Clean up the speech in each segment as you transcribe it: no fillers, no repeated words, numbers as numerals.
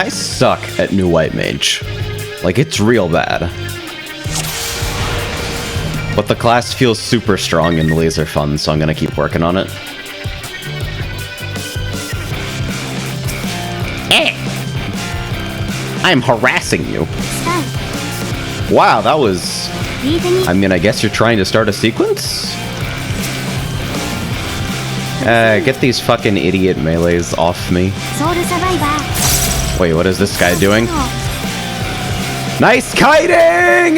I suck at new white mage. Like, it's real bad. But the class feels super strong and laser fun, so I'm gonna keep working on it. Eh! I'm harassing you. Wow, that was... I mean, I guess you're trying to start a sequence? Get these fucking idiot melees off me. Wait, what is this guy doing? Nice kiting!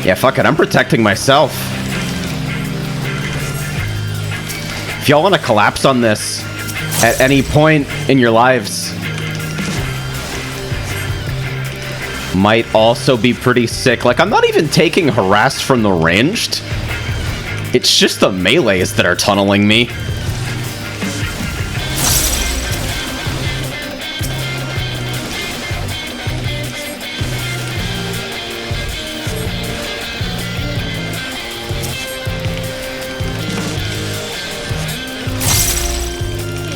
Yeah, fuck it, I'm protecting myself. If y'all want to collapse on this at any point in your lives, might also be pretty sick. Like, I'm not even taking harassed from the ranged. It's just the melees that are tunneling me.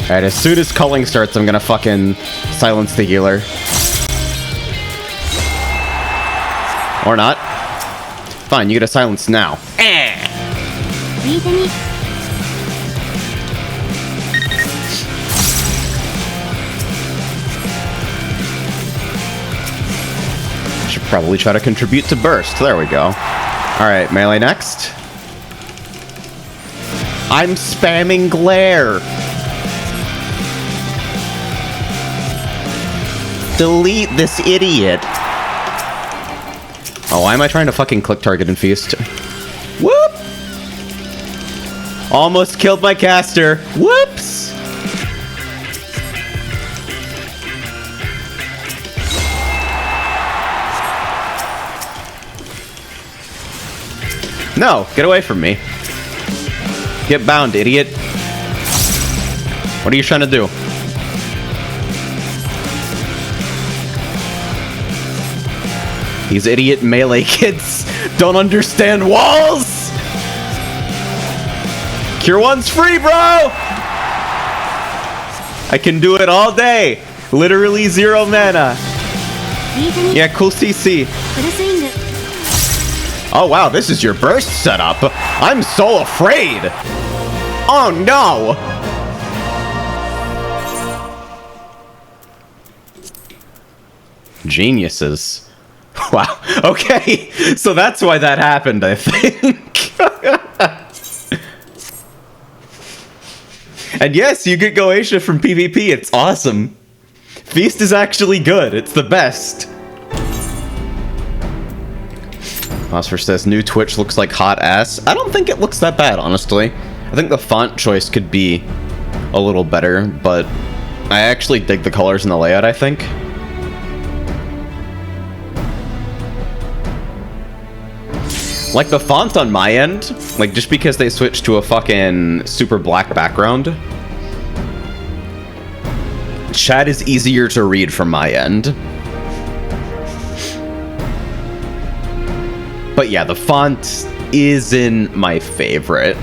Alright, as soon as culling starts, I'm gonna fucking silence the healer. Or not. Fine, you get a silence now. Should probably try to contribute to burst. There we go. Alright, melee next. I'm spamming glare. Delete this idiot. Oh, why am I trying to fucking click target and feast? Whoop! Almost killed my caster. Whoops! No, get away from me. Get bound, idiot. What are you trying to do? These idiot melee kids don't understand walls! Cure 1's free, bro! I can do it all day! Literally 0 mana. Yeah, cool CC. Oh wow, this is your burst setup. I'm so afraid! Oh no! Geniuses. Wow. Okay. So that's why that happened, I think. And yes, you get Goetia from PvP. It's awesome. Feast is actually good. It's the best. Phosphor says, new Twitch looks like hot ass. I don't think it looks that bad, honestly. I think the font choice could be a little better, but I actually dig the colors and the layout, I think. Like, the font on my end, like, just because they switched to a fucking super black background, chat is easier to read from my end. But yeah, the font isn't my favorite.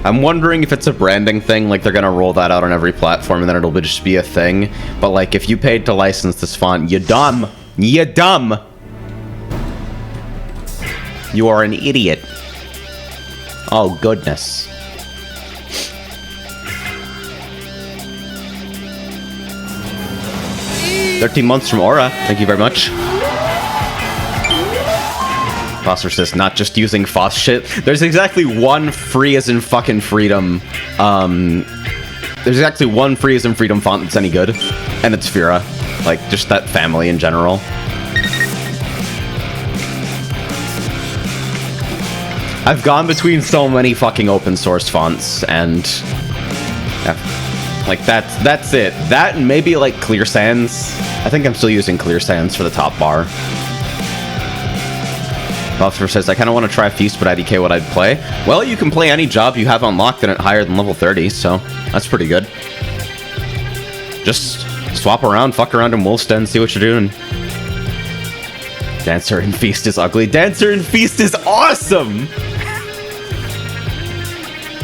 I'm wondering if it's a branding thing, like they're gonna roll that out on every platform and then it'll just be a thing. But like, if you paid to license this font, you dumb. You dumb. You are an idiot. Oh, goodness. "13 months from Aura. Thank you very much." Foster says, not just using Foss shit. There's exactly one free as in fucking freedom. There's actually one free as in freedom font that's any good. And it's Fira. Like, just that family in general. I've gone between so many fucking open source fonts, and yeah, like that's it. That and maybe like Clear Sans. I think I'm still using Clear Sans for the top bar. Phosphor says, I kind of want to try Feast, but IDK what I'd play. Well, you can play any job you have unlocked in it higher than level 30, so that's pretty good. Just swap around, fuck around in Wolfstead, see what you're doing. Dancer in Feast is ugly. Dancer in Feast is awesome!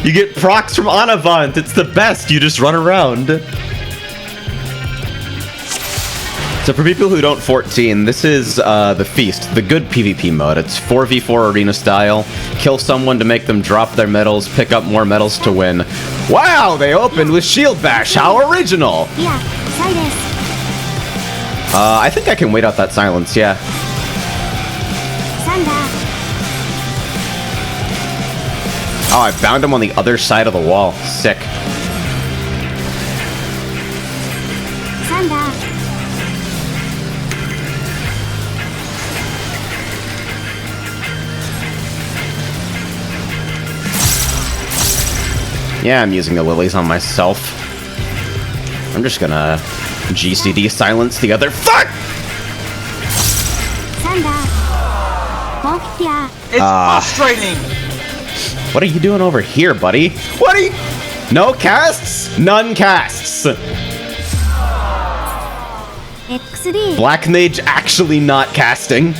You get procs from Anavant. It's the best. You just run around. So for people who don't 14, this is the Feast, the good PvP mode. It's 4v4 arena style. Kill someone to make them drop their medals, pick up more medals to win. Wow, they opened with Shield Bash. How original. Yeah, I think I can wait out that silence, yeah. Oh, I bound him on the other side of the wall. Sick. Yeah, I'm using the lilies on myself. I'm just gonna GCD silence the other. Fuck! It's frustrating! What are you doing over here, buddy? What are you... No casts? None casts. Black Mage actually not casting.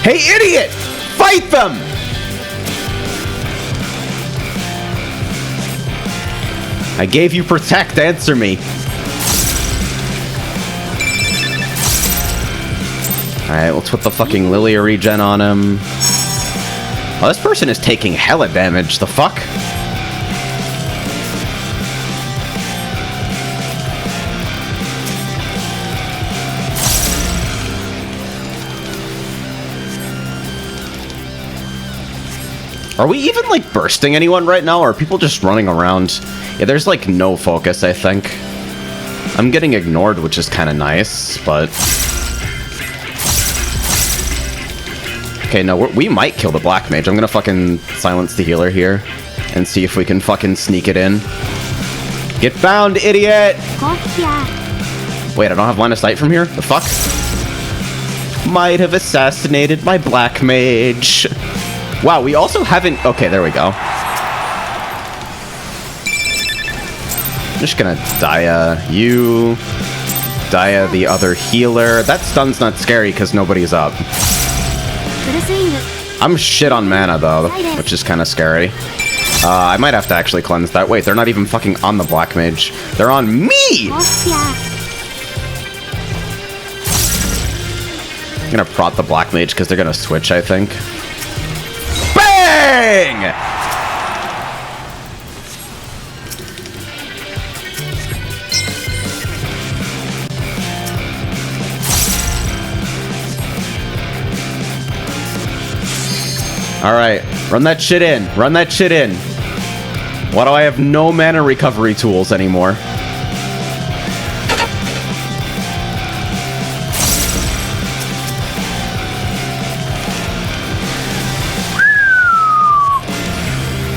Hey, idiot! Fight them! I gave you protect, answer me. Alright, let's put the fucking Lilia regen on him. Oh, this person is taking hella damage, the fuck? Are we even, like, bursting anyone right now, or are people just running around? Yeah, there's, like, no focus, I think. I'm getting ignored, which is kind of nice, but... Okay, no, we might kill the Black Mage. I'm gonna fucking silence the healer here, and see if we can fucking sneak it in. Get bound, idiot! Wait, I don't have line of sight from here? The fuck? Might have assassinated my Black Mage. Wow, we also haven't... Okay, there we go. I'm just gonna Dia you. Dia the other healer. That stun's not scary because nobody's up. I'm shit on mana, though, which is kind of scary. I might have to actually cleanse that. Wait, they're not even fucking on the Black Mage. They're on me! I'm gonna prot the Black Mage because they're gonna switch, I think. Bang! Alright, run that shit in. Run that shit in. Why do I have no mana recovery tools anymore?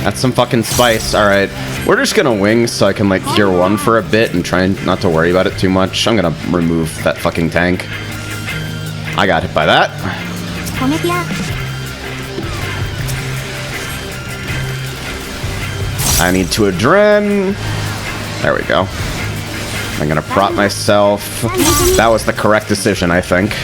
That's some fucking spice. Alright. We're just gonna wing so I can, like, gear 1 for a bit and try not to worry about it too much. I'm gonna remove that fucking tank. I got hit by that. I need to adren. There we go. I'm gonna prop myself. That was the correct decision, I think.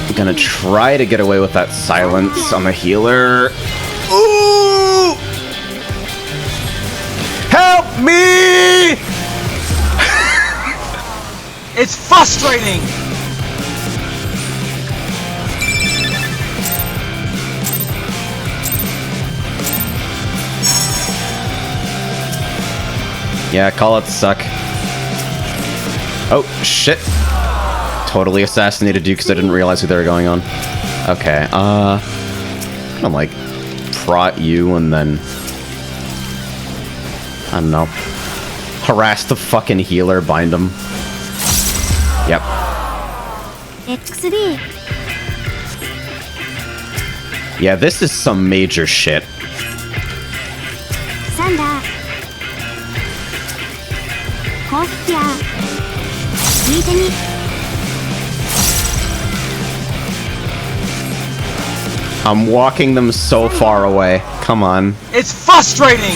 I'm gonna try to get away with that silence on the healer. Ooh! Help me! It's frustrating! Yeah, call it suck. Oh, shit. Totally assassinated you because I didn't realize who they were going on. Okay, I'm gonna, like, prot you and then... I don't know. Harass the fucking healer, bind him. Yep. Yeah, this is some major shit. I'm walking them so far away. Come on. It's frustrating!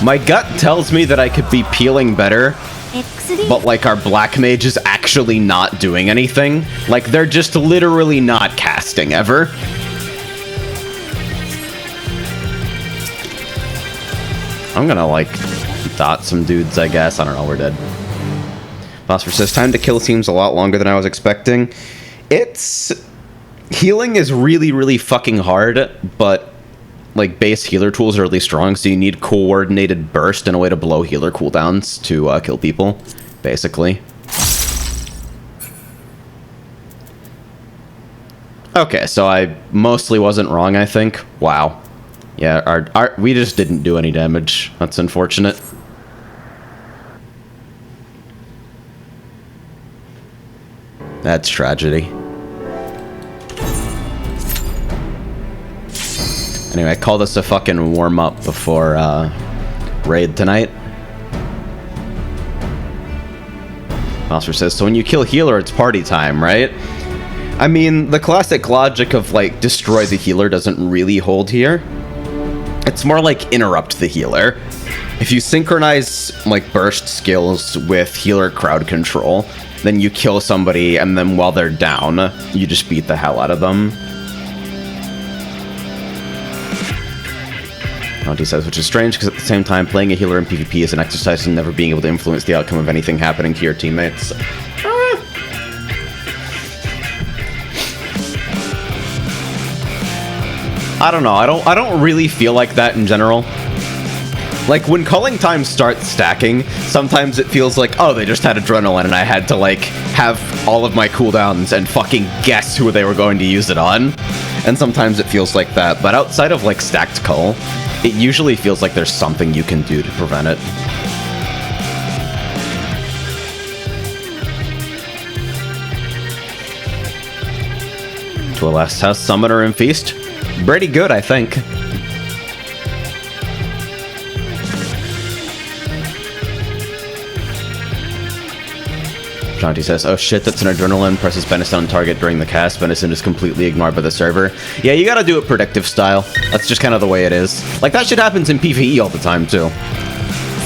My gut tells me that I could be peeling better, but like our black mage is actually not doing anything. Like they're just literally not casting ever. I'm gonna like dot some dudes, I guess. I don't know, we're dead. Phosphor says, time to kill seems a lot longer than I was expecting. Healing is really, really fucking hard, but like base healer tools are really strong, so you need coordinated burst and a way to blow healer cooldowns to kill people, basically. Okay, so I mostly wasn't wrong, I think. Wow. Yeah, we just didn't do any damage. That's unfortunate. That's tragedy. Anyway, I call this a fucking warm-up before raid tonight. Phosphor says, so when you kill healer, it's party time, right? I mean, the classic logic of, like, destroy the healer doesn't really hold here. It's more like interrupt the healer. If you synchronize, like, burst skills with healer crowd control, then you kill somebody, and then while they're down, you just beat the hell out of them. He says, which is strange because at the same time, playing a healer in PvP is an exercise in never being able to influence the outcome of anything happening to your teammates. I don't know. I don't really feel like that in general. Like, when calling time starts stacking, sometimes it feels like, oh, they just had adrenaline and I had to, like, have all of my cooldowns and fucking guess who they were going to use it on. And sometimes it feels like that. But outside of, like, stacked cull, it usually feels like there's something you can do to prevent it. To a last house, Summoner and Feast. Pretty good, I think. Shanti says, oh shit, that's an adrenaline. Presses Benison on target during the cast. Benison is completely ignored by the server. Yeah, you gotta do it predictive style. That's just kind of the way it is. Like, that shit happens in PvE all the time, too.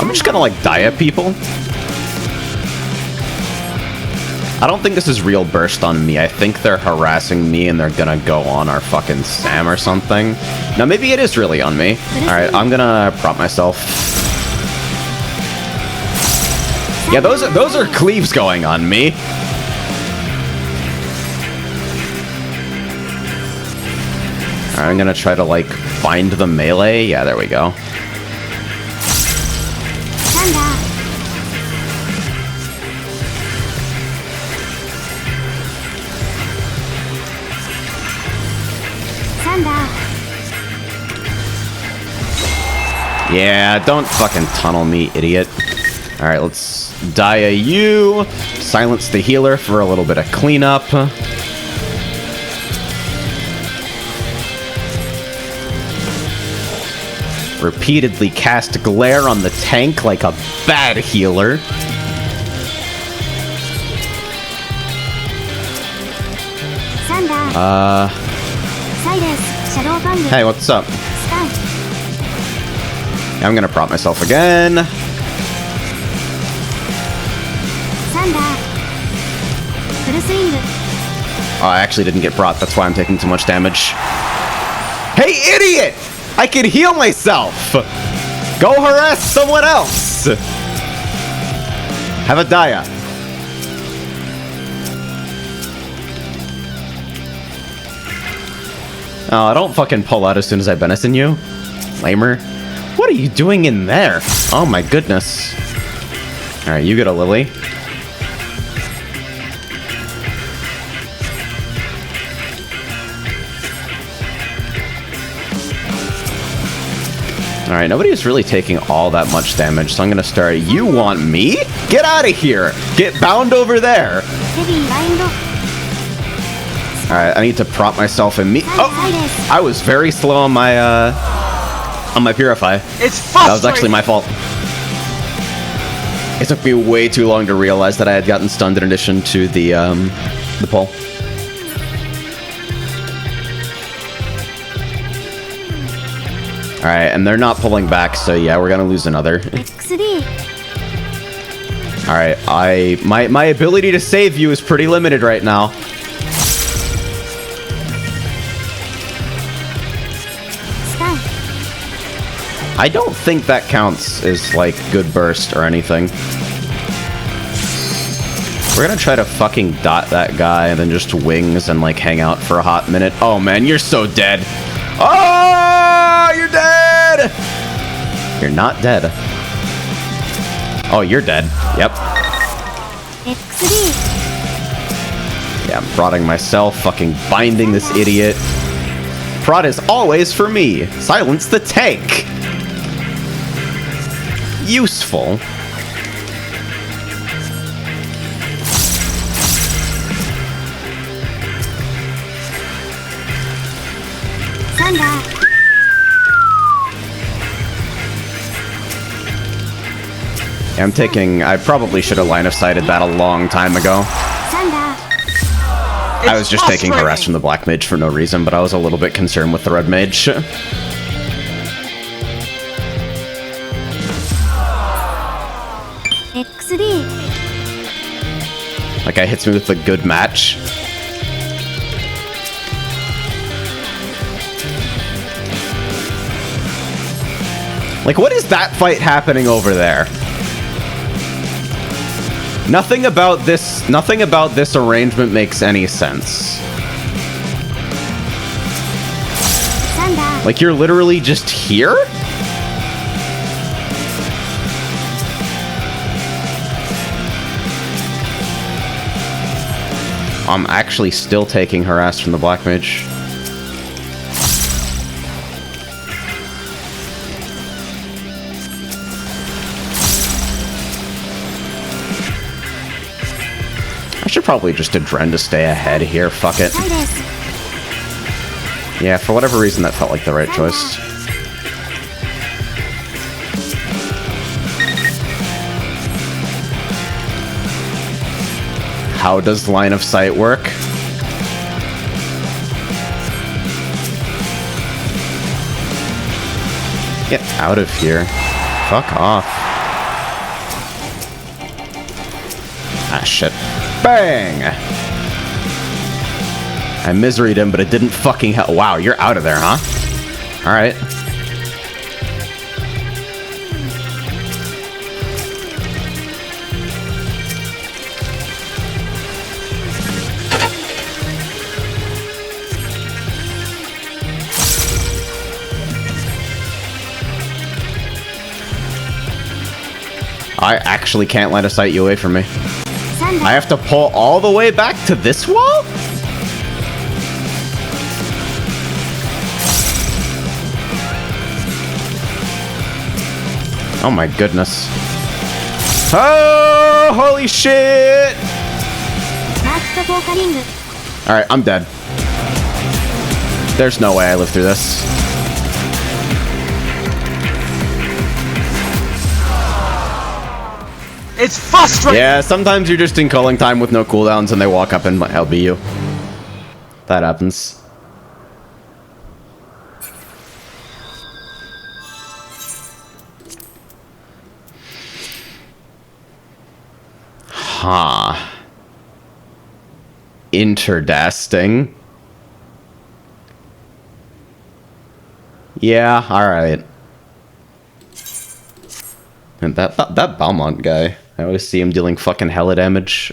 I'm just gonna, like, die at people. I don't think this is real burst on me. I think they're harassing me and they're gonna go on our fucking Sam or something. Now, maybe it is really on me. Alright, I'm gonna prop myself. Yeah, those are cleaves going on me. Alright, I'm gonna try to, like, find the melee. Yeah, there we go. Yeah, don't fucking tunnel me, idiot. Alright, let's die you. Silence the healer for a little bit of cleanup. Repeatedly cast glare on the tank like a bad healer. Hey, what's up? I'm gonna prop myself again. Oh, I actually didn't get brought. That's why I'm taking too much damage. Hey, idiot! I can heal myself! Go harass someone else! Have a Daya. Oh, don't fucking pull out as soon as I benison you. Lamer. What are you doing in there? Oh my goodness. Alright, you get a Lily. Alright, nobody's really taking all that much damage, so I'm gonna start. You want me? Get out of here! Get bound over there! Alright, I need to prop myself in me. Oh! I was very slow on my Purify. It's frustrating! That was actually my fault. It took me way too long to realize that I had gotten stunned in addition to the pull. Alright, and they're not pulling back, so yeah, we're gonna lose another. Alright, my ability to save you is pretty limited right now. I don't think that counts as, like, good burst or anything. We're gonna try to fucking dot that guy and then just wings and, like, hang out for a hot minute. Oh, man, you're so dead. Oh, you're dead! You're not dead. Oh, you're dead. Yep. Yeah, I'm prodding myself, fucking binding this idiot. Prod is always for me. Silence the tank. Useful. I'm taking... I probably should have line of sighted that a long time ago. I was just taking harass from the black mage for no reason, but I was a little bit concerned with the red mage. Like, guy hits me with a good match. Like, what is that fight happening over there? Nothing about this arrangement makes any sense. Like, you're literally just here? I'm actually still taking harass from the black mage. I should probably just adren to stay ahead here. Fuck it. Yeah, for whatever reason that felt like the right choice. How does line of sight work? Get out of here. Fuck off. Ah, shit. Bang! I miseried him, but it didn't fucking help. Wow, you're out of there, huh? Alright. I actually can't line of sight you away from me. I have to pull all the way back to this wall? Oh my goodness. Oh, holy shit! Alright, I'm dead. There's no way I live through this. It's frustrating! Yeah, sometimes you're just in culling time with no cooldowns and they walk up and LB you. That happens. Huh. Interdasting. Yeah, alright. And that Balmont guy, I always see him dealing fucking hella damage.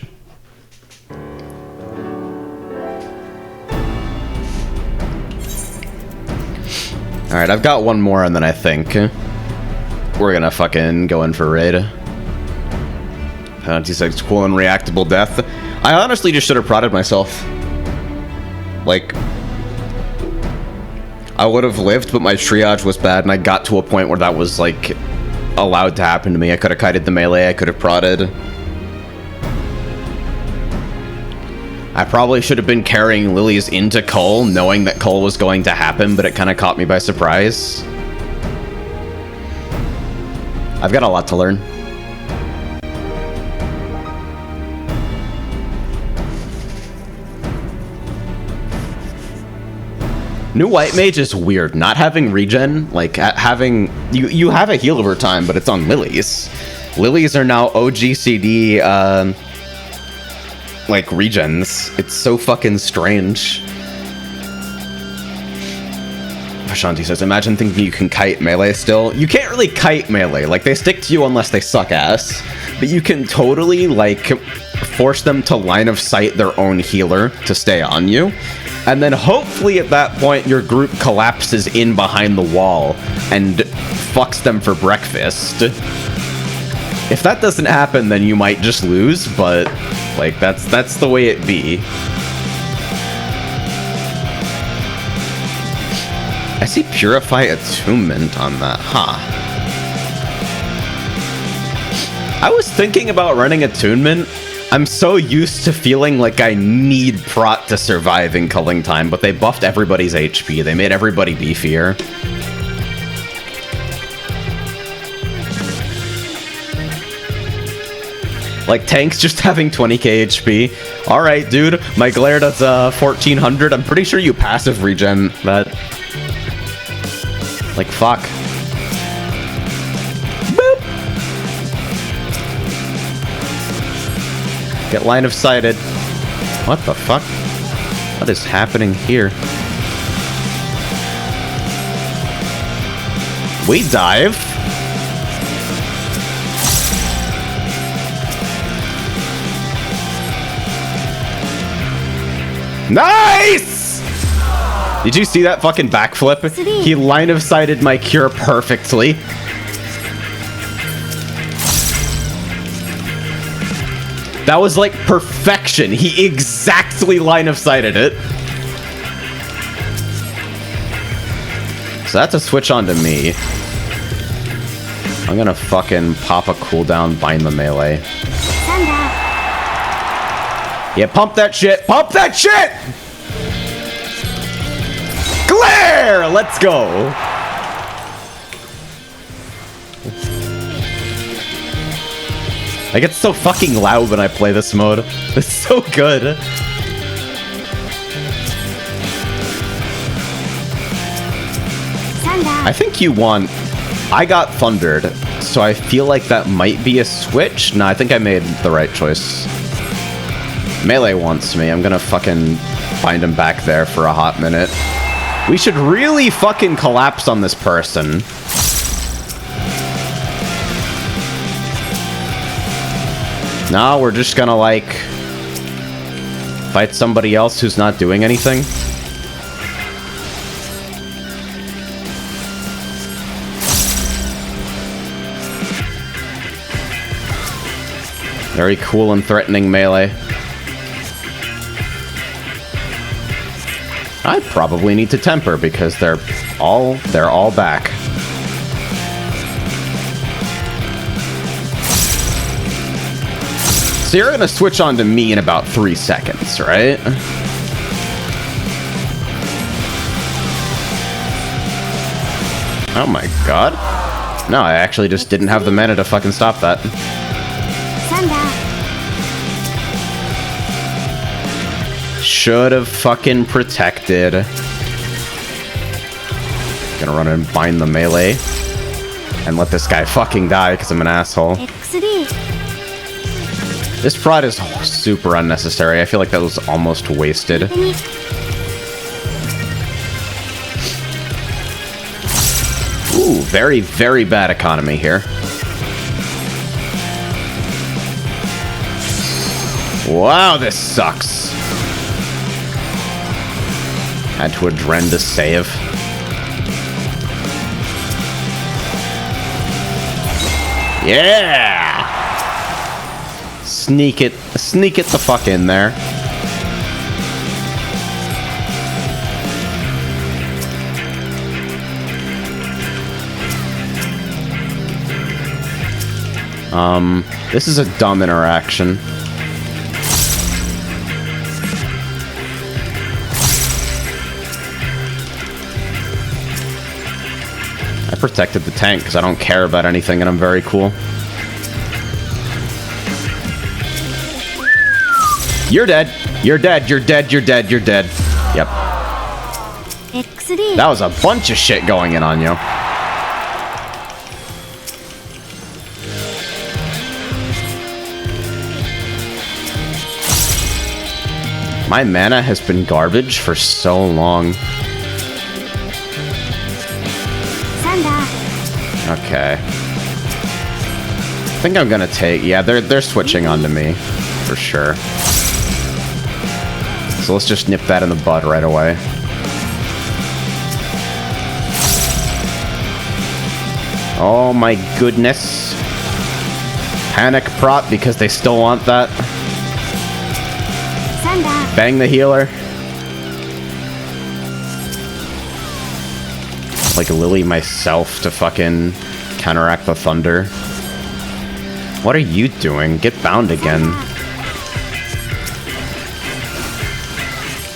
Alright, I've got one more and then I think we're gonna fucking go in for raid. Penalty 6 cool and reactable death. I honestly just should have prodded myself. Like, I would have lived, but my triage was bad and I got to a point where that was like allowed to happen to me. I could have kited the melee, I could have prodded. I probably should have been carrying lilies into Cull, knowing that Cull was going to happen, but it kind of caught me by surprise. I've got a lot to learn. New white mage is weird. Not having regen, like having you have a heal over time, but it's on lilies. Lilies are now OGCD like regens. It's so fucking strange. Ashanti says, imagine thinking you can kite melee still. You can't really kite melee. Like, they stick to you unless they suck ass. But you can totally, like, force them to line of sight their own healer to stay on you. And then hopefully at that point, your group collapses in behind the wall and fucks them for breakfast. If that doesn't happen, then you might just lose, but, like, that's the way it be. I see Purify Attunement on that, huh? I was thinking about running Attunement. I'm so used to feeling like I need prot to survive in culling time, but they buffed everybody's HP. They made everybody beefier. Like, tanks just having 20k HP. Alright, dude. My glare does 1400. I'm pretty sure you passive regen that. Like, fuck. Boop. Get line of sighted. What the fuck? What is happening here? We dive. Nice! Did you see that fucking backflip? He line of sighted my cure perfectly. That was like perfection. He exactly line of sighted it. So that's a switch on to me. I'm gonna fucking pop a cooldown, bind the melee. Yeah, pump that shit! Pump that shit! Glare! Let's go! I get so fucking loud when I play this mode. It's so good. I think you want... I got thundered, so I feel like that might be a switch. No, I think I made the right choice. Melee wants me. I'm gonna fucking bind him back there for a hot minute. We should really fucking collapse on this person. No, we're just gonna, like, fight somebody else who's not doing anything. Very cool and threatening melee. I probably need to temper because they're all back. So you're gonna switch on to me in about 3 seconds, right? Oh my god. No, I actually just didn't have the mana to fucking stop that. Should have fucking protected. Gonna run and bind the melee. And let this guy fucking die because I'm an asshole. This prod is super unnecessary. I feel like that was almost wasted. Ooh, very, very bad economy here. Wow, this sucks. Had to adren to save. Yeah! Sneak it the fuck in there. This is a dumb interaction. I protected the tank because I don't care about anything and I'm very cool. You're dead. You're dead. You're dead. You're dead. You're dead. Yep. That was a bunch of shit going in on you. My mana has been garbage for so long. Okay. I think I'm gonna take... Yeah, they're switching onto me. For sure. So let's just nip that in the bud right away. Oh my goodness. Panic prot because they still want that. Bang the healer. Like Lily myself to fucking counteract the thunder. What are you doing? Get bound again.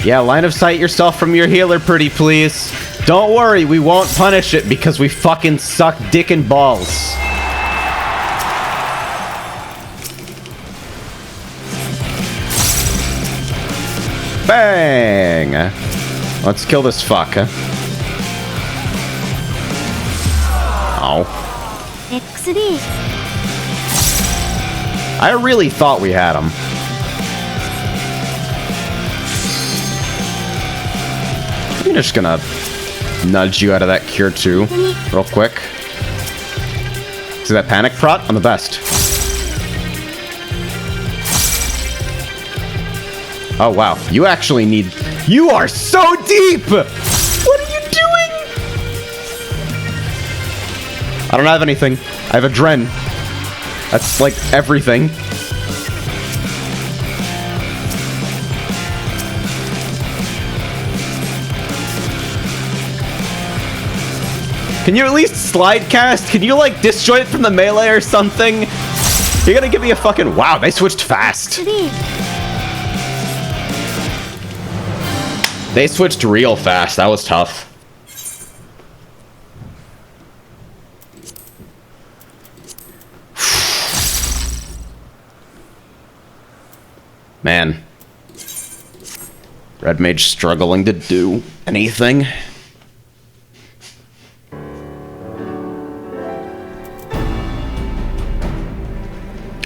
Yeah, line of sight yourself from your healer, pretty please. Don't worry, we won't punish it because we fucking suck dick and balls. Bang! Let's kill this fuck, huh? Ow. I really thought we had him. I'm just gonna nudge you out of that cure too, real quick. See that panic prot? I'm the best. Oh wow, you actually need... You are so deep! What are you doing? I don't have anything. I have a Dren. That's like everything. Can you at least slide cast? Can you like disjoint from the melee or something? You're gonna give me a fucking... Wow, they switched fast. They switched real fast. That was tough. Man. Red Mage struggling to do anything.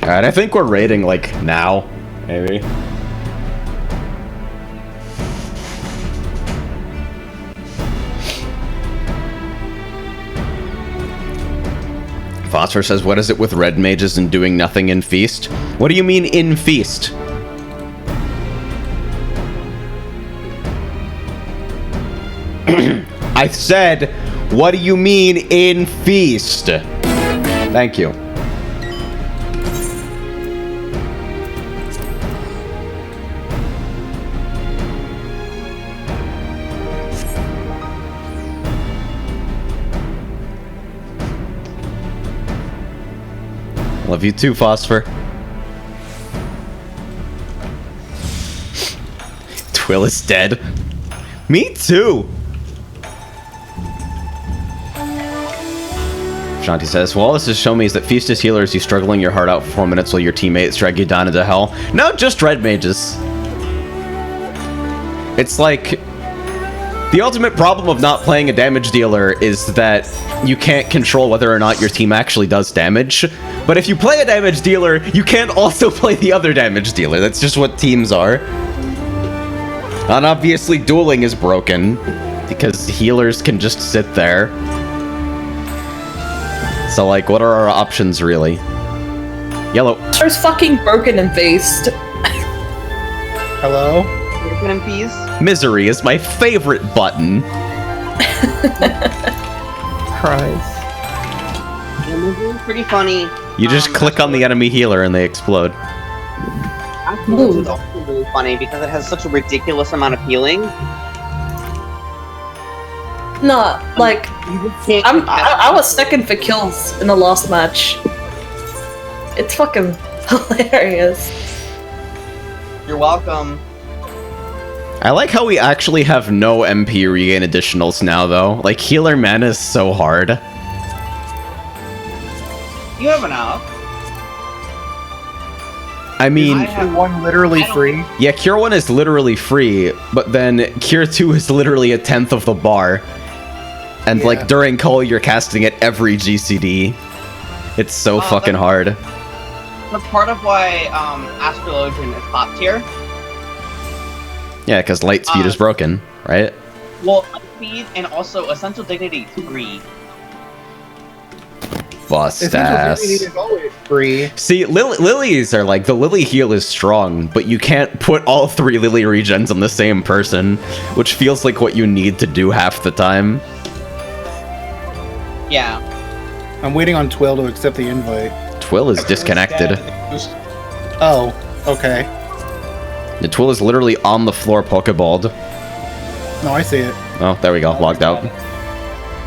Alright, I think we're raiding, like, now. Maybe. Phosphor says, what is it with red mages and doing nothing in Feast? What do you mean in Feast? I said, what do you mean in Feast? Thank you. Love you too, Phosphor. Twill is dead. Me too. Shanti says, well, all this has shown me is that Feast is healers, you struggling your heart out for 4 minutes while your teammates drag you down into hell. No, just red mages. It's like... The ultimate problem of not playing a damage dealer is that you can't control whether or not your team actually does damage. But if you play a damage dealer, you can't also play the other damage dealer. That's just what teams are. And obviously dueling is broken, because healers can just sit there. So like, what are our options really? Yellow. There's fucking broken and faced. Hello? Broken and peas? Misery is my favorite button. Christ. Pretty funny. You just click on the enemy healer and they explode. Afterwards is also really funny because it has such a ridiculous amount of healing. No, like, I was second for kills in the last match. It's fucking hilarious. You're welcome. I like how we actually have no MP regain additionals now, though. Like, healer mana is so hard. You have enough. I mean, have- one literally free. yeah, Cure 1 is literally free, but then Cure 2 is literally a tenth of the bar. And, Yeah. like, during Call, you're casting at every GCD. It's so fucking hard. That's part of why Astrologian is top tier. Yeah, because light speed is broken, right? Well, speed and also Essential Dignity 3. Bust Essential ass. Dignity is always free. See, lilies are like, the lily heal is strong, but you can't put all 3 lily regens on the same person, which feels like what you need to do half the time. Yeah. I'm waiting on Twill to accept the invite. Twill is disconnected. Oh, okay. The Twill is literally on the floor pokeballed. No, I see it. Oh, there we go, logged out.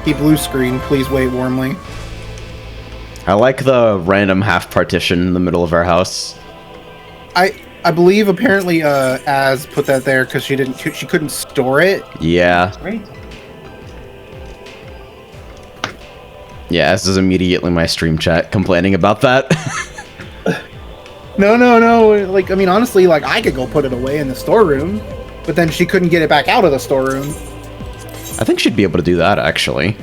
He blue screen. Please wait warmly. I like the random half partition in the middle of our house. I believe apparently Az put that there because she couldn't store it. Yeah. Great. Yeah, this is immediately my stream chat complaining about that. No. Like, I mean, honestly, like, I could go put it away in the storeroom, but then she couldn't get it back out of the storeroom. I think she'd be able to do that, actually.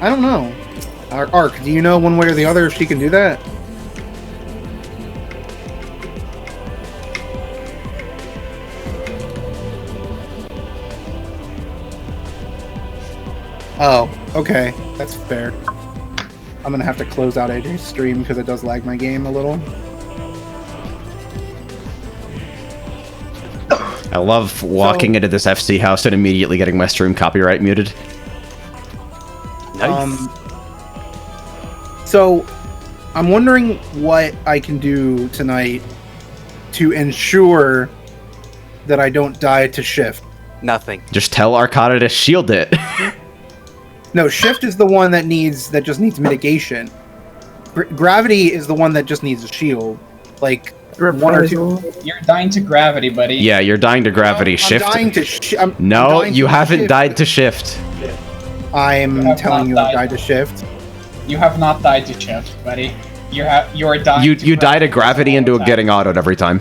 I don't know. Ark, do you know one way or the other if she can do that? Oh, okay. That's fair. I'm gonna have to close out AJ's stream because it does lag my game a little. I love walking into this FC house and immediately getting my stream copyright muted. So, I'm wondering what I can do tonight to ensure that I don't die to shift. Nothing. Just tell Arcada to shield it. No, shift is the one that just needs mitigation. Gravity is the one that just needs a shield. Like, one or two. You're dying to gravity, buddy. Yeah, you're dying to gravity. Shift. I'm dying to No, you haven't died to shift. I'm have telling not you, I died. died to shift. You have not died to shift, buddy. You're dying. You die to gravity and to getting autoed every time.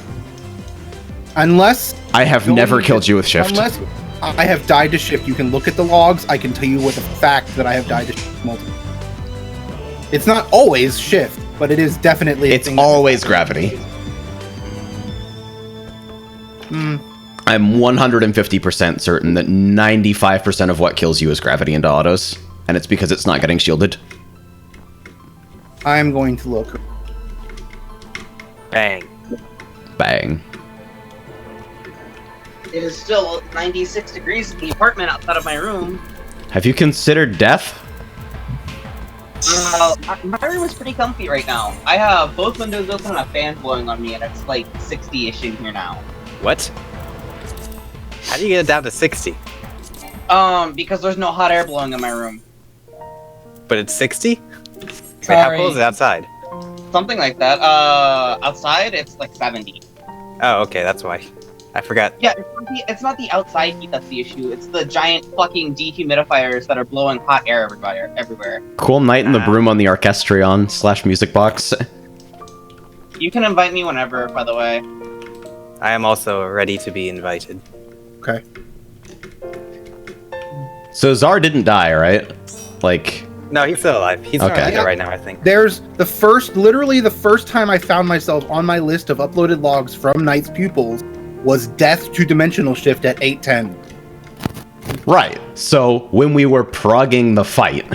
Unless I have never killed you with shift. Unless I have died to shift, you can look at the logs. I can tell you with a fact that I have died to shift multiple. It's not always shift, but it is definitely. It's always gravity. I'm 150% certain that 95% of what kills you is gravity into autos, and it's because it's not getting shielded. I'm going to look. Bang. Bang. It is still 96 degrees in the apartment outside of my room. Have you considered death? My room is pretty comfy right now. I have both windows open and a fan blowing on me, and it's like 60-ish in here now. What? How do you get it down to 60? Because there's no hot air blowing in my room. But it's 60? Wait, how Sorry. cold is it outside? Something like that. Outside, it's like 70. Oh, okay, that's why. I forgot. Yeah, it's not the outside heat that's the issue. It's the giant fucking dehumidifiers that are blowing hot air everywhere. Cool night in the broom on the Orchestrion / music box. You can invite me whenever, by the way. I am also ready to be invited. Okay. So Czar didn't die, right? Like, No, he's still alive. He's not Okay. there right now, I think. There's literally the first time I found myself on my list of uploaded logs from Knight's Pupils was death to dimensional shift at 8:10. right. So when we were progging the fight,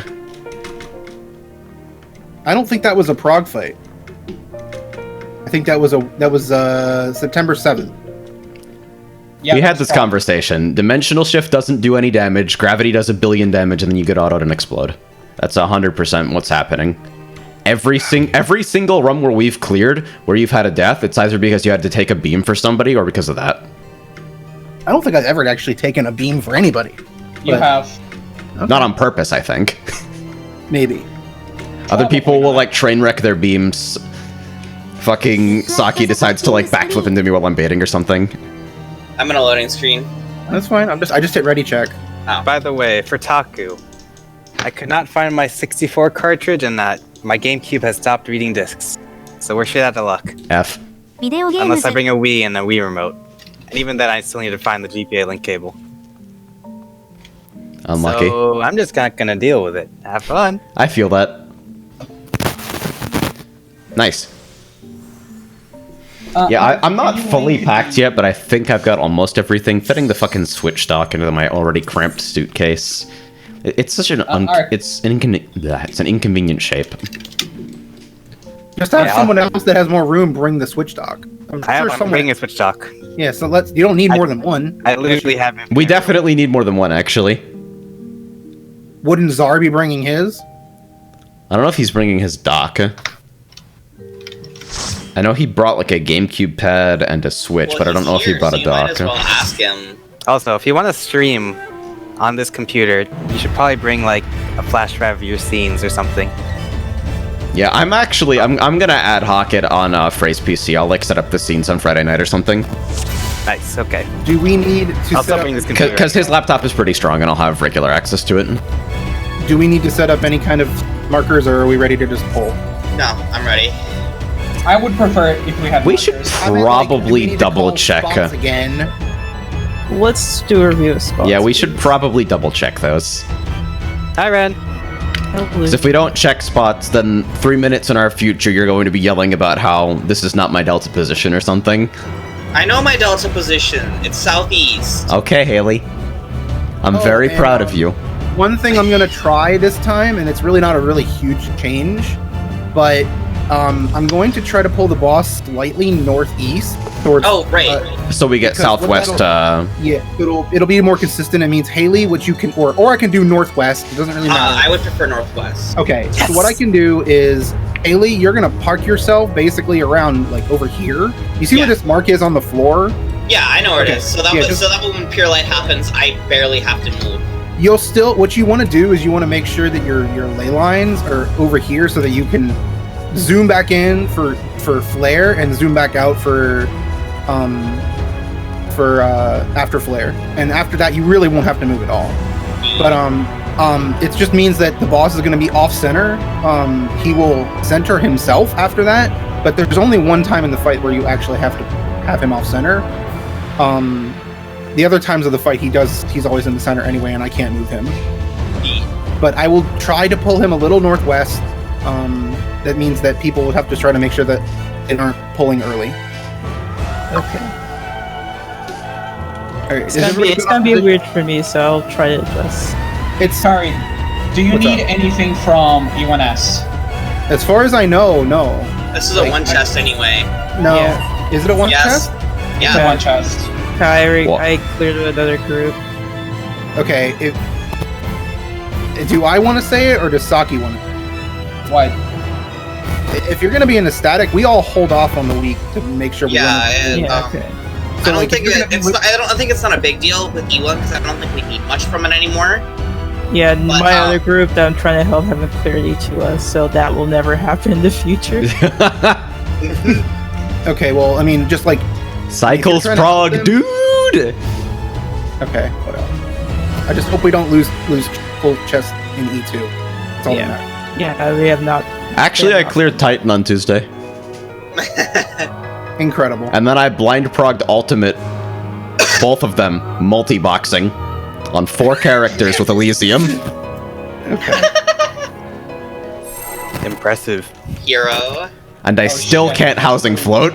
I don't think that was a prog fight. I think that was September 7th. Yeah, we had that's this fine. conversation. Dimensional shift doesn't do any damage. Gravity does 1 billion damage, and then you get autoed and explode. That's 100% what's happening. Every single run where we've cleared, where you've had a death, it's either because you had to take a beam for somebody or because of that. I don't think I've ever actually taken a beam for anybody. You but- have. Okay. Not on purpose, I think. Maybe. Other people will like train wreck their beams. Fucking Saki decides to like backflip into me while I'm baiting or something. I'm in a loading screen. That's fine. I just hit ready check. By the way, for Taku, I could not find my 64 cartridge and that my GameCube has stopped reading discs. So we're shit out of luck. F. Unless I bring a Wii and a Wii remote. And even then, I still need to find the GPA link cable. Unlucky. So I'm just not gonna deal with it. Have fun. I feel that. Nice. Yeah, I'm not fully packed yet, but I think I've got almost everything. Fitting the fucking Switch dock into my already cramped suitcase. It's such an it's an inconvenient shape. Just have someone else that has more room bring the Switch dock. I'm bringing a Switch dock. Yeah, so you don't need more than one. I literally have it. We definitely need more than one, actually. Wouldn't Czar be bringing his? I don't know if he's bringing his dock. I know he brought like a GameCube pad and a Switch, but I don't know if he brought a dock. Might as well ask him. Also, if you want to stream on this computer, you should probably bring like a flash drive of your scenes or something. Yeah, I'm gonna ad hoc it on Phrase PC. I'll like set up the scenes on Friday night or something. Nice. Okay. Do we need to I'll set bring up? this computer. Because his laptop is pretty strong, and I'll have regular access to it. Do we need to set up any kind of markers, or are we ready to just pull? No, I'm ready. I would prefer it if we had. We should markers. probably double check. Again. Let's do a review of spots. Yeah, we should probably double check those. Hi, Ren. Because if we don't check spots, then 3 minutes in our future, you're going to be yelling about how this is not my Delta position or something. I know my Delta position. It's southeast. Okay, Haley. I'm very proud of you. One thing I'm gonna try this time, and it's really not a really huge change, but I'm going to try to pull the boss slightly northeast towards. Oh, right. So we get southwest. Yeah, it'll be more consistent. It means Haley, which you can, or I can do northwest. It doesn't really matter. I would prefer northwest. Okay, so what I can do is, Haley, you're gonna park yourself basically around like over here. You see where this mark is on the floor? Yeah, I know where it is. So that when pure light happens, I barely have to move. You'll still, what you want to do is you want to make sure that your ley lines are over here so that you can zoom back in for flare and zoom back out for after flare. And after that, you really won't have to move at all. But it just means that the boss is going to be off center. He will center himself after that, but there's only one time in the fight where you actually have to have him off center. The other times of the fight, he's always in the center anyway, and I can't move him. But I will try to pull him a little northwest. That means that people would have to try to make sure that they aren't pulling early. Okay. All right, It's gonna be weird for me, so I'll try to adjust. Sorry. Do you need anything from E1S? As far as I know, no. This is a one chest anyway. No. Yeah. Is it a one chest? Yeah. It's a one chest. I cleared another group. Okay. Do I want to say it, or does Saki want to? What? If you're going to be in the static, we all hold off on the week to make sure. Okay. I don't think it's not a big deal with E1 because I don't think we need much from it anymore. Yeah, my other group that I'm trying to help haven't cleared E2S, so that will never happen in the future. Okay, well, I mean, just like Cycles Prague, dude. Okay, whatever. I just hope we don't lose full chest in E2. That's all that matters. Yeah, we have not. Actually, I cleared Titan on Tuesday. Incredible. And then I blind progged Ultimate, both of them, multi-boxing, on 4 characters with Elysium. Okay. Impressive. Hero. And I still can't housing float.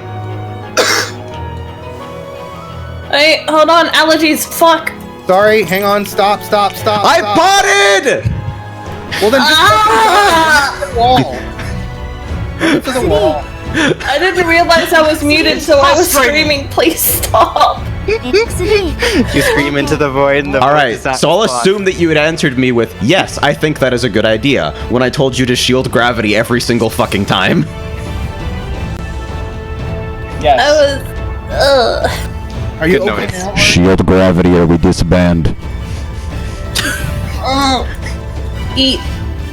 Hey, hold on, allergies, fuck! Sorry, hang on, stop. I potted! Well then just go to the wall. I didn't realize I was muted, so I was screaming, please stop! You scream into the void and the Alright, so I'll assume that you had answered me with, yes, I think that is a good idea, when I told you to shield gravity every single fucking time. Yes. I was... Are you Good okay noise. now? Shield gravity or we disband. Eat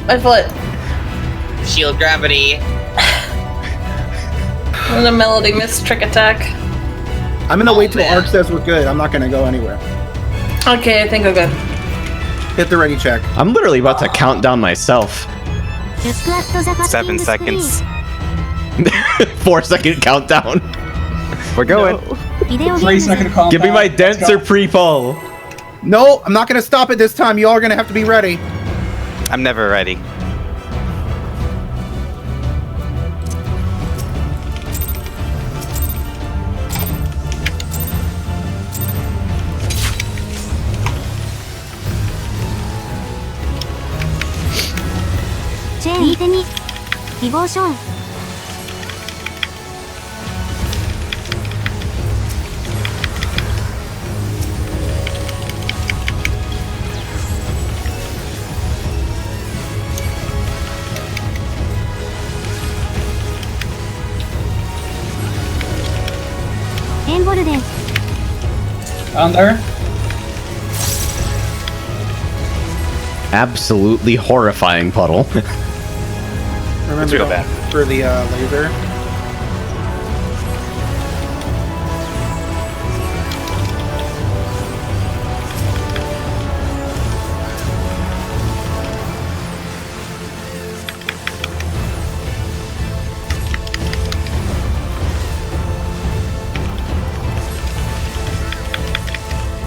my foot. Shield gravity. And a melody miss trick attack. I'm gonna wait till Ark says we're good. I'm not gonna go anywhere. Okay, I think we're good. Hit the ready check. I'm literally about to count down myself. 7 seconds. 4-second countdown. We're going. Free's not gonna call him Give me my back. Let's denser go. pre-pull. No, I'm not gonna stop it this time. You all are gonna have to be ready. I'm never ready. Under. Absolutely horrifying puddle. Remember real don't bad. for the laser.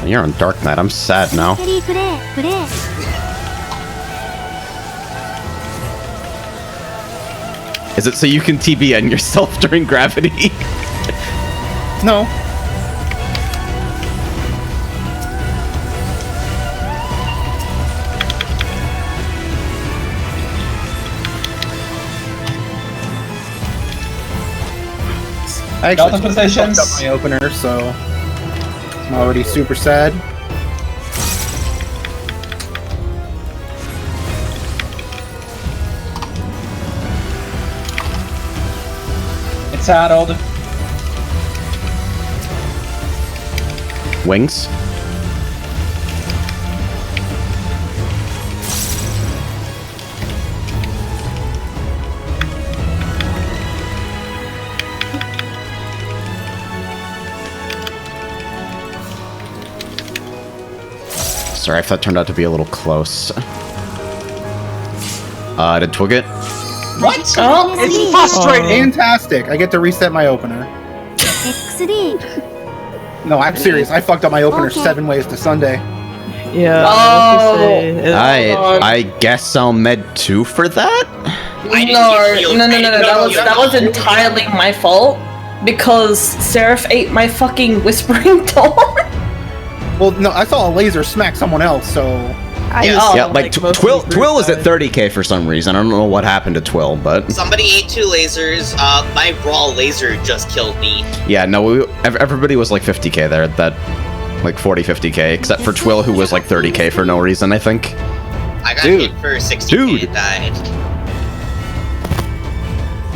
You're on Dark Knight. I'm sad now. Is it so you can TBN yourself during gravity? No. I Delta actually positions. fucked up my opener, so I'm already super sad. It's saddled. Wings. Sorry if that turned out to be a little close. Did Twig it? What? Oh, It's frustrating. Fantastic! I get to reset my opener. No, I'm serious. I fucked up my opener 7 ways to Sunday. Yeah. Oh. I guess I'll med 2 for that? No, that was entirely my fault because Seraph ate my fucking whispering door. Well, no, I saw a laser smack someone else, so... Yeah, like Twill is at 30k for some reason. I don't know what happened to Twill, but Somebody ate 2 lasers. My raw laser just killed me. yeah, no, everybody was like 50k there. That like 40-50k, except for Twill, who was like 30k for no reason. I think. I got Dude. hit for 60k Dude. and died.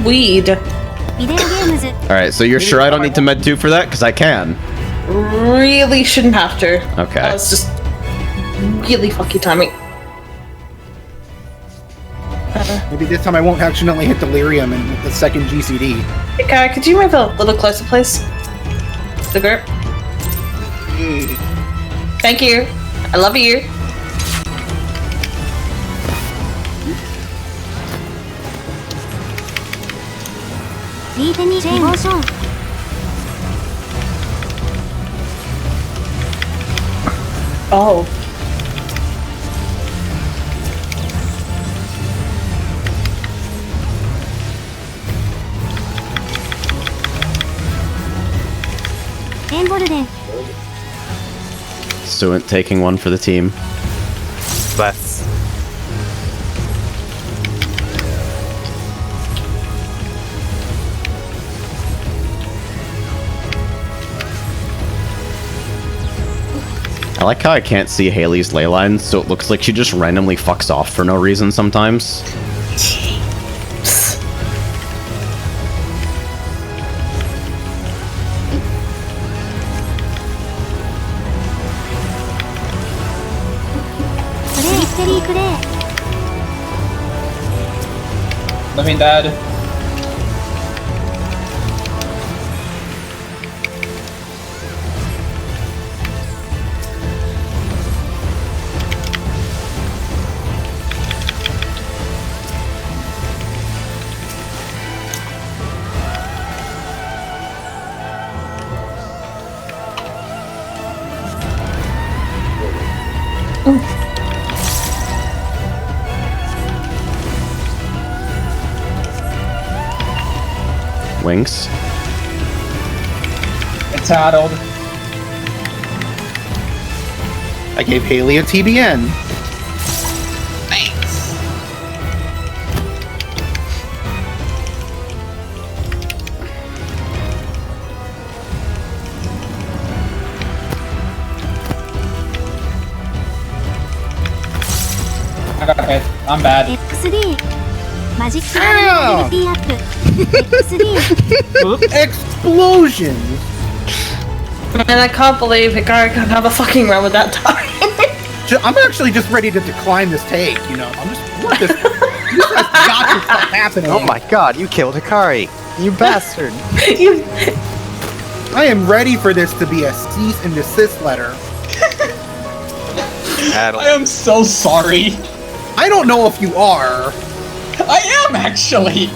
Weed. All right, so you're sure I don't need to med 2 for that? Because I can. Really shouldn't have to. Okay. That was just really fucky timing. Maybe this time I won't accidentally hit delirium in the second GCD. Hey, Kai, could you move a little closer, please? The group. Thank you. I love you. Oh. Suent taking one for the team. Less. I like how I can't see Haley's ley lines, so it looks like she just randomly fucks off for no reason sometimes. Living Dead. Winks. It's addled. I gave Haley a TBN. Thanks. I got hit. I'm bad. FFXIV マジックアビリティアップ FFXIV Explosions! Man, I can't believe Hikari can have a fucking run with that time. I'm actually just ready to decline this take, you know. I'm just what this got to stop happening. Oh my god, you killed Hikari! You bastard! You- I am ready for this to be a cease and desist letter. I am so sorry. I don't know if you are. I am actually.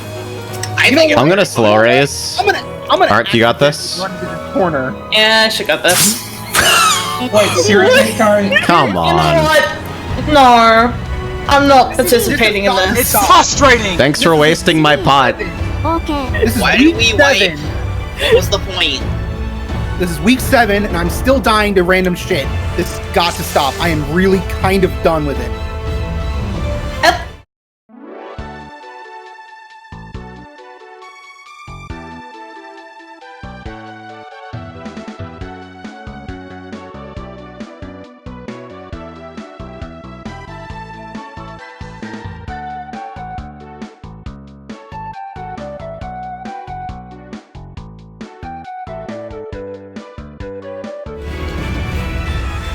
I think I'm gonna slow race. I'm gonna. Ark, you got this? Run to this corner. yeah, she got this. Wait, seriously, Hikari? Come You know on. what? No. I'm not participating in this. It's frustrating. Thanks for wasting my pot. OK This is Why do week we wipe? 7. What was the point? This is week 7, and I'm still dying to random shit. This has got to stop. I am really kind of done with it.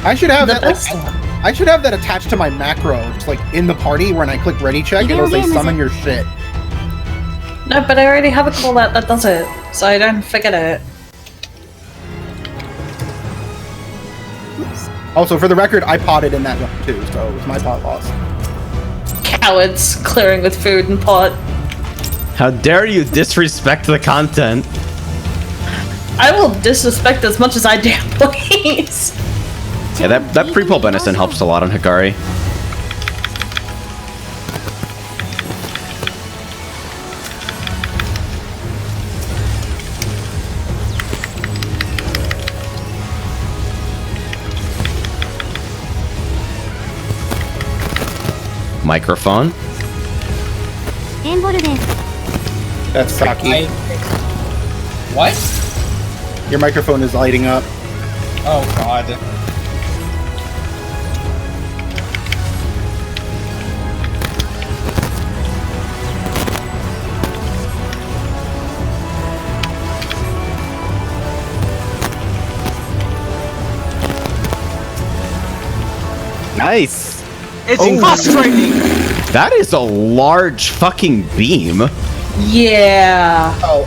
I should have The that. best. I should have that attached to my macro, just like in the party. When I click ready check, it'll say summon your shit. No, but I already have a call that does it, so I don't forget it. Also, for the record, I potted in that one too, so it was my pot loss. Cowards clearing with food and pot. How dare you disrespect the content? I will disrespect as much as I dare, please. Yeah, that pre-pull venison helps a lot on Hikari. Microphone. エンボルベン That's Saki. What? Your microphone is lighting up. Oh god. Nice! It's frustrating. That is a large fucking beam. Yeah. Oh,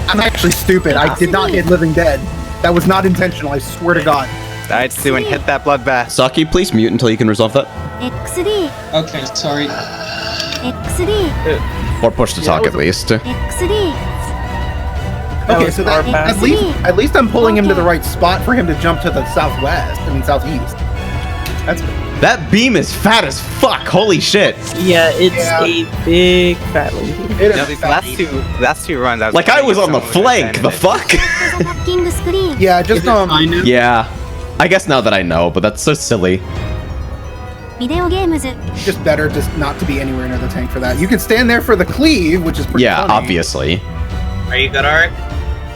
I'm actually stupid. I did not hit Living Dead. That was not intentional. I swear to God. Alright, Sue, and hit that bloodbath. Saki, please mute until you can resolve that. XD Okay, sorry. XD Or push to talk at least. XD Okay, was so that, our at least I'm pulling him to the right spot for him to jump to the southwest. I mean southeast. That's good. That beam is fat as fuck. Holy shit. Yeah, it's Yeah. a big fat lady. It is No, these fat. last two runs, I was Like I trying to was get on the someone to flank. defend The it. fuck? ザタッキングスクリーン Yeah, just Yeah. I guess now that I know, but that's so silly. ビデオゲームズ just better just not to be anywhere near the tank for that. You can stand there for the cleave, which is pretty Yeah, funny. obviously. Are you good, Ark?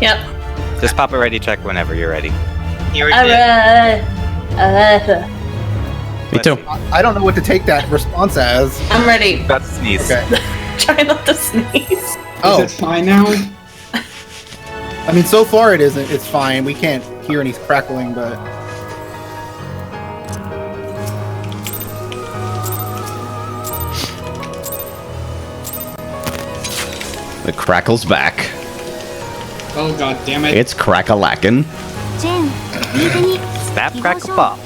Yep. Just pop a ready check whenever you're ready. Here we go. Me too. I don't know what to take that response as. I'm ready. About to sneeze. Okay. Try not to sneeze. Oh, Is it fine now? I mean, so far it isn't. It's fine. We can't hear any crackling, but The crackle's back. Oh god damn it. It's crack-a-lackin'. チェーン右手に Snap, crackle, pop.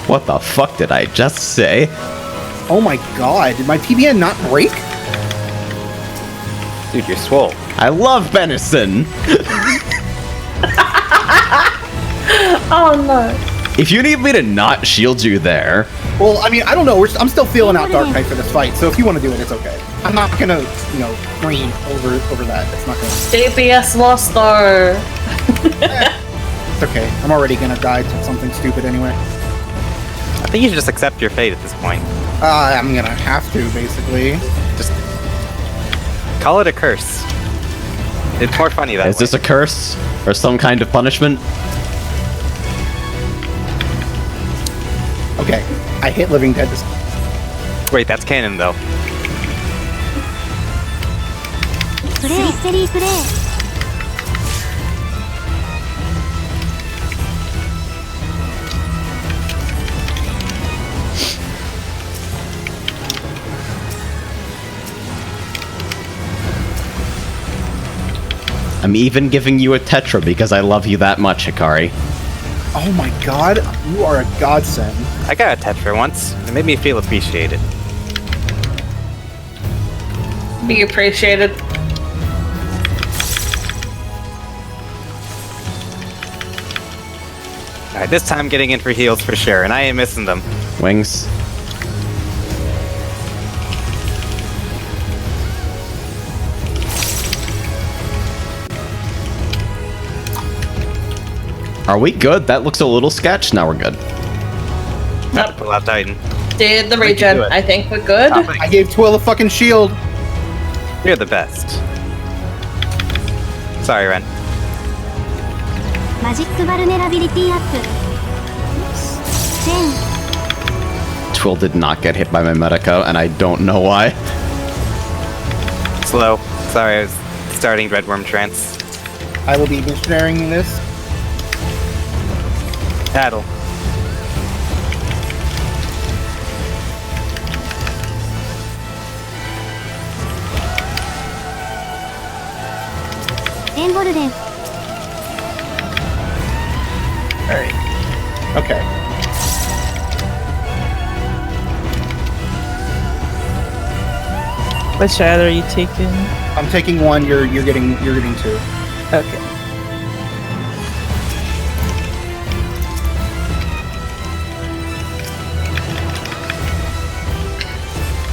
What the fuck did I just say? oh my god, did my TBN not break? Dude, you're swole. I love venison. Oh no. If you need me to not shield you there, Well, I mean, I don't know. I'm still feeling out Dark Knight for this fight, so if you want to do it, it's okay. I'm not gonna, green over that. It's not gonna. ABS Lost Star. It's okay. I'm already gonna die to something stupid anyway. I think you should just accept your fate at this point. I'm gonna have to, basically. Just call it a curse. It's more funny that way. Is this a curse or some kind of punishment? Okay, I hit Living Dead this. Wait, that's canon though. プレイステリープレイ I'm even giving you a Tetra because I love you that much, Hikari. Oh my god, you are a godsend. I got a Tetra once. It made me feel appreciated. Be appreciated. Alright, this time getting in for heals for sure, and I ain't missing them. Wings. Are we good? That looks a little sketch. Now we're good. Have to pull out Titan. Did the We can regen. do it. I think we're good. I gave Twill a fucking shield. You're the best. Sorry, Ren. マジックバルネラビリティアップ10 Twill did not get hit by my Medica, and I don't know why. Slow. Sorry, I was starting Redworm Trance. I will be missionarying this. Paddle.エンボルデン Alright. Okay. What shadow are you taking? I'm taking one, you're getting two. Okay.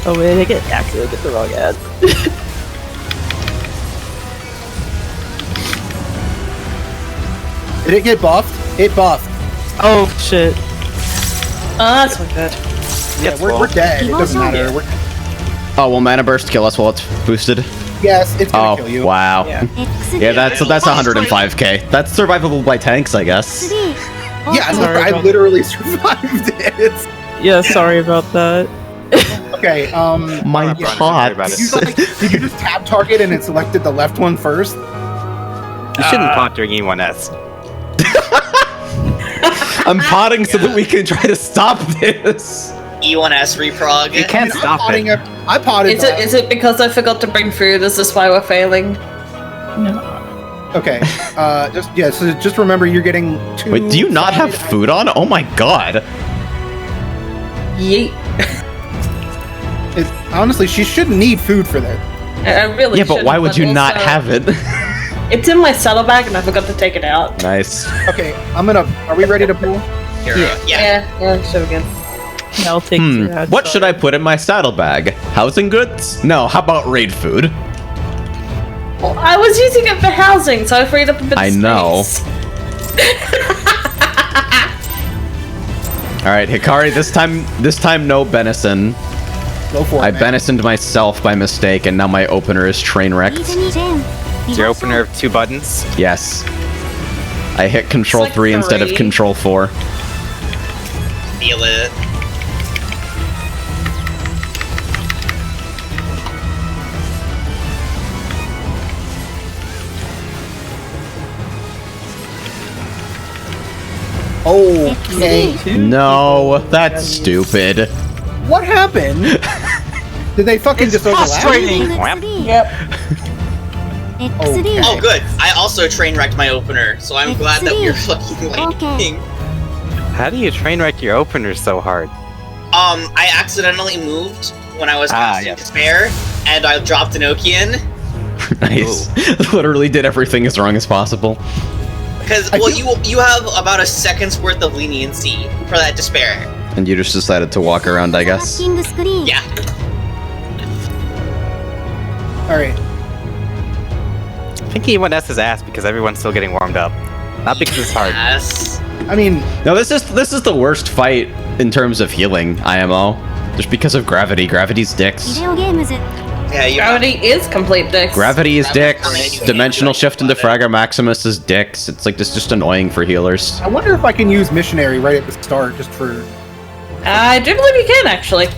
Oh wait, I accidentally get the wrong ad. Did it get buffed? It buffed. Oh shit. Oh, that's not good. Yeah, we're dead. It doesn't matter. We're, Oh, will Mana Burst kill us while it's boosted? yes, it's gonna kill Oh, you. wow. Yeah. Yeah, that's 105k. That's survivable by tanks, I guess. 3 Yeah, Sorry I about literally survived it. Yeah, sorry about that. Okay, My Yeah. pot. About it. did you just tab target and it selected the left one first? You shouldn't pot during E1S. I'm potting so that we can try to stop this. E1S reprog. You can't stop it. I potted. Is it because I forgot to bring food? Is this why we're failing? Okay. So just remember you're getting two. Wait, do you not have food on? Oh my god. Yeet. Honestly, she shouldn't need food for that. I really Yeah, but shouldn't, why would you not also- have it? It's in my saddlebag and I forgot to take it out. Nice. Okay, are we ready to pull? Yeah. Yeah, so good. I'll take that. What should I put in my saddlebag? Housing goods? No, how about raid food? Well, I was using it for housing, so I freed up a bit of I know. space. Alright, Hikari, this time no Benison. Go for it. I man. Benisoned myself by mistake, and now my opener is train リー wrecked. ズに10 Is your opener of 2 buttons? Yes. I hit Control It's like 3 instead of 3. Control 4. Feel it. Okay. No, that's stupid. What happened? Did they fucking It's just overlap? frustrating. Yep. X3 Oh, good. I also train wrecked my opener, so I'm glad that we're fucking lightning. How do you train wreck your opener so hard? I accidentally moved when I was casting yes. Despair, and I dropped Enochian. Nice. Literally did everything as wrong as possible. Because, well, you have about a second's worth of leniency for that Despair. And you just decided to walk around, I guess. キングスクリーン Yeah. All right. I think E1 S is ass because everyone's still getting warmed up. Not because it's hard. Yes. I mean, No, this is the worst fight in terms of healing, IMO. Just because of gravity. Gravity's ビ dicks. デオゲームズ Yeah, you Gravity is complete dicks. Gravity is dicks. Gravity- Dimensional shift into Fragor Maximus is dicks. It's like, this just annoying for healers. I wonder if I can use missionary right at the start, just for. I do believe you can, actually.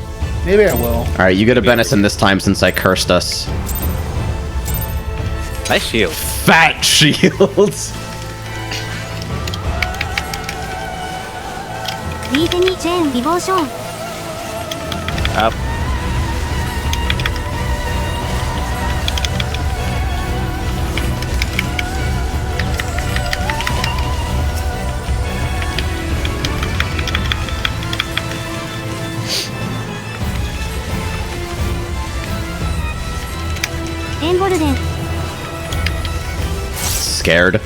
Maybe I will. Alright, you get a Benison this time since I cursed us. Nice shield. Fat shields! 右手にチェーンディボーション Up. Embolden Scared.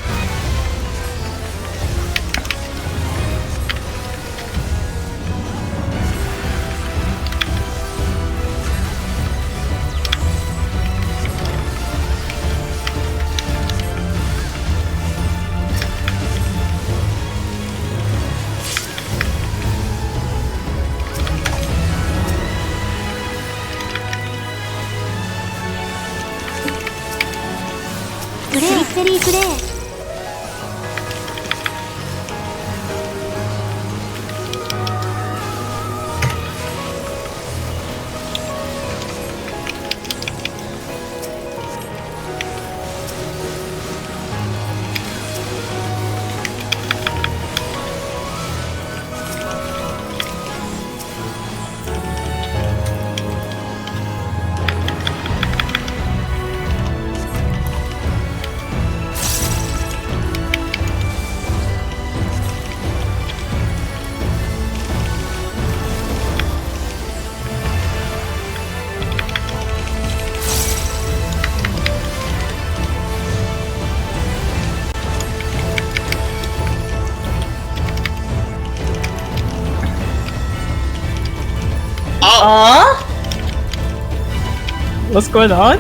Victory play. What's going on?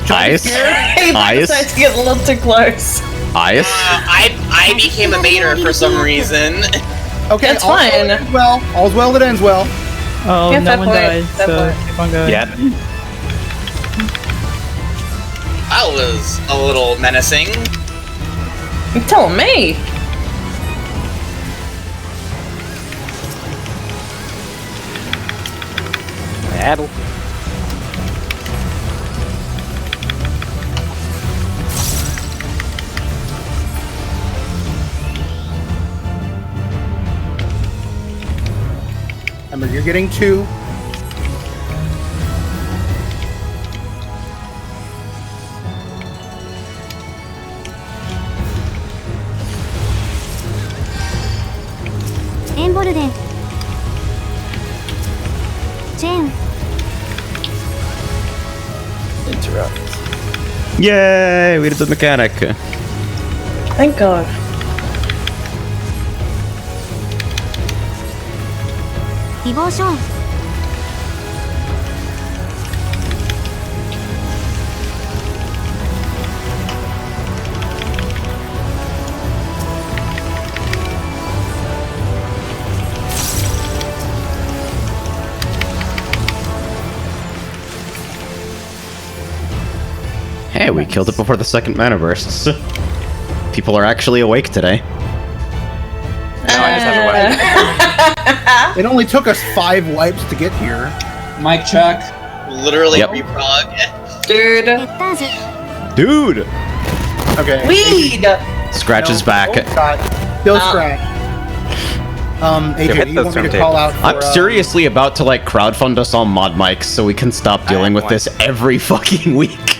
Ice? Hey, that Ice? decided to get a little too close. Ice? I became a mater for some reason. Okay, That's fine. All's well that ends well. Oh, Yeah, no fair one point, died, fair so point. keep on going. Yeah. That was a little menacing. You tell me. Battle. Remember, you're getting 2. Embolden Chain Interrupt. Yay! We did the mechanic. Thank God. Devotion Hey, we killed it before the second mana bursts. People are actually awake today. No, I just have a weapon. It only took us 5 wipes to get here. Mic check. Literally Yep. reprog. Dude. ゲッターズ Dude! Okay. Weed! Scratch is back. Oh, God. Still scratch. AJ, hit do you those want me to turntables. call out for, I'm seriously about to like crowdfund us all mod mics so we can stop dealing with want- this every fucking week.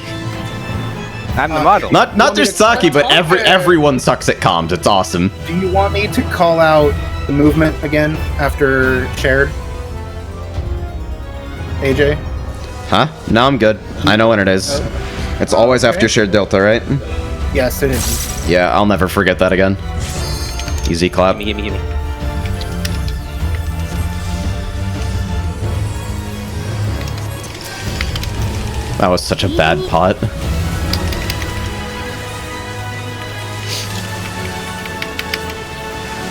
I'm the model. Not Want me just to- Saki, but Let's everyone sucks at comms. It's awesome. Do you want me to call out the movement again after shared? AJ? Huh? No, I'm good. I know when it is. It's always after shared delta, right? Yes, it is. Yeah, I'll never forget that again. Easy clap. Gimme. That was such a bad pot.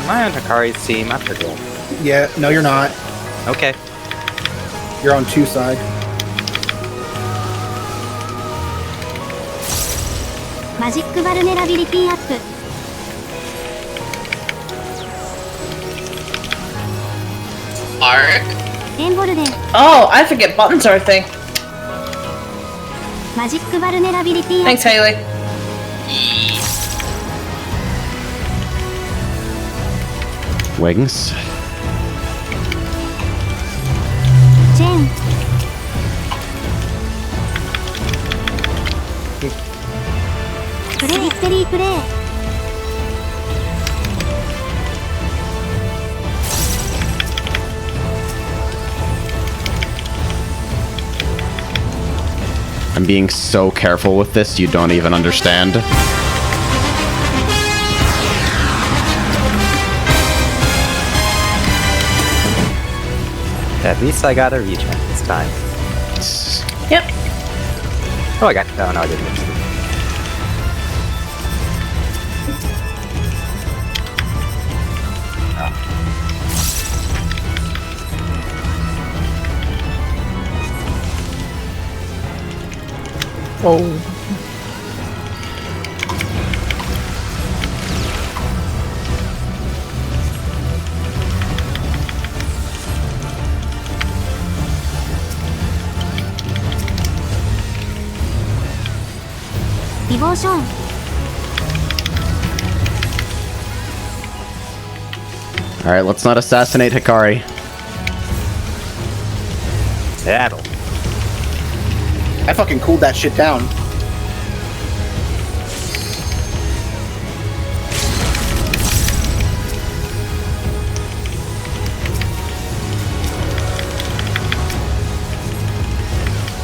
Am I on Hikari's team? I forget. Yeah, no, you're not. Okay. You're on 2 side. Magic vulnerability up. Arc. Embolden. Oh, I forget buttons are a thing. Magic vulnerability up. Thanks, Haley. Wings. Chain. Play. Victory play. I'm being so careful with this, you don't even understand. At least I got a regen this time. Yep. Oh, I got. Oh, no, I didn't. Oh. Devotion. Alright, let's not assassinate Hikari. Battle. I fucking cooled that shit down.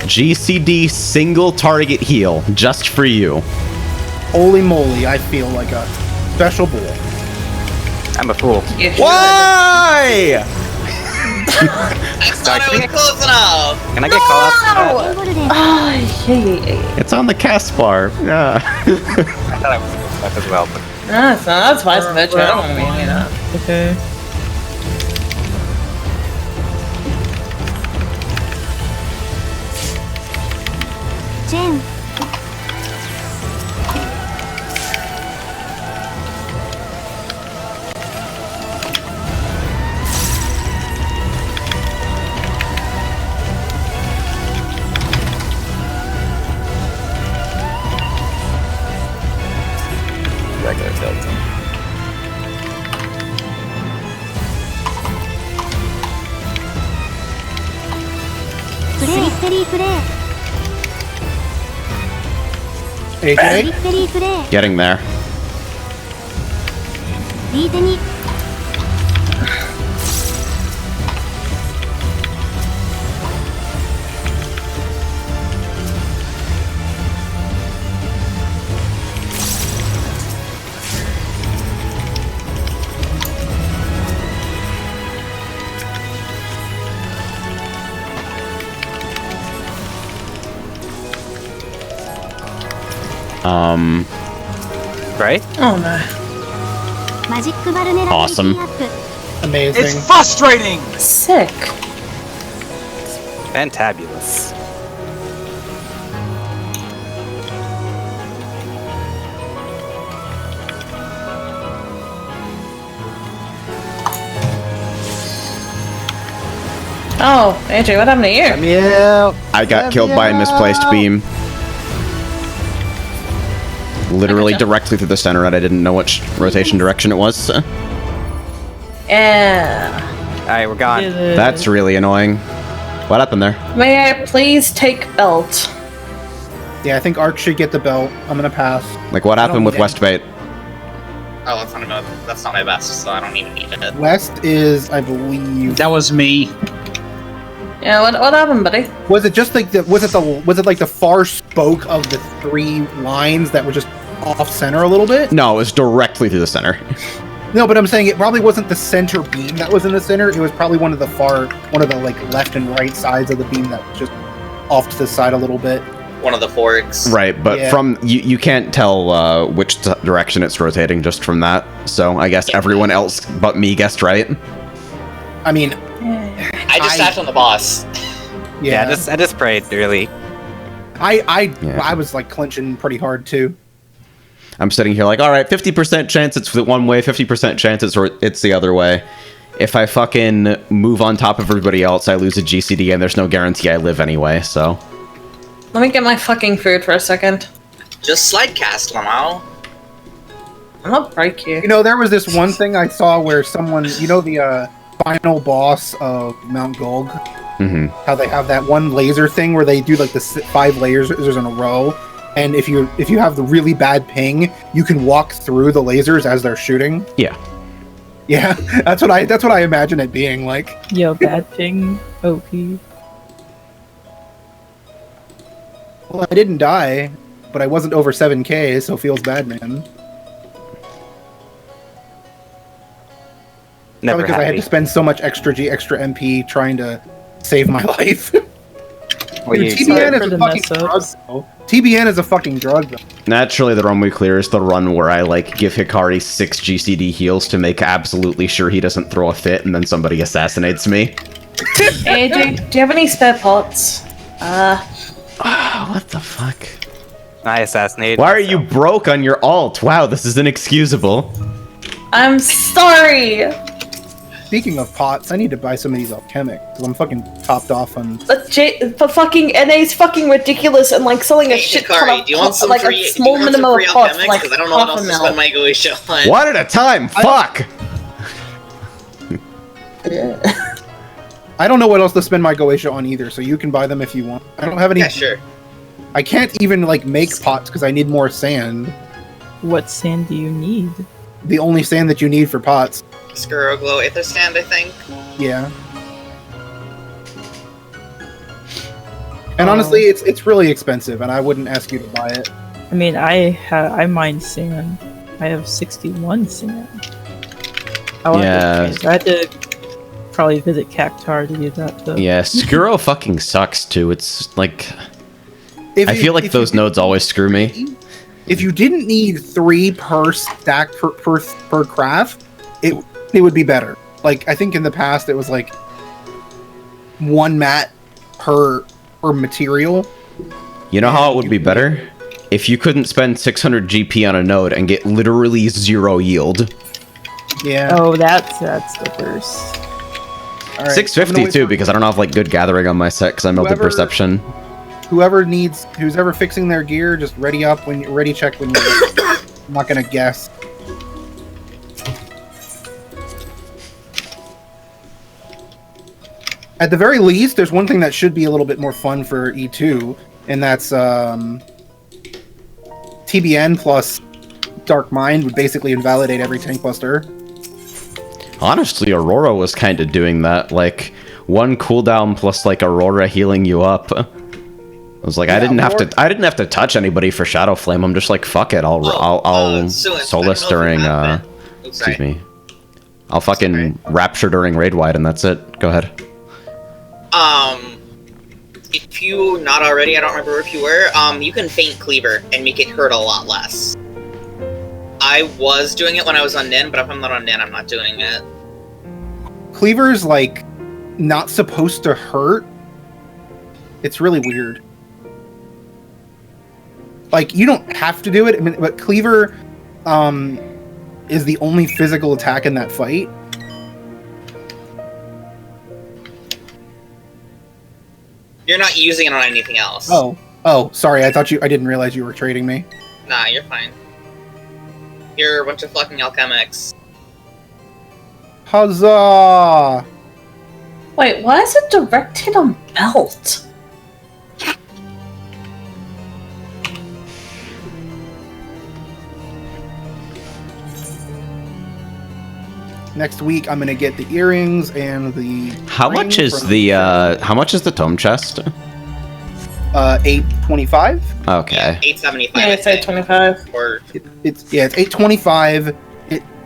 GCD single target heal, just for you. Holy moly, I feel like a special boy. I'm a fool. Why? I thought I was close enough. Can I get call out? Embolden. Ah, yeah. It's on the cast bar. Yeah. I thought I was close enough as well, but That's fine, bitch. I don't want to be any of that. Okay. Chain. regular builds. Victory play. AJ? Victory play. Getting there. リーテに Right? Oh no. マジックバルネラビリティ Awesome. アップ Amazing. It's frustrating! Sick. Fantabulous. Oh, AJ, what happened to you? Yeah. I got killed by a misplaced beam. Literally directly through the center, and I didn't know which rotation direction it was. Yeah. Alright, we're gone. That's really annoying. What happened there? May I please take belt? Yeah, I think Arch should get the belt. I'm gonna pass. Like, what happened with yeah. Westbait? Oh, that's not my best, so I don't even need it. West is, I believe. That was me. Yeah, what happened, buddy? Was it just like was it like the far spoke of the 3 lines that were just off center a little bit? No, it was directly through the center. No, but I'm saying it probably wasn't the center beam that was in the center. It was probably one of the like left and right sides of the beam that was just off to the side a little bit. one of the forks. Right, but Yeah. from you can't tell which direction it's rotating just from that. So I guess everyone else but me guessed right. I mean, I just sat on the boss. Yeah, I just prayed, really. I was like clinching pretty hard too. I'm sitting here like, all right, 50% chance it's the one way, 50% chance it's the other way. If I fucking move on top of everybody else, I lose a GCD, and there's no guarantee I live anyway, so. Let me get my fucking food for a second. Just slide cast, Lamau. I'm gonna break you. You know, there was this one thing I saw where someone, you know, the final boss of Mount Golg, how they have that one laser thing where they do like the 5 lasers in a row, and if you have the really bad ping, you can walk through the lasers as they're shooting. Yeah. Yeah, that's what I imagine it being like. Yo, bad ping, OP. Well, I didn't die, but I wasn't over 7K, so feels bad, man. Never Probably because I had to spend so much extra MP trying to save my life. Well, Dude, TBN is a fucking drug, though. TBN is a fucking drug, though. Naturally, the run we clear is the run where I, like, give Hikari 6 GCD heals to make absolutely sure he doesn't throw a fit, and then somebody assassinates me. Hey, do you have any spare pots? What the fuck? I assassinated. Why are you broke on your alt? Wow, this is inexcusable. I'm sorry! Speaking of pots, I need to buy some of these alchemic, because I'm fucking topped off on... But fucking NA's fucking ridiculous and like selling a shit ton Hikari, of do you want pots, some like free, a small do you want some minimum free of pots, alchemics? like Because I don't know what half else a to spend mil. my Goisha on. One at a time, fuck! I don't know what else to spend my Goetia on either, so you can buy them if you want. I don't have any... Yeah, sure. I can't even, like, make pots because I need more sand. What sand do you need? The only sand that you need for pots. Skuro Glow Aether Stand, I think. Yeah. And honestly, it's really expensive, and I wouldn't ask you to buy it. I mean, I mine sand. I have 61 sand. Yeah. I had to probably visit Cactar to get that though. Yeah, Skuro fucking sucks too. It's like... I feel like those nodes always screw me. If you didn't need 3 per stack per craft, it would be better. Like, I think in the past it was like 1 mat per material. You know how it would be better? If you couldn't spend 600 GP on a node and get literally 0 yield. Yeah. Oh, that's the worst. All right, 650 too, because I don't have like good gathering on my set because I melted perception. Who's ever fixing their gear, just ready up when you're ready. Check when you're ready. I'm not gonna guess. At the very least, there's one thing that should be a little bit more fun for E2, and that's TBN plus Dark Mind would basically invalidate every tank buster. Honestly, Aurora was kind of doing that, like 1 cooldown plus like Aurora healing you up. I was like, Yeah, I didn't have to touch anybody for Shadow Flame. I'm just like, fuck it, I'll Solace during excuse me. I'll fucking Rapture during Raid Wide, and that's it. Go ahead. If you not already, I don't remember if you were, you can feint Cleaver and make it hurt a lot less. I was doing it when I was on Nin, but if I'm not on Nin, I'm not doing it. Cleaver's like not supposed to hurt. It's really weird. Like, you don't have to do it, I mean, but Cleaver is the only physical attack in that fight. You're not using it on anything else. Oh, sorry, I didn't realize you were trading me. Nah, you're fine. You're a bunch of fucking alchemics. Huzzah! Wait, why is it direct hit on belt? Next week, I'm gonna get the earrings and the. How much is the tome chest? 825. Okay. 875. Yeah, it's 825. Or It's 825.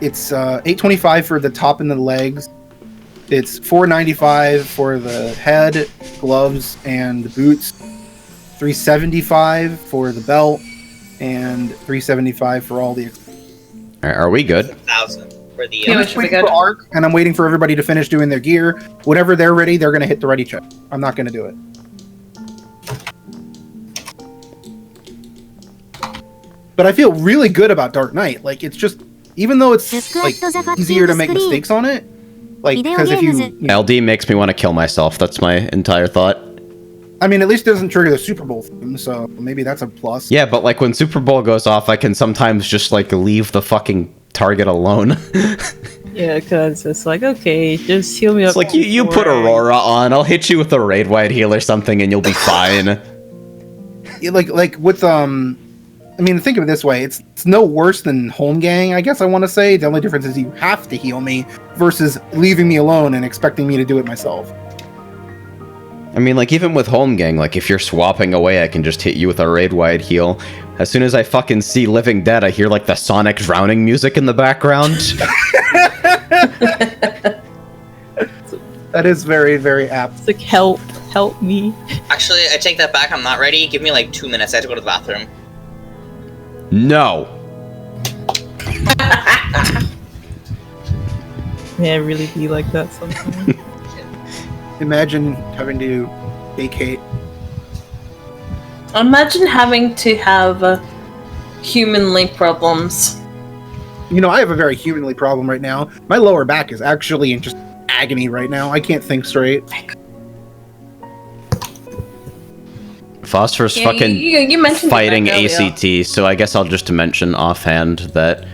It's 825 for the top and the legs. It's 495 for the head, gloves, and the boots. 375 for the belt, and 375 for all the. Are we good? 1,000 for the. Yeah, I'm we just should be waiting good. for ARC, and I'm waiting for everybody to finish doing their gear. Whenever they're ready, they're gonna hit the ready check. I'm not gonna do it. But I feel really good about Dark Knight. Like, it's just, even though it's like easier to make mistakes on it, like, because if you know, LD makes me want to kill myself. That's my entire thought. I mean, at least it doesn't trigger the Super Bowl theme, so maybe that's a plus. Yeah, but like when Super Bowl goes off, I can sometimes just like leave the fucking target alone. Yeah, because it's like, okay, just heal me up. It's like you put Aurora on, I'll hit you with a raid wide heal or something, and you'll be fine. Yeah, like with I mean, think of it this way: it's no worse than Home Gang, I guess I want to say. The only difference is you have to heal me versus leaving me alone and expecting me to do it myself. I mean, like, even with Home Gang, like, if you're swapping away, I can just hit you with a raid-wide heal. As soon as I fucking see Living Dead, I hear, like, the Sonic drowning music in the background. That is very, very apt. It's like, help me. Actually, I take that back. I'm not ready. Give me like 2 minutes. I have to go to the bathroom. No. Yeah, it really be like that sometimes. Imagine having to vacate. Imagine having to have humanly problems. You know, I have a very humanly problem right now. My lower back is actually in just agony right now. I can't think straight. Phosphorus Yeah, fucking you mentioned fighting it earlier. ACT, so I guess I'll just mention offhand that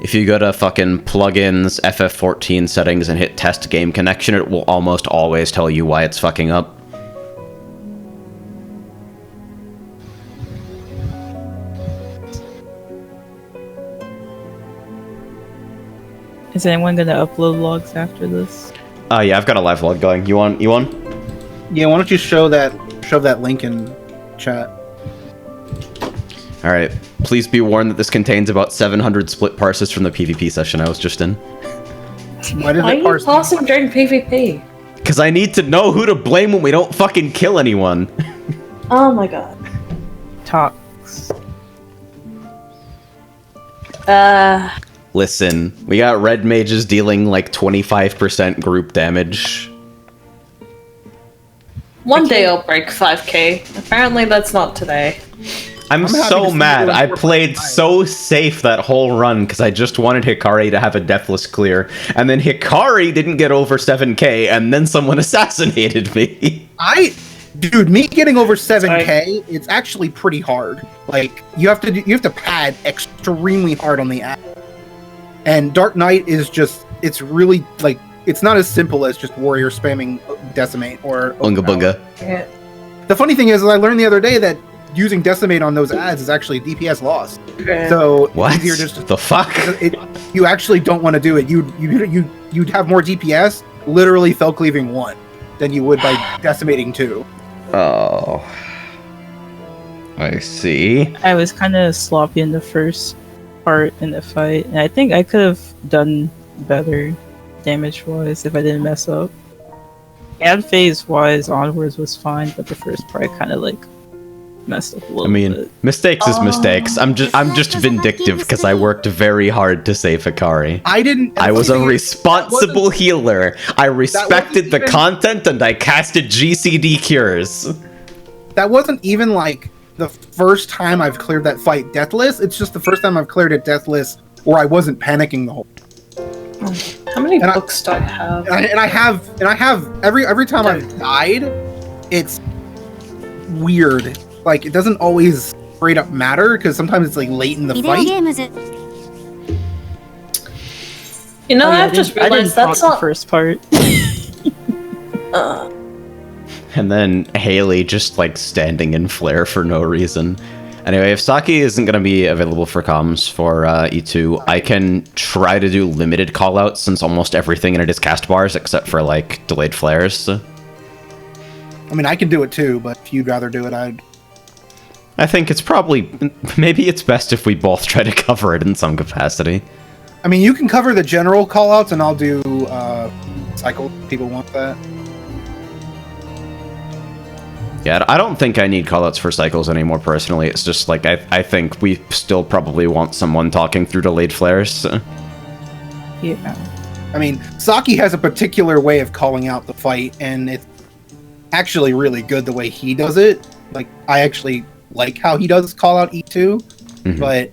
if you go to fucking plugins, FF14 settings, and hit test game connection, it will almost always tell you why it's fucking up. Is anyone gonna upload logs after this? Yeah, I've got a live log going. You on? Yeah, why don't you shove that link in chat? Alright. Please be warned that this contains about 700 split parses from the PvP session I was just in. Why did Why are it you parse? pausing during PvP? Because I need to know who to blame when we don't fucking kill anyone. Oh my god. Talks. Listen, we got red mages dealing like 25% group damage. One day I'll break 5k. Apparently that's not today. I'm happy to so see mad. you I doing played 4.5. so safe that whole run because I just wanted Hikari to have a deathless clear. And then Hikari didn't get over 7k, and then someone assassinated me. Dude, me getting over 7k, it's actually pretty hard. Like, you have to pad extremely hard on the app. And Dark Knight is just, it's really, like, it's not as simple as just warrior spamming Decimate or Bunga Overpower. bunga. The funny thing is, I learned the other day that using Decimate on those ads is actually DPS loss. So What? it's easier just The fuck? you actually don't want to do it. You'd have more DPS literally fell cleaving 1 than you would by decimating 2. Oh. I see. I was kind of sloppy in the first part in the fight, and I think I could have done better damage-wise if I didn't mess up. Ad phase-wise, onwards was fine, but the first part I kind of like messed up a little I mean, bit. mistakes is mistakes. I'm just vindictive because I worked very hard to save Hikari. I was a responsible healer. I respected the even- content and I casted GCD cures. That wasn't even like the first time I've cleared that fight deathless. It's just the first time I've cleared it deathless where I wasn't panicking the whole. How many books do I have? And I have every time I've died, it's weird. Like, it doesn't always straight up matter because sometimes it's like late in the ビデオ fight. ゲームズ You know, Oh, yeah, I've just I didn't realized that's talk not. the first part. And then Haley just like standing in flare for no reason. Anyway, if Saki isn't going to be available for comms for E2, I can try to do limited callouts since almost everything in it is cast bars except for like delayed flares. I mean, I can do it too, but if you'd rather do it, I think it's probably, maybe it's best if we both try to cover it in some capacity. I mean, you can cover the general callouts, and I'll do cycle. If people want that. Yeah, I don't think I need callouts for cycles anymore, personally. It's just like, I think we still probably want someone talking through delayed flares. Yeah. I mean, Saki has a particular way of calling out the fight, and it's actually really good the way he does it. Like, I actually like how he does call out E2, but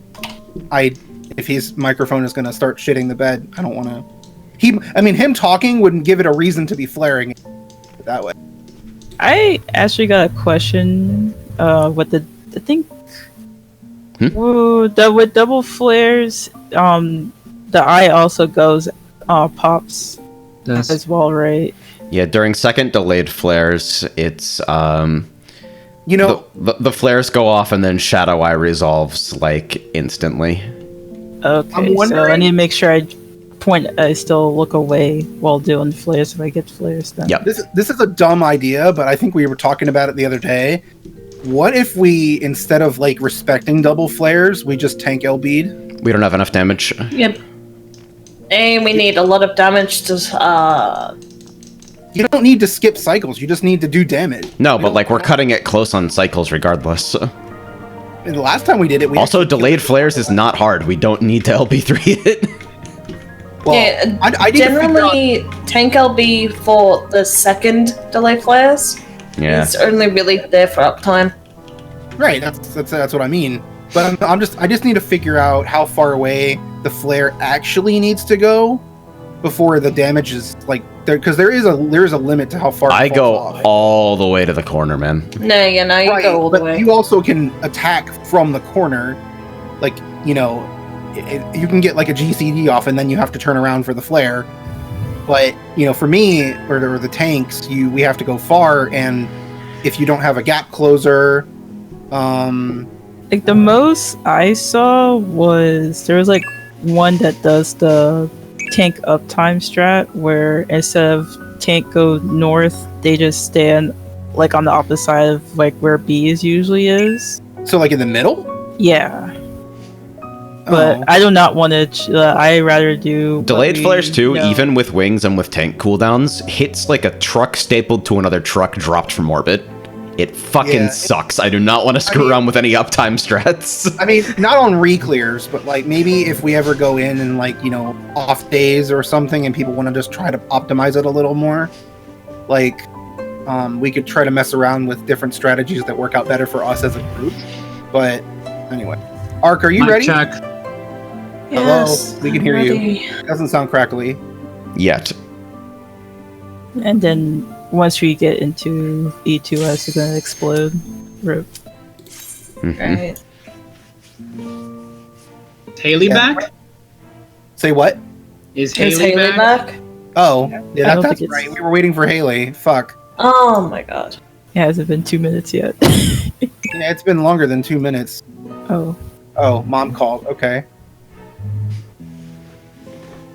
if his microphone is going to start shitting the bed, I don't want to. Him talking wouldn't give it a reason to be flaring that way. I actually got a question. With with double flares, the eye also goes pops as well, right? Yeah, during second delayed flares, it's the flares go off and then Shadow Eye resolves like instantly. Okay, so I need to make sure I still look away while doing flares if I get flares done. Yep. This is a dumb idea, but I think we were talking about it the other day. What if we, instead of like respecting double flares, we just tank LB'd? We don't have enough damage. Yep. And we need a lot of damage to You don't need to skip cycles, you just need to do damage. No, but like we're cutting it close on cycles regardless. And the last time we did it, we also delayed flares is not hard. We don't need to LB3 it. Well, yeah, I generally tank LB for the second delay flares. Yeah. It's only really there for uptime. Right, that's what I mean. But I just need to figure out how far away the flare actually needs to go before the damage is like there, because there is a limit to how far I go off. all the way to the corner, man. No, you go all the way. You also can attack from the corner, like you can get like a GCD off, and then you have to turn around for the flare. But for me or the tanks, we have to go far, and if you don't have a gap closer, like the most I saw was there was like one that does the tank uptime strat where instead of tank go north, they just stand like on the opposite side of like where B usually is. So like in the middle? Yeah. But I do not want to. I rather do delayed flares too. Even with wings and with tank cooldowns, hits like a truck stapled to another truck dropped from orbit. It fucking sucks. I do not want to screw around with any uptime strats. I mean, not on reclears, but like maybe if we ever go in and like off days or something, and people want to just try to optimize it a little more, like we could try to mess around with different strategies that work out better for us as a group. But anyway, Ark, are you ready? Check. Yes, hello, we can hear you. Doesn't sound crackly yet. And then once we get into E2S, it's gonna explode. Rip. Right. Is Haley back? Say what? Is Haley back? Oh, yeah, that's think right. We were waiting for Haley. Fuck. Oh my god. It hasn't been 2 minutes yet. Yeah, it's been longer than 2 minutes. Oh. Oh, mom called. Okay.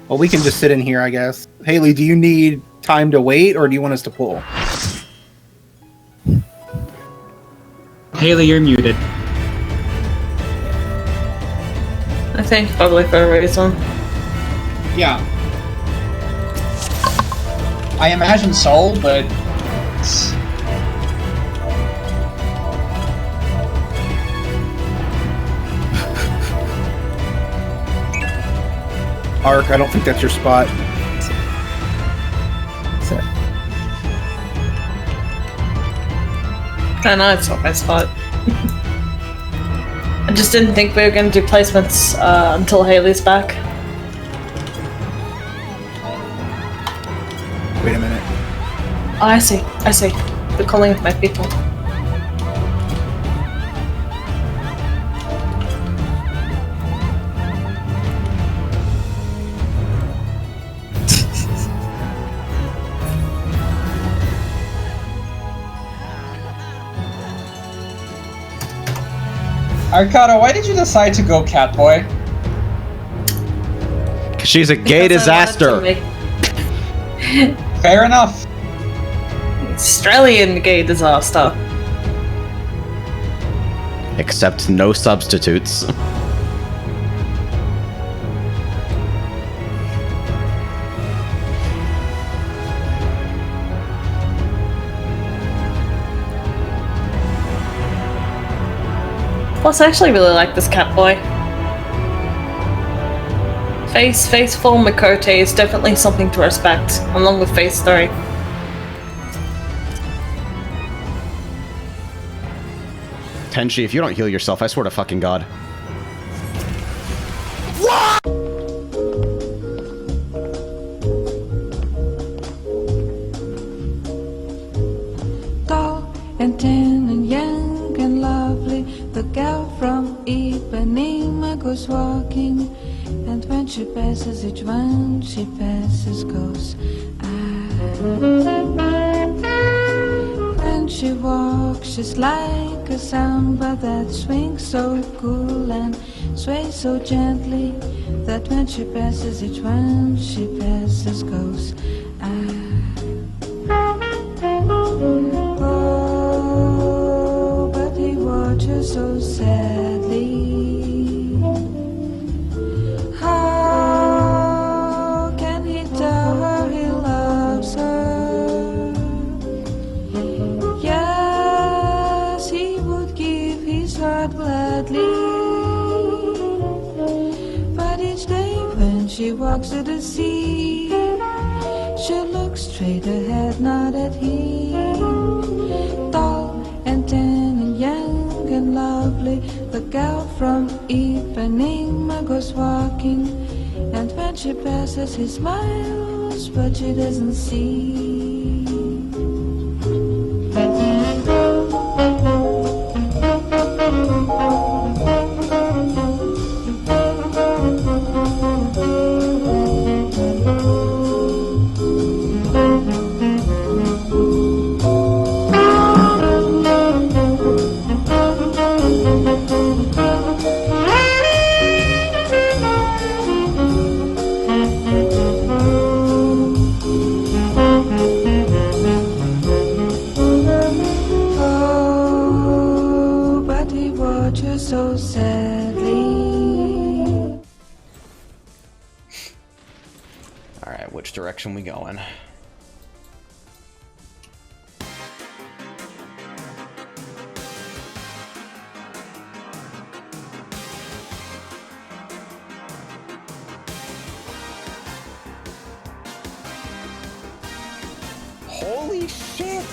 Well, we can just sit in here, I guess. Haley, do you need time to wait, or do you want us to pull? Haley, you're muted. I think probably for a reason. Yeah. I imagine so, but... Ark, I don't think that's your spot. I know it's not my spot. I just didn't think we were going to do placements until Haley's back. Wait a minute. Oh, I see. They're calling my people. Arcana, why did you decide to go Catboy? Cause she's a gay disaster. Fair enough. Australian gay disaster. Except no substitutes. Plus, I actually really like this cat boy. Face form Makote is definitely something to respect, along with face story. Tenchi, if you don't heal yourself, I swear to fucking God. Tall and tan and young and lovely, the gal from Ipanema goes walking, and when she passes each one she passes goes when she walks she's like a samba that swings so cool and sways so gently that when she passes each one she passes goes oh, but he watches so sadly. How can he tell her he loves her? Yes, he would give his heart gladly. But each day when she walks to the sea, she looks straight ahead, not at him. Tall and tan and young and lovely, the gal from Ipanema goes walking, and when she passes he smiles, but she doesn't see. Oh, but he watches so sadly. Alright, which direction we going? Holy shit!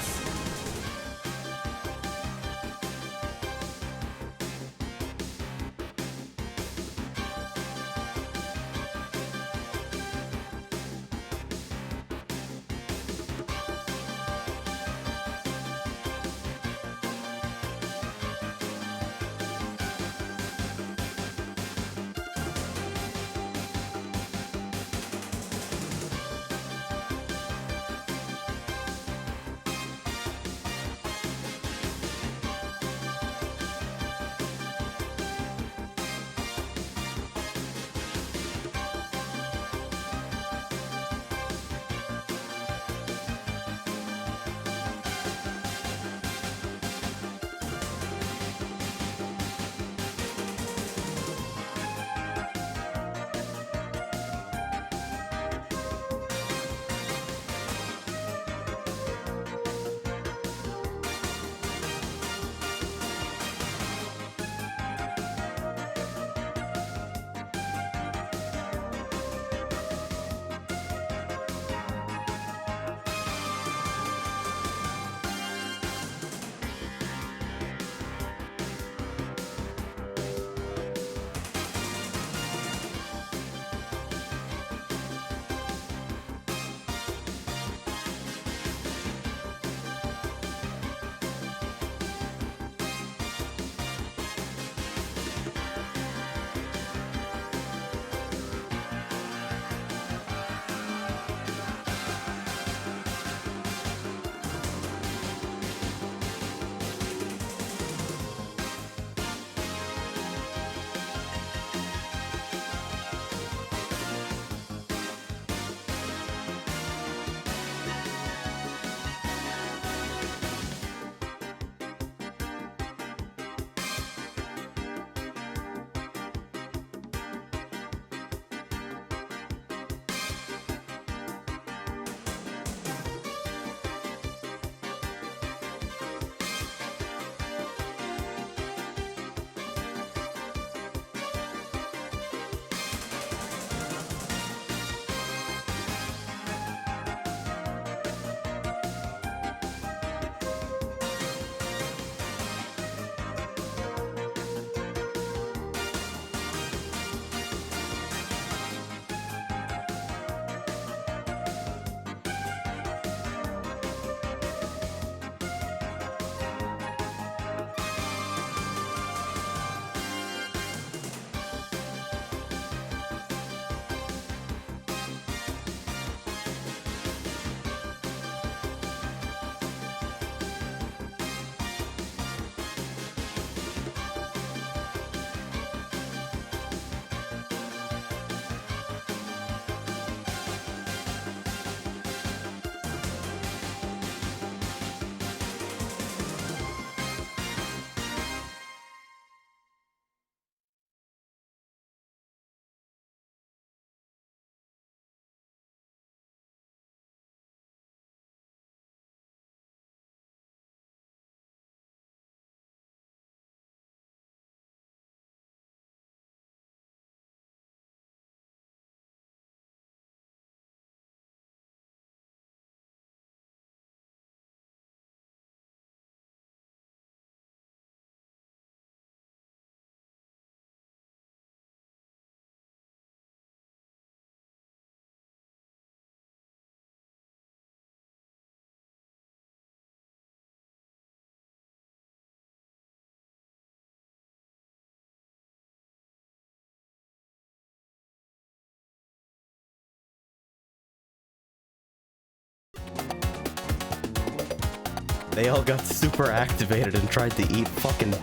They all got super activated and tried to eat fucking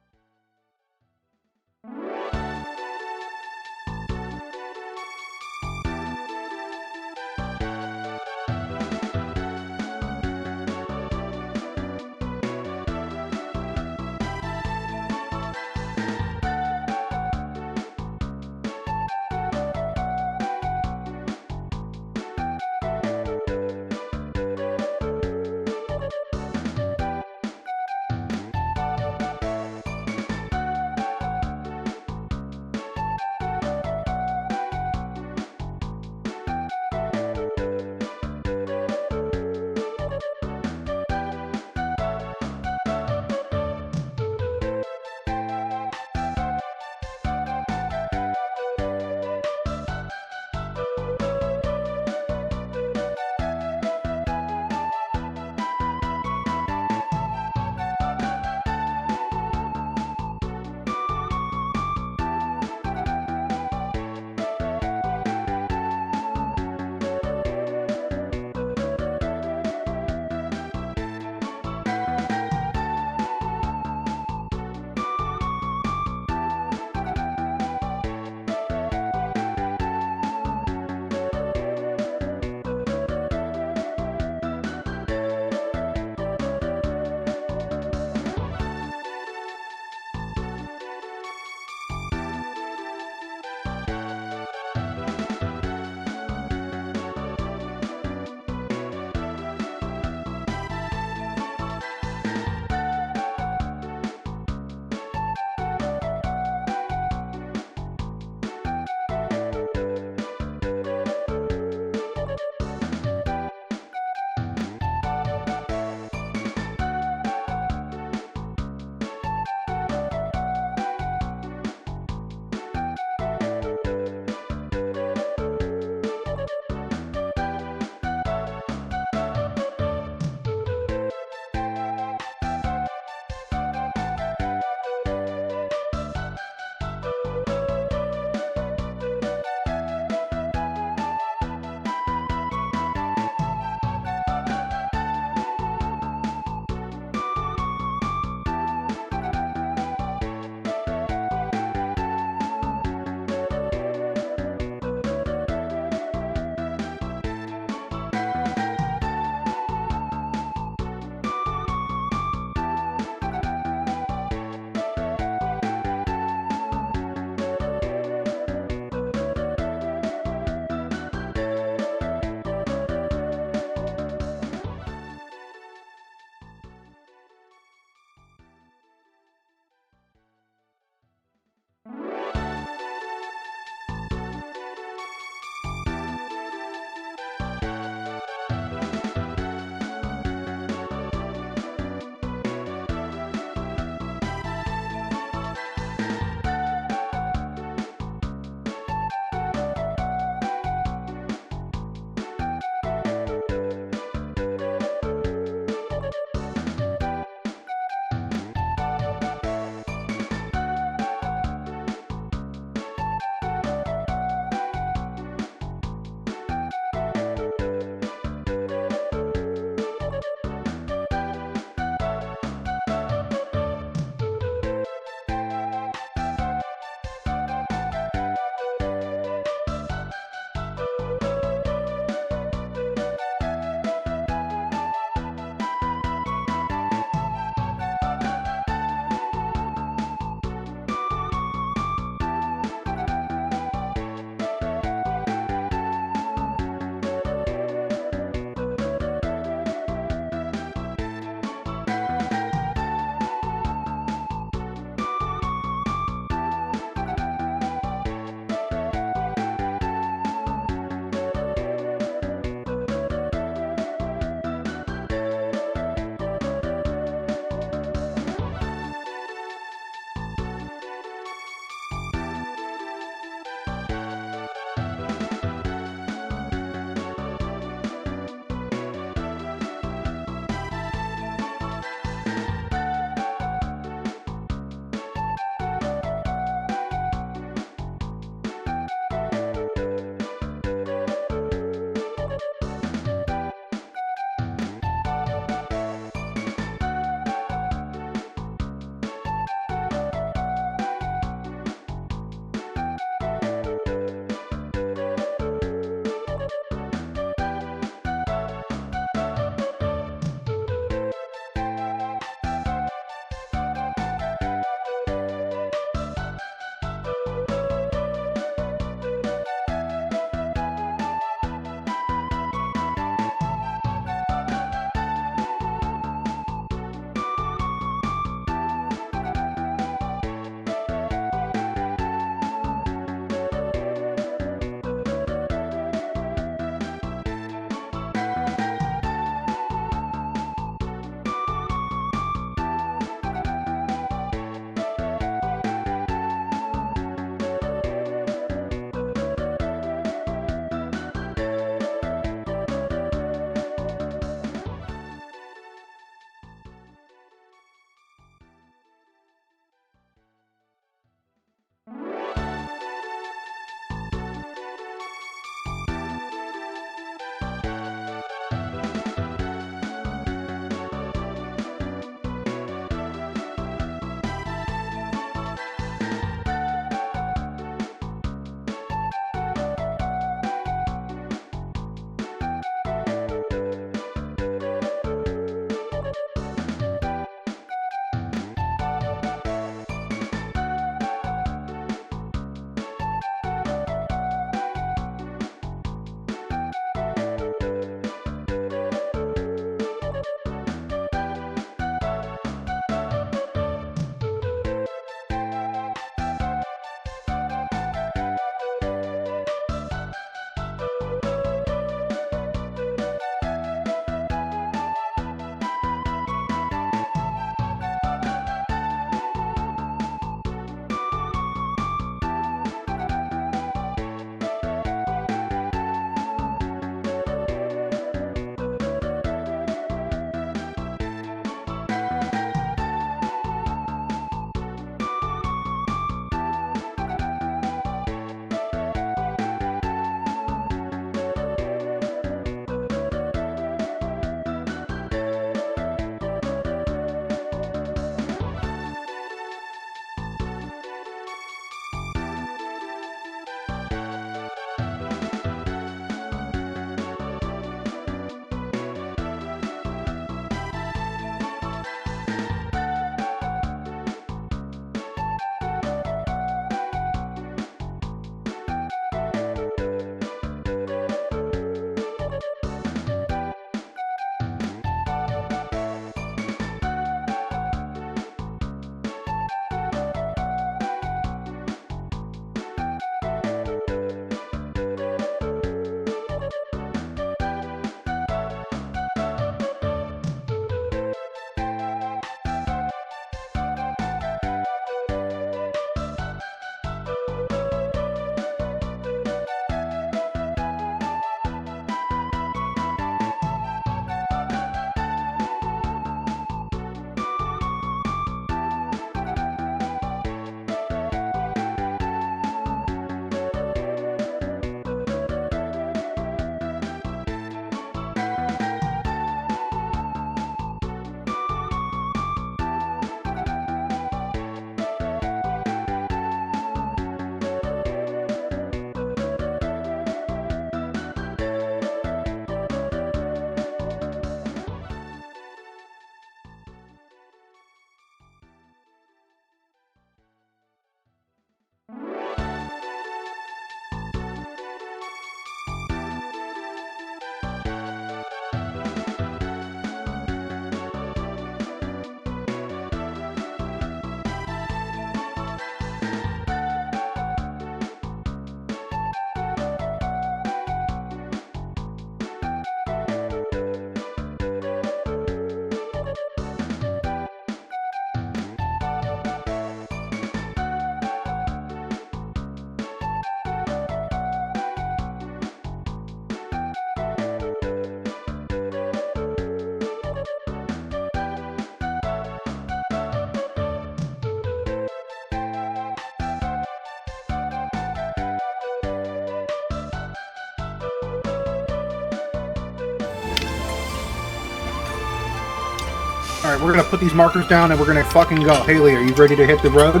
All right, we're gonna put these markers down and we're gonna fucking go. Haley, are you ready to hit the road?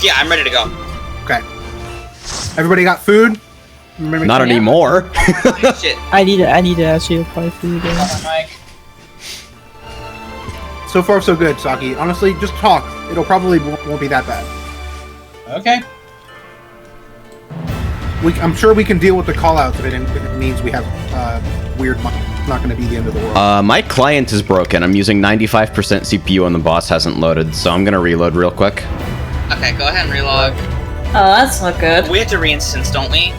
Yeah, I'm ready to go. Okay. Everybody got food? Not anymore. Shit. I need to actually apply for you guys. Mike. So far, so good, Saki. Honestly, just talk. It'll probably won't be that bad. Okay. I'm sure we can deal with the callouts if it means we have weird money. It's not going to be the end of the world. My client is broken. I'm using 95% CPU and the boss hasn't loaded, so I'm gonna reload real quick. Okay, go ahead and relog. Oh, that's not good. We have to reinstance, don't we?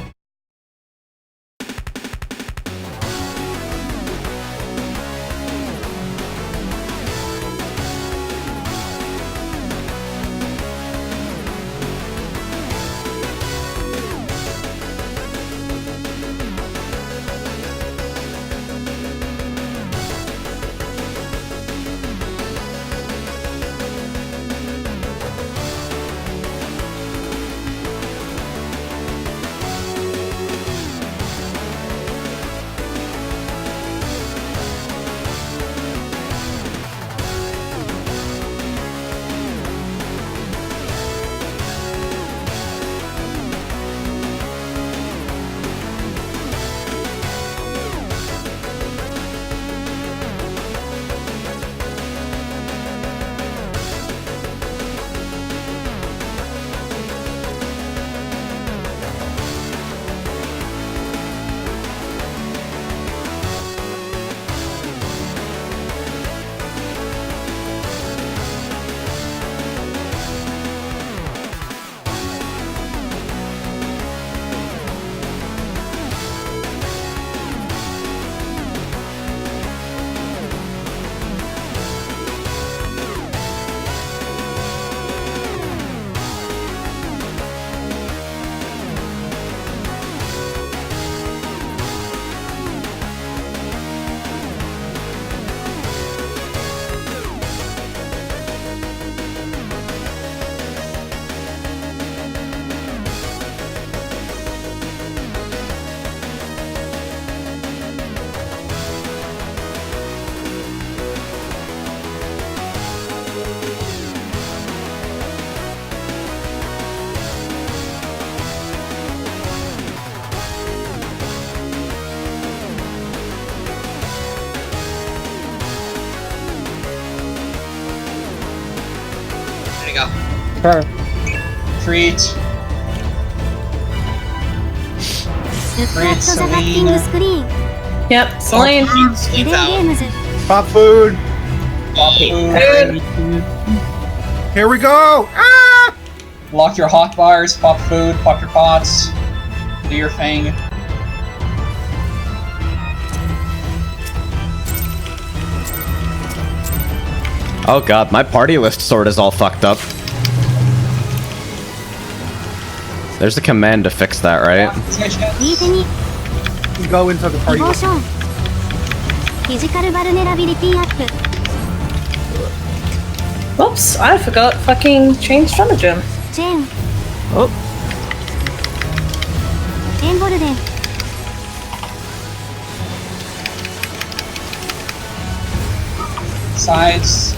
Go. Sure. Treat. Treat Celine. Yep, Celine. Celine's out. Pop food. Pop food. Here we go. Ah! Lock your hot bars. Pop food. Pop your pots. Do your thing. Oh god, my party list sort is all fucked up. There's a command to fix that, right? Go into the party list. Whoops, I forgot fucking change stratagem. Oh. Sides.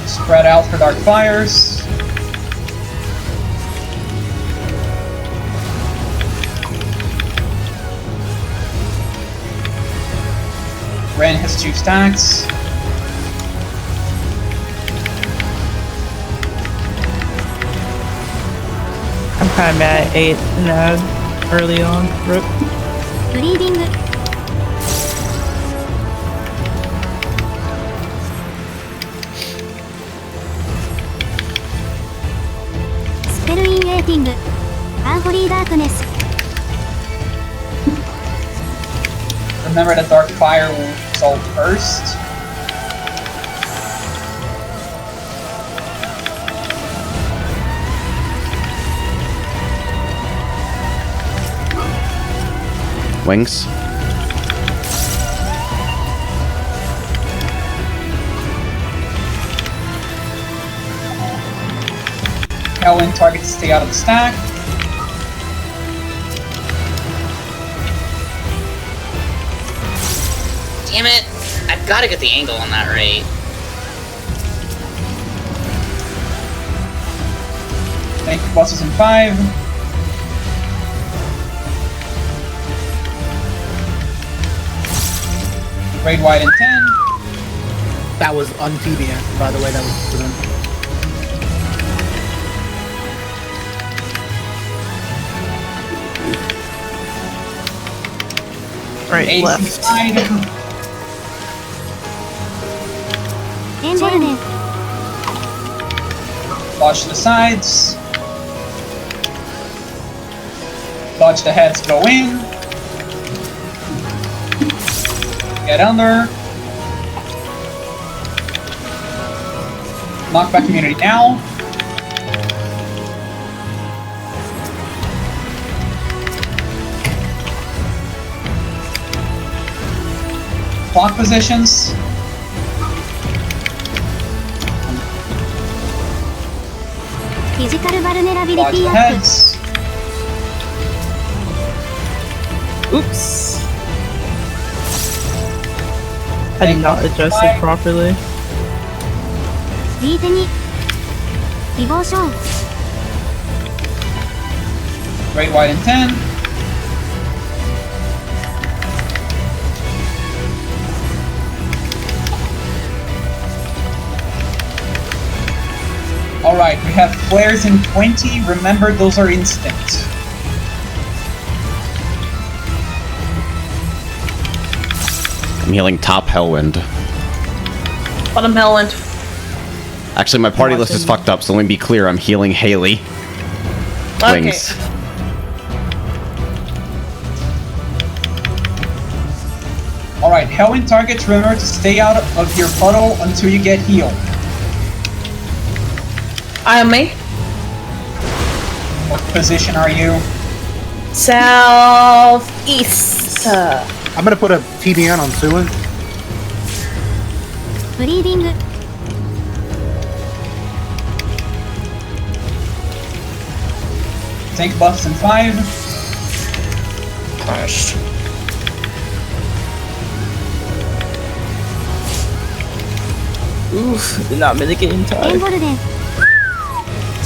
Spread out for dark fires. Ren has 2 stacks. I'm kind of mad at 8 and early on. Rip. Remember that dark fire will resolve first. Wings. Tailwind target to stay out of the stack. Damn it! I've got to get the angle on that right. Thank you, bosses in 5. Raid wide in 10. That was un-TBN, by the way. That was for them. Right, AC left. side. Dodge the sides. Dodge the heads, go in. Get under. Knockback immunity now. Block positions. Dodge the heads. Oops. I did not adjust it properly. Raid wide in 10. Alright, we have flares in 20. Remember, those are instant. I'm healing top Hellwind. Bottom Hellwind. Actually, my party list is fucked up, so let me be clear. I'm healing Haley. Okay. Wings. Alright, Hellwind targets, remember to stay out of your puddle until you get healed. I am me. What position are you? Southeast. I'm gonna put a TBN on Suin. Tank buffs in 5. Gosh. Oof, did not mitigate in time.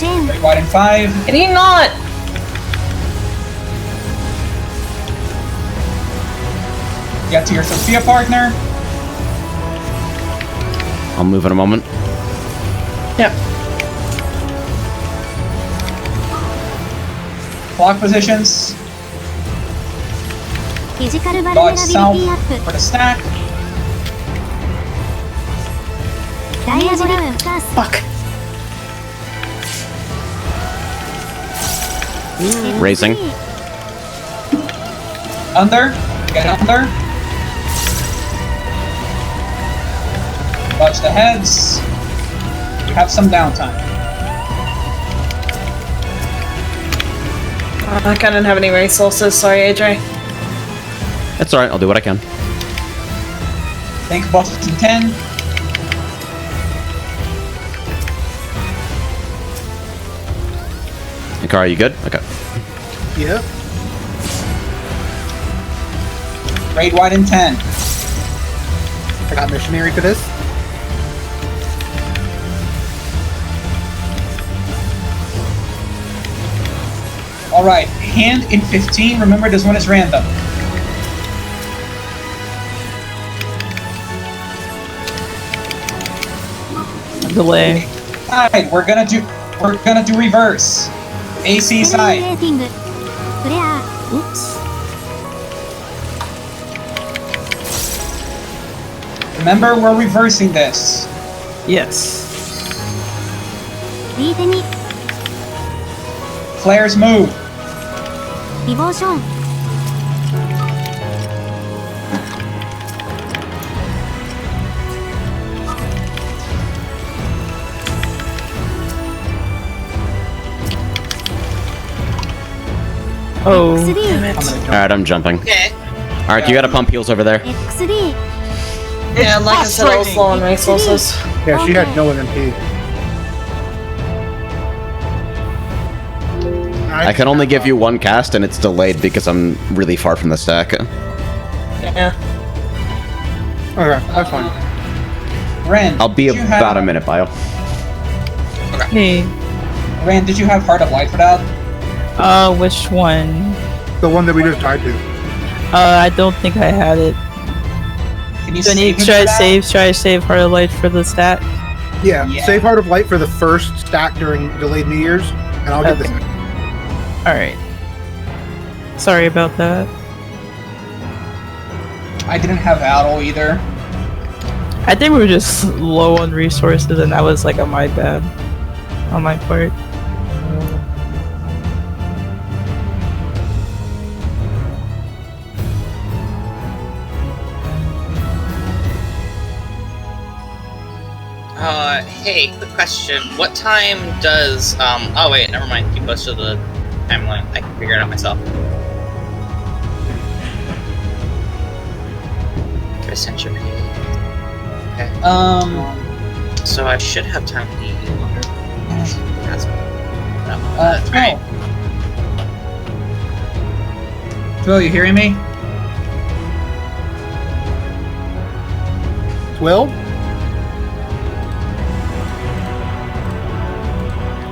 Raid wide in 5. Can you not? Get to your Sophia partner. I'll move in a moment. Yep. Block positions. Dodge south for the stack. Fuck. Raising. Under. Get under. Dodge the heads. We have some downtime. I kind of didn't have any resources. Sorry, AJ. It's alright, I'll do what I can. Tank buffs in 10. Hikari, you good? Okay. Yeah. Raid wide in 10. I got missionary for this. Alright, hand in 15. Remember, this one is random. Delay. Side, we're gonna do reverse. AC side. Oops. Remember, we're reversing this. Yes. Flares move. Oh, damn it. Alright, I'm jumping. Okay. Alright, you gotta pump heals over there. Yeah, like I said, I was low on resources. Yeah, she had no MP. I can only give you one cast, and it's delayed because I'm really far from the stack. Yeah. Okay, that's fine. Ren, I'll be did you about have, a minute, Bio. Hey, Ren, did you have Heart of Light for that? which one? The one that we just died to. I don't think I had it. Can you So I need save to him for that? try to save Heart of Light for the stat. Yeah, Yeah. save Heart of Light for the first stack during delayed meteors, and I'll get Okay. this. Alright. Sorry about that. I didn't have Adol either. I think we were just low on resources and that was like a my bad. On my part. Hey, quick question. What time does, oh wait, never mind. You posted the timeline. I can figure it out myself. Century. Okay. So I should have time to eat longer. That's right. Phil, you hearing me? 12?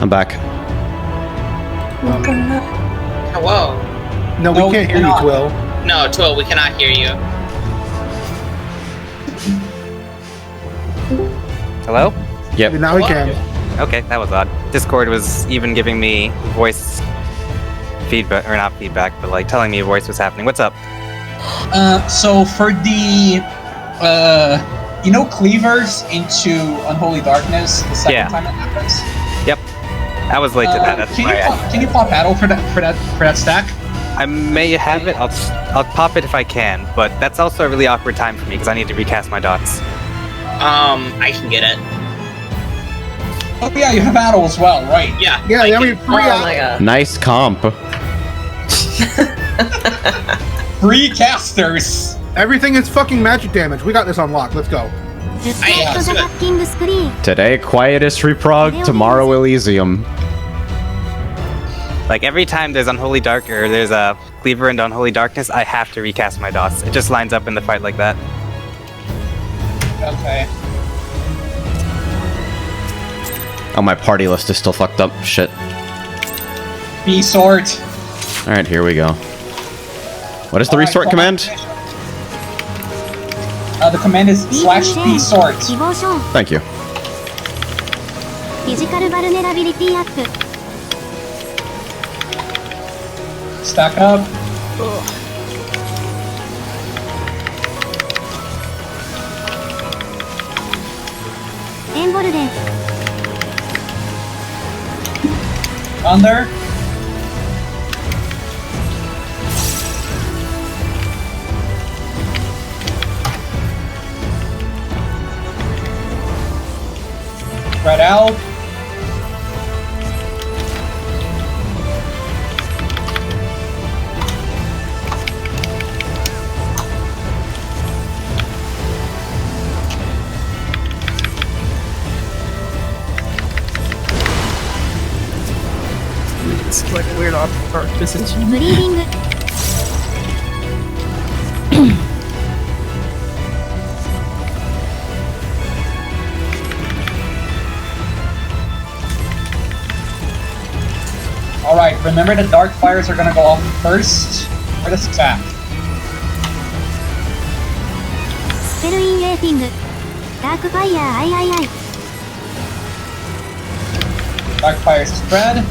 I'm back. Hello. No, we can't hear you, Twill. No, Twill, we cannot hear you. Hello? Yep. Now we can. Okay, that was odd. Discord was even giving me voice feedback, or not feedback, but like telling me a voice was happening. What's up? So for the, cleavers into Unholy Darkness, the second time it happens. Yep. I was late to that. That's Can why you pop battle for that stack? I may have it. I'll pop it if I can, but that's also a really awkward time for me because I need to recast my dots. I can get it. Oh yeah, you have battle as well, right? Yeah. Yeah, yeah, we have free Oh my god. Nice comp. Free casters. Everything is fucking magic damage. We got this on lock. Let's go. ずっとザハッキングスクリーン Today, Quietus Reprog. Tomorrow, Elysium. Like every time there's Unholy Dark or there's a Cleaver into Unholy Darkness, I have to recast my dots. It just lines up in the fight like that. Okay. Oh, my party list is still fucked up. Shit. B sort. Alright, here we go. What is the restart command? The command is /B sort. ディボーション Thank you. フィジカルバルネラビリティアップ Stack up. Embolden Under. Spread out. It's like a weird arc position. ブリーディング Alright, remember the dark fires are gonna go off first for the stack. スペルインレーティングダークファイヤーアイアイアイ Dark fires spread.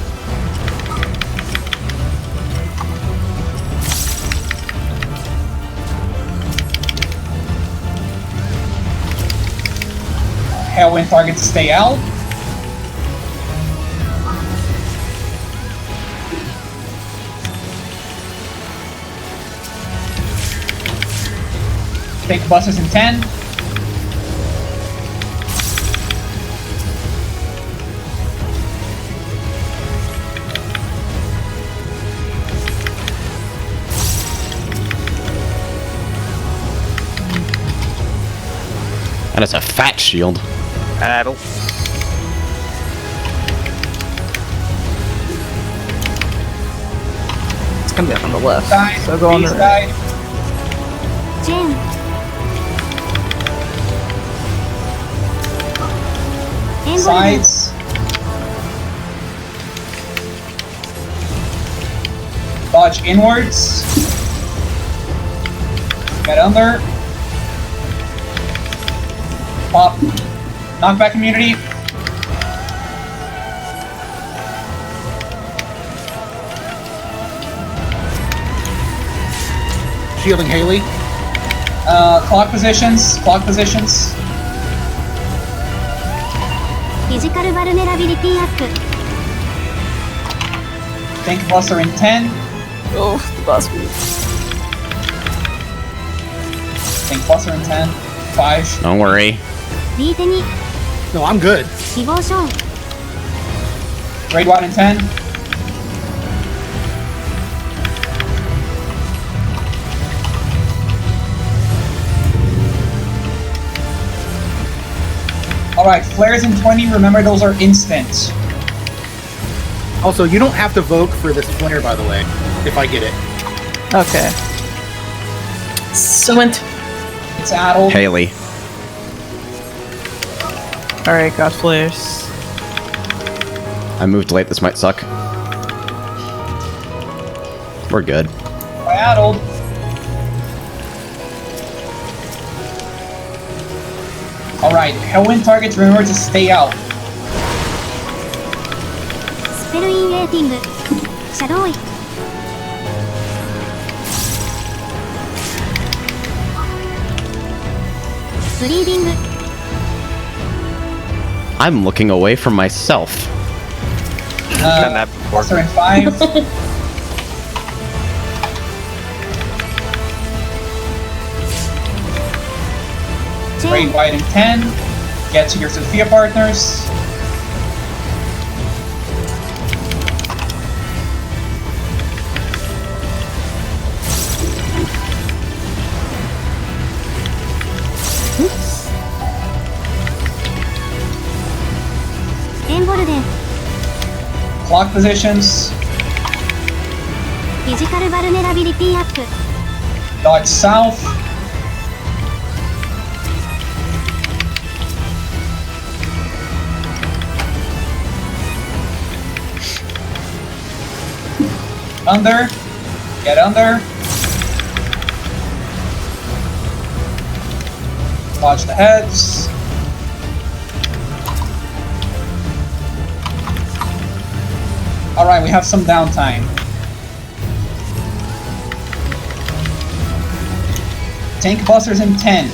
Hellwind targets stay out. Take buses in 10. That is a fat shield. Battle. It's gonna be on the left. Side, So go on the B right. side. チェーン Sides. Dodge inwards. Get under. Pop. Knockback immunity. Shielding Haley. Clock positions. Clock positions. フィジカルバルネラビリティアップ Tank Buster in 10. Oh, the boss move. Tank Buster in 10. 5. Don't worry. リーテに No, I'm good. ディボーション Raid Wide in 10. Alright, flares in 20, remember those are instant. Also, you don't have to vote for this flare, by the way, if I get it. Okay. So it's addled. Haley. Alright, got flares. I moved late, this might suck. We're good. Addled. Alright, Hellwind targets remember to stay out. スペルインレーティングシャドウイ ブリーディング I'm looking away from myself. Done that before. Buster in 5. Raid Wide in 10. Get to your Sophia partners. Envolden Clock positions. フィジカルバルネラビリティアップ Dodge south. Under. Get under. Dodge the heads. Alright, we have some downtime. Tank busters in 10.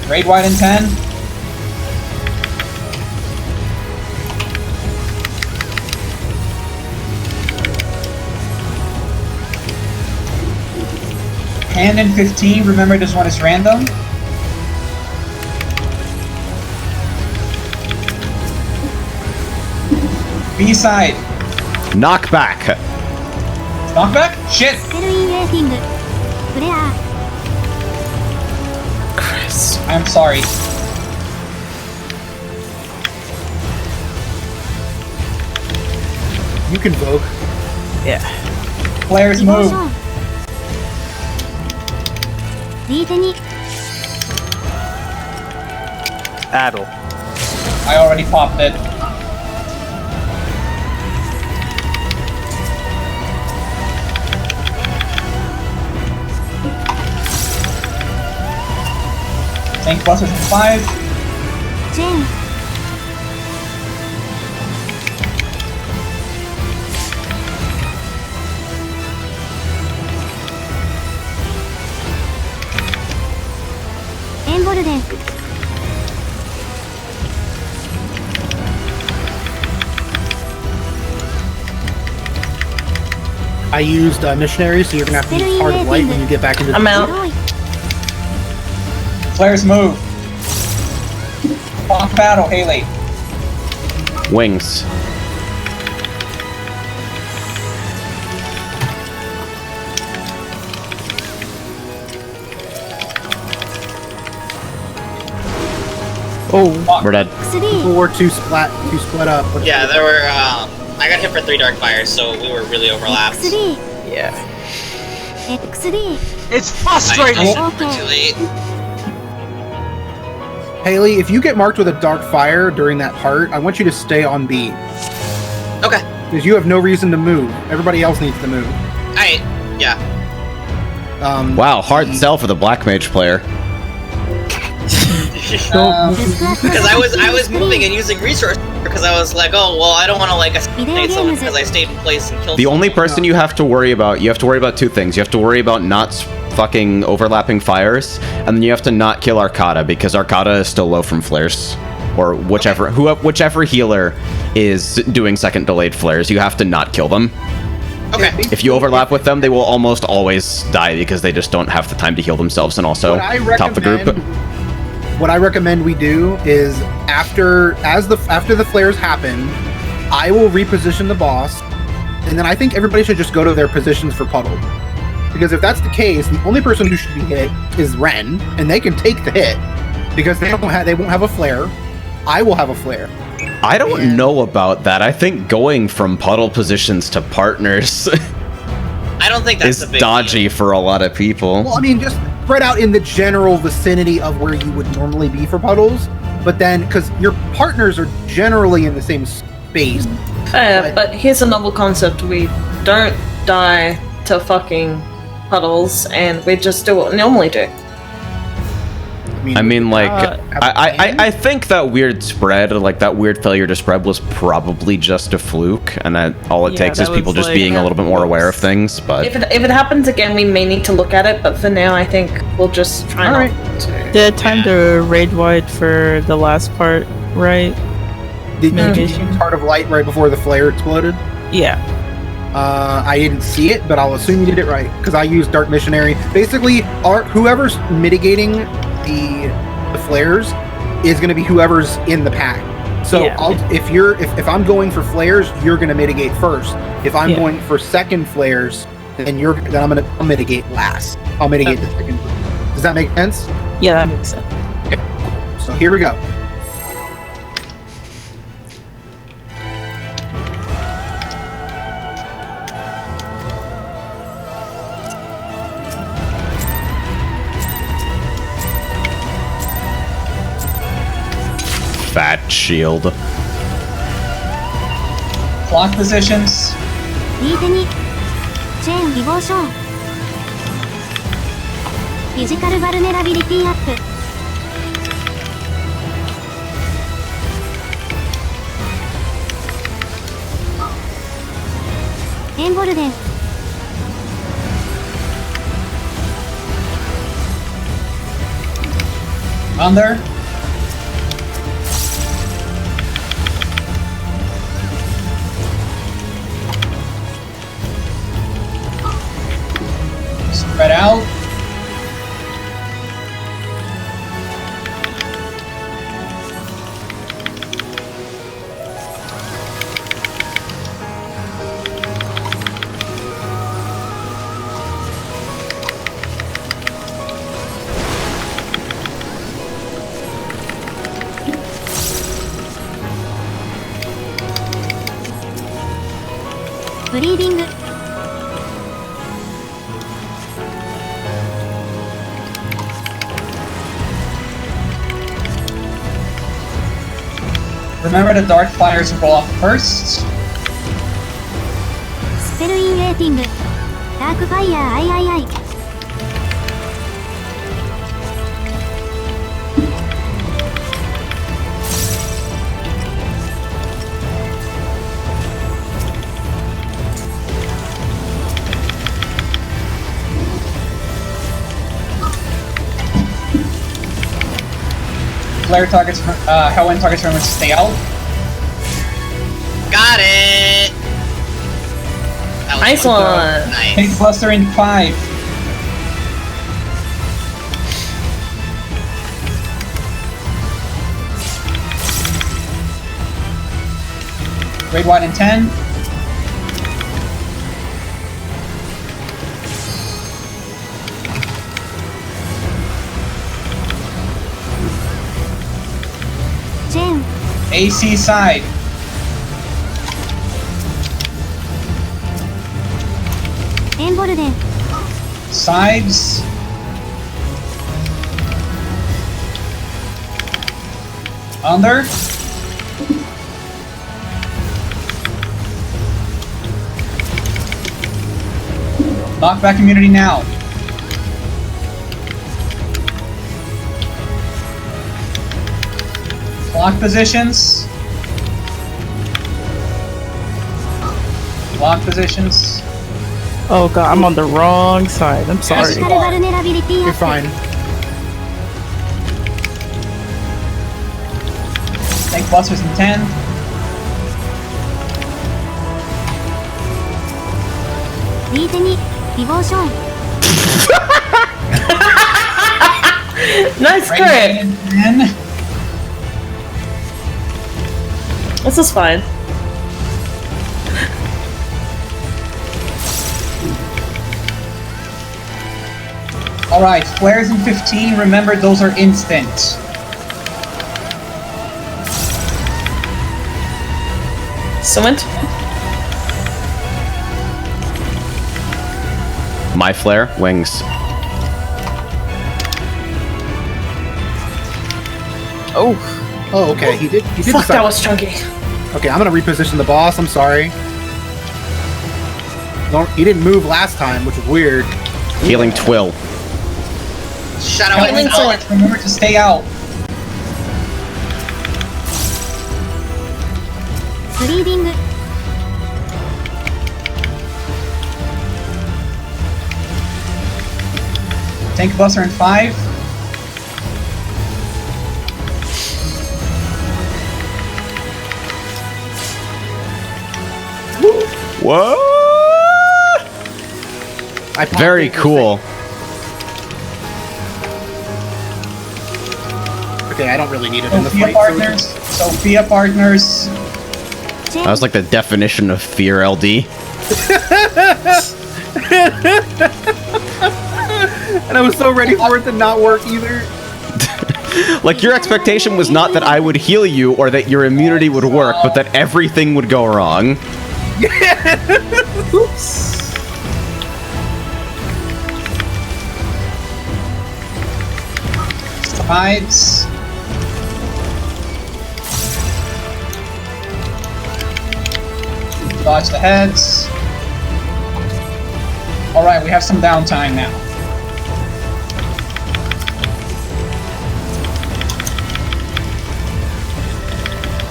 Raid Wide in 10. Hand in 15. Remember, this one is random. B-side. Knockback. Knockback? Shit. スペルインレーティングフレア I'm sorry. You can vote. Yeah. Players ディボー move. ションリーテに Addle. I already popped it. Tank busters in 5. チェーン エンボルデン I used missionaries, so you're gonna have to use Heart of Light when you get back into the I'm out. 白い Players move. Off battle, Haley. Wings. Oh, We're dead. 3 or two split up. But Yeah, there were I got hit for 3 dark fires, so we were really overlapped. X3 Yeah. X3 It's frustrating! Too late. Haley, if you get marked with a dark fire during that part, I want you to stay on B. Okay. Because you have no reason to move. Everybody else needs to move. Alright, yeah. Wow, hard sell for the Black Mage player. Because I was moving and using resources because I was like, oh well, I don't want to like assassinate someone because I stayed in place and killed. The only someone. person you have to worry about, you have to worry about 2 things. You have to worry about not fucking overlapping fires, and then you have to not kill Arcata because Arcata is still low from flares, or whichever whichever healer is doing second delayed flares. You have to not kill them. Okay. If you overlap with them, they will almost always die because they just don't have the time to heal themselves and also top the group. What I recommend we do is after the flares happen, I will reposition the boss, and then I think everybody should just go to their positions for puddle. Because if that's the case, the only person who should be hit is Ren, and they can take the hit because they won't have a flare. I will have a flare. I don't know about that. I think going from puddle positions to partners I don't think that's is a big dodgy for a lot of people. Well, I mean, just spread out in the general vicinity of where you would normally be for puddles, but then because your partners are generally in the same space. Fair, but here's a novel concept: we don't die to fucking puddles, and we just do what we normally do. I mean, like, I think that weird spread, like that weird failure to spread, was probably just a fluke, and that all it takes is people just being a little bit more aware of things. But If it happens again, we may need to look at it. But for now, I think we'll just try not to. Did I time to raid wide for the last part, right? Did you use Heart of Light right before the flare exploded? Yeah. I didn't see it, but I'll assume you did it right because I used Dark Missionary. Basically, whoever's mitigating the flares is going to be whoever's in the pack. So if I'm going for flares, you're going to mitigate first. If I'm going for second flares, then I'm going to mitigate last. I'll mitigate the second. Does that make sense? Yeah, that makes sense. Okay. So here we go. Fat shield. Clock positions. 右手にチェーンディボーション。フィジカルバルネラビリティアップ。エンボルデン。Under. Spread out. Bleeding. Remember the dark fires will go off first. Spell in rating. Dark fire III. Flare targets, Hellwind targets remember to stay out. Got it! That was Nice fun. one. Nice. Pink cluster in 5. Raid wide in 10. Chain. AC side. ンゴルデン Sides. Under. Knockback immunity now. Lock positions. Lock positions. Oh god, I'm on the wrong side. I'm sorry. フィジカルバルネラビリティア You're ップ fine. Tank busters in 10. D 手にディボーション Nice Right crit. in 10. This is fine. Alright, flares in 15. Remember, those are instant. Summit. My flare, wings. Oh, Oh, okay. He did. He did. Fuck, decide- that was chunky. Okay, I'm gonna reposition the boss. I'm sorry. No, he didn't move last time, which is weird. Healing twill. Shadow Healing Ice. Sword. Remember to stay out. ブリーディング Tank buster in 5. What? I popped Very it. cool. Okay, I don't really need it in the Sophia fight. partners. Sophia partners. チェ That was like the definition of fear, LD. And I was so ready for it to not work either. Like, your expectation was not that I would heal you or that your immunity would work, but that everything would go wrong. Oops. Sides. Dodge the heads. Alright, we have some downtime now.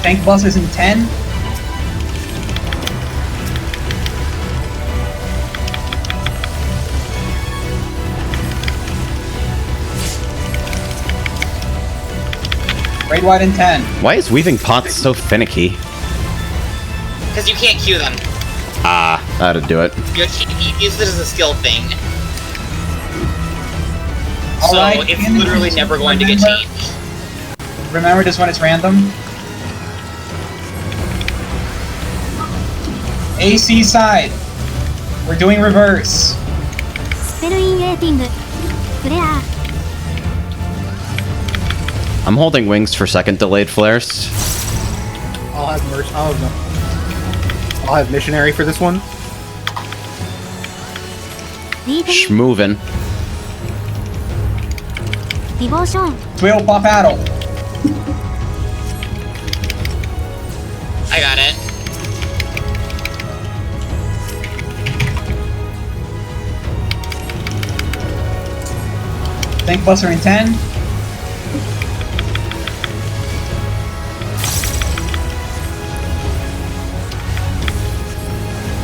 Tank busters in 10. Raid wide in 10. Why is weaving pots so finicky? Because you can't queue them. Ah, how to do it. You use it as a skill thing. So Alright, it's literally never going to get changed. Remember this one is random. AC side. We're doing reverse. スペルインレーティングフレア I'm holding wings for second delayed flares. I'll have missionary for this one. D 手に Schmovin'. ディボーション Twill pop battle. I got it. Tank buster in 10.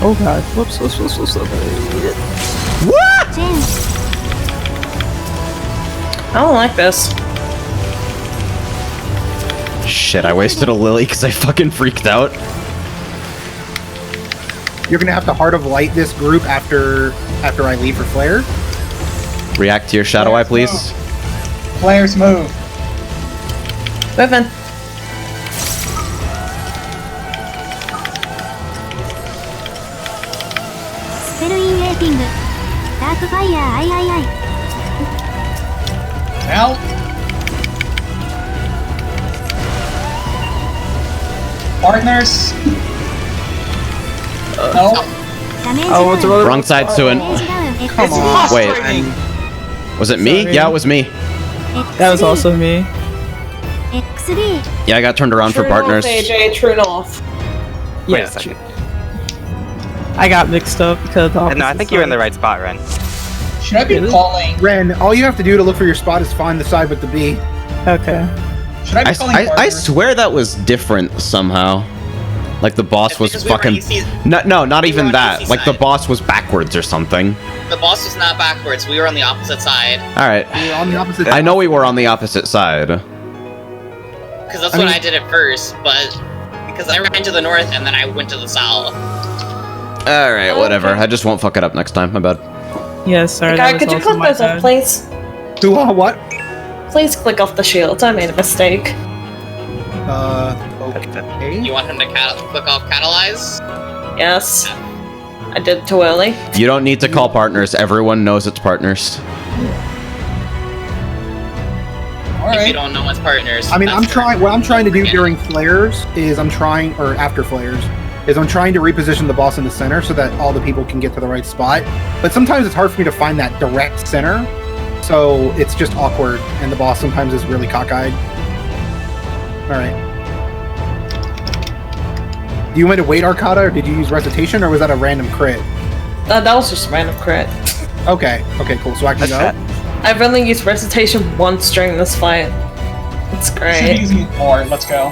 oh god. Whoops. チェーン I don't like this. Shit, I wasted a lily because I fucking freaked out. You're gonna have to Heart of Light this group after I leave for Flare. React to your Shadow Eye, please. Players move. Moving. Spell in rating. Dark Fire III. Out. Partners. No. Oh, what's the other Wrong side to it. Come on. Wait. Was it me? Sorry. Yeah, it was me. That was also me. Yeah, I got turned around for True partners. north, AJ, true north. Wait a Yeah. second. I got mixed up because the No, I think you're in the right spot, Ren. Should I be Really? calling? Ren, all you have to do to look for your spot is find the side with the B. Okay. Should I be calling I partners? swear that was different somehow. Like the boss It's was because we were fucking. easy- No, not we were even on that. easy Like the side. boss was backwards or something. The boss was not backwards. We were on the opposite side. All right. You're on the opposite. I know we were on the opposite side. Because that's I what mean- I did at first, but because I ran to the north and then I went to the south. All right, whatever. Okay. I just won't fuck it up next time. My bad. Yeah, sorry. Guy, that was could you also click my those off, bad. please? Do what? Please click off the shields. I made a mistake. Okay. You want him to click off catalyze? Yes. I did it too early. You don't need to call partners. Everyone knows it's partners. All If you right. don't know what's partners. I mean, that's I'm where- trying. What I'm trying to do Okay. during flares is or after flares, is I'm trying to reposition the boss in the center so that all the people can get to the right spot. But sometimes it's hard for me to find that direct center, so it's just awkward, and the boss sometimes is really cockeyed. All right. Do you want me to wait Arcada, or did you use recitation, or was that a random crit? That was just a random crit. Okay. Okay. Cool. So I can That's go. that. I've only used recitation once during this fight. It's Should be great. using it more. Let's go.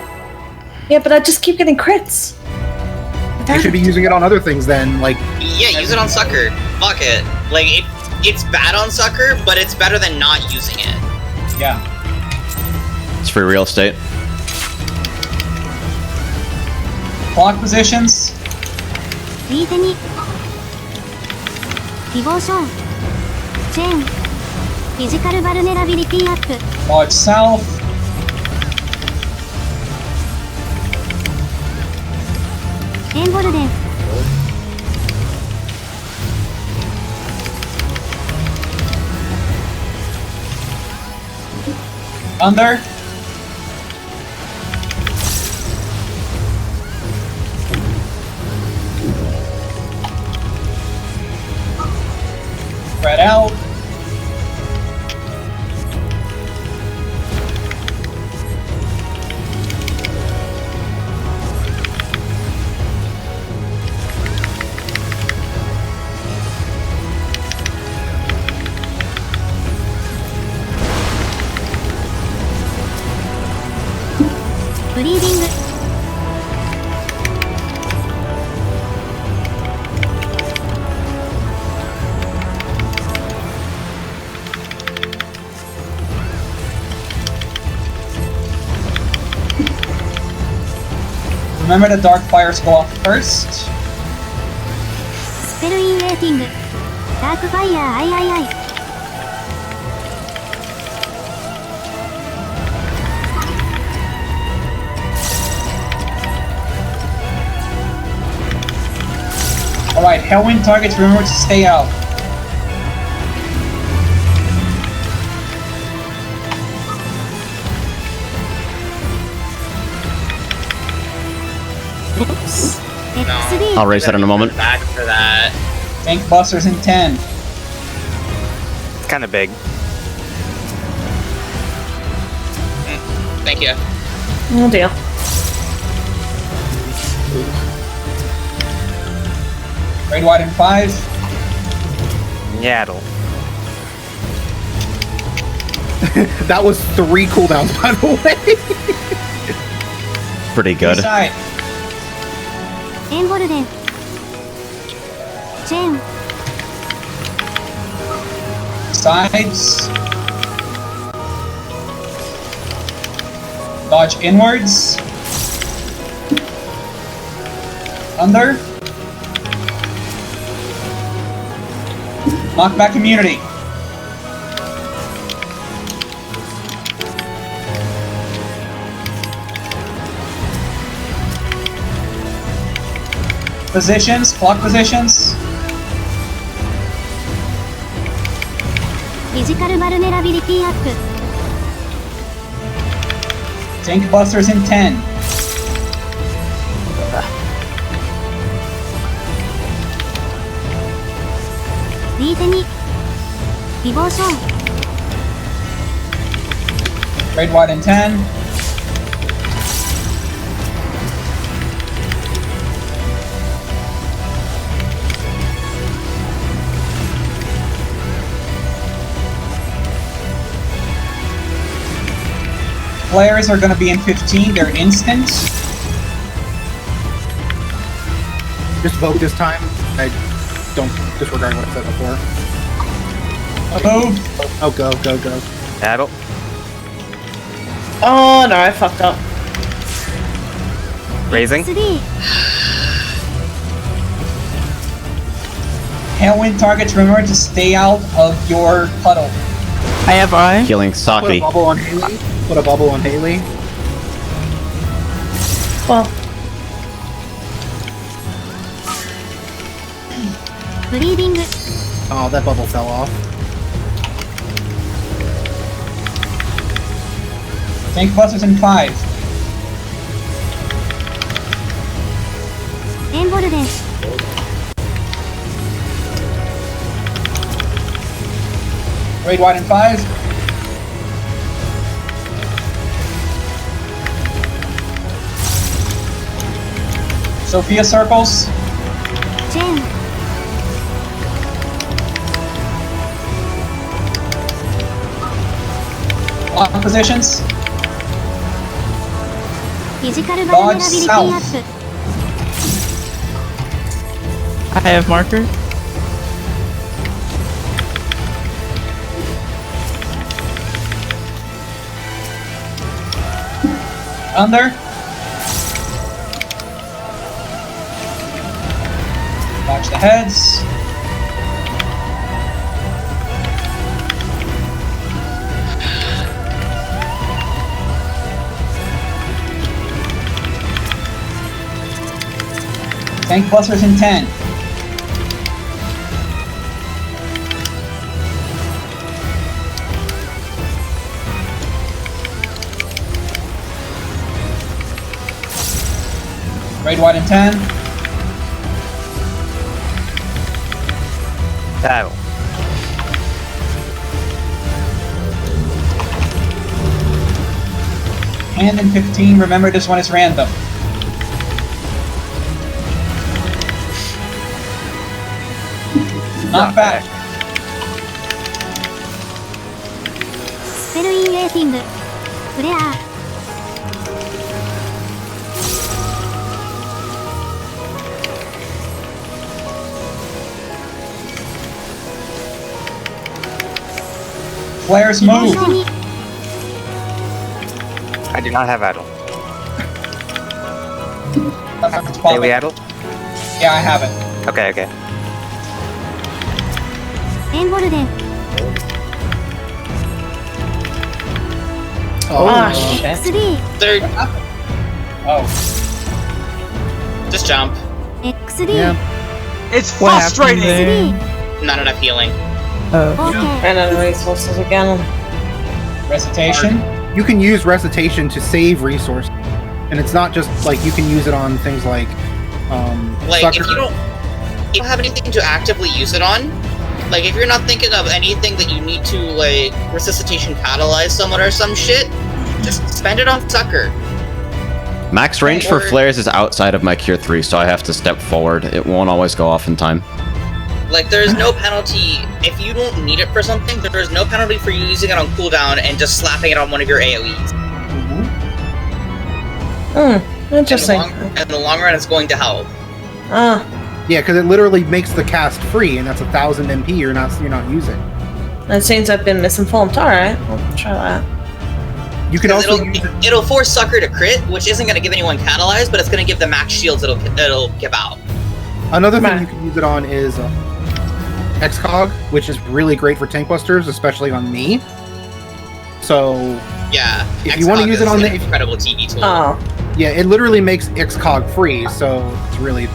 Yeah, but I just keep getting crits. You should be using it on other things then, like. Yeah, use it on Sucker. Fuck it. Like, it's bad on Sucker, but it's better than not using it. Yeah. It's free real estate. Clock positions. 右手にディボーションチェーンフィジカルバルネラビリティアップ Lodge south. エンボルデン Under. Spread out. Bleeding. Remember the dark fires go off first. スペルインレーティングダークファイヤーIII Alright, Hellwind targets remember to stay out. Oops. XD I'll raise that in a moment. Back for that. Tank busters in 10. It's kind of big. Thank you. Oh dear. Raid wide in 5. Yaddle. That was 3 cooldowns, by the way. Pretty good. Side. エンボルデンチェーン Sides. Dodge inwards. Under. Knockback immunity. Positions, clock positions. フィジカルバルネラビリティアップ Tank busters in 10. 手にディボーション Red, white, and 10. Flares are going to be in 15. They're instant. Just vote this time. I don't disregard what I said before. Move. Oh, go. Battle. Oh no, I fucked up. Raising. 3 Tailwind targets, remember to stay out of your puddle. I have eye. Healing Put a Saki. bubble on Haley. Put a bubble on Haley. Well, ブリーディング Oh, that bubble fell off. Tank busters in 5. エンボルデン Red, white, and 5. Sophia circles. チェーン Lock positions. フィジカルバルネラビリティアップ I have marker. Under. Watch the heads. Tank busters in 10. Red, white, and 10. Battle. Hand in 15. Remember, this one is random. Not back. スペルインエーティングフレア Flares ディボー move. ションに I do not have Adel. It's popping. Daily Adel? Yeah, I have it. Okay, okay. エンボルデン ah shit. X3 Third, Oh. just jump. X3 Yeah. It's What happened frustrating! there? Not enough healing. Oh. OK Ran out of resources again. Recitation. You can use recitation to save resources, and it's not just like you can use it on things like Like, sucker. if you don't have anything to actively use it on, like, if you're not thinking of anything that you need to, like, resuscitation catalyze someone or some shit, just spend it on Sucker. Max range for Or- flares is outside of my Cure 3, so I have to step forward. It won't always go off in time. Like, there's no penalty, if you don't need it for something, there's no penalty for you using it on cooldown and just slapping it on one of your AoEs. Interesting. In the long run, it's going to help. Ah, Yeah, because it literally makes the cast free, and that's 1,000 MP you're not using. it seems I've been misinformed. Alright, I'll try that. You can 'Cause also use it. it'll force Sucker to crit, which isn't going to give anyone catalyze, but it's going to give the max shields it'll give out. Another thing Right. you can use it on is XCOG, which is really great for tank busters, especially on me. So Yeah. If you wanna XCOG use it is on an the- incredible TV tool. Oh, yeah, it literally makes XCOG free, so it's really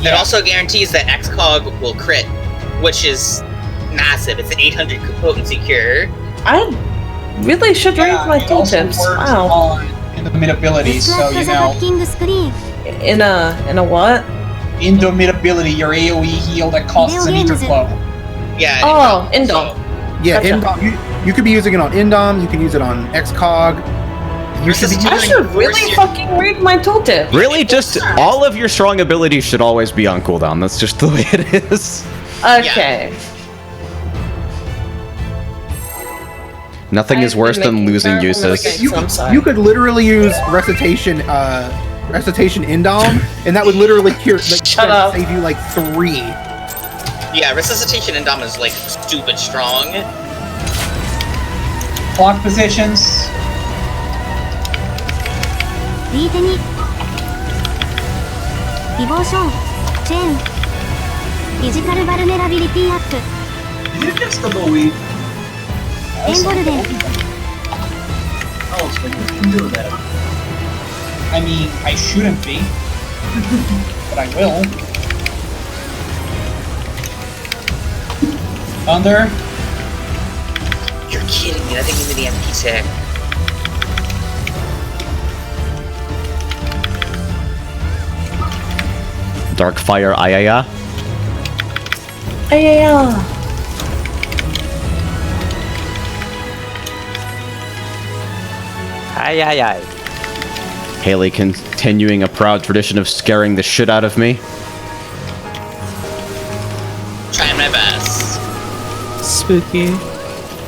It also guarantees that XCOG will crit, which is massive. It's an 800 potency cure. I really should read my it also tooltips. works Wow. on indomitability, デス so ラッ you トザ know, ハッキングスクリーン In a what? indomitability, your AoE heal that costs an ether flow. Yeah. Oh, Indom. Yeah, Gotcha. Indom. You could be using it on Indom. You can use it on XCOG. You should be I using should really fucking read my tooltip. Really, just all of your strong abilities should always be on cooldown. That's just the way it is. Okay. Nothing is worse than losing uses. You could literally use recitation Indom, and that would literally cure, like, save you like 3. Yeah, resuscitation Indom is like stupid strong. Clock positions. 右手にディボーションチェーンフィジカルバルネラビリティアップエンボルデン Oh, so you can do that. I mean, I shouldn't be, but I will. Thunder. You're kidding me, that thing gave me the MP tech. Dark Fire Ayaya. Ayaya. Ay, ay, ay. Haley continuing a proud tradition of scaring the shit out of me. Trying my best. Spooky.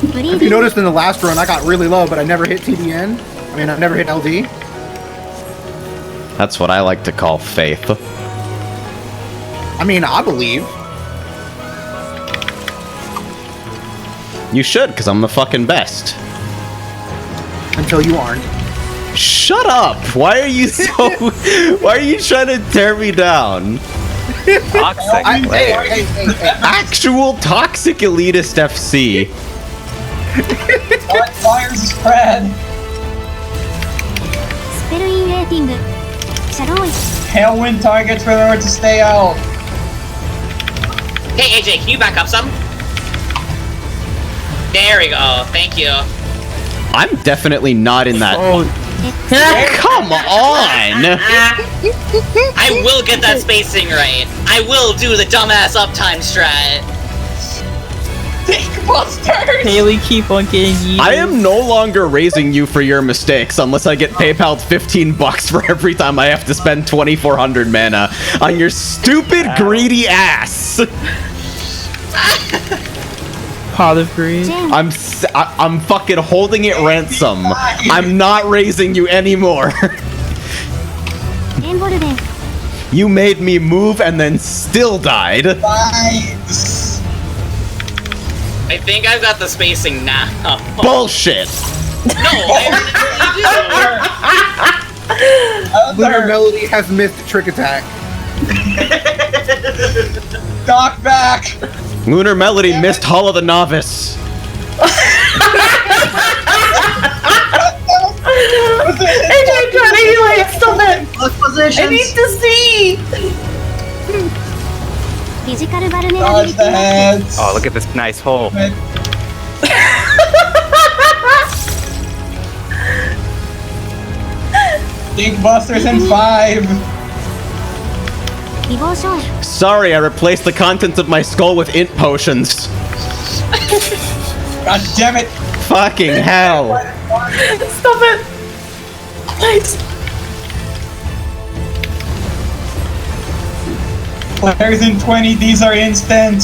If you noticed in the last run, I got really low, but I never hit TDN. I mean, I never hit LD. That's what I like to call faith. I mean, I believe. You should, because I'm the fucking best. Until you aren't. Shut up! Why are you so... Why are you trying to tear me down? Toxic. Actual toxic elitist FC. Fires the spread. スペルインレーティングシャドウイ Tailwind targets for her to stay out. Hey AJ, can you back up some? There we go, thank you. I'm definitely not in that... Come on! I will get that spacing right. I will do the dumbass uptime strat. Busters! Haley, keep on getting yeeted. I am no longer raising you for your mistakes unless I get PayPal'd $15 for every time I have to spend 2,400 mana on your stupid greedy ass. Pot of greed. I'm fucking holding it ransom. I'm not raising you anymore. エンボルデン You made me move and then still died. Nice. I think I've got the spacing now. Bullshit. No, I Lunar Melody has missed Trick Attack. Doc back. Lunar Melody missed Hall of the Novice. AJ, trying to heal it. Stop it. I need to see. フィジカルバルネラビリ Dodge テ the ィアップ heads. Oh, look at this nice hole. Big Busters in 5. ディボーション Sorry, I replaced the contents of my skull with int potions. God damn it. Fucking hell. Stop it. Please. Players in 20, these are instant.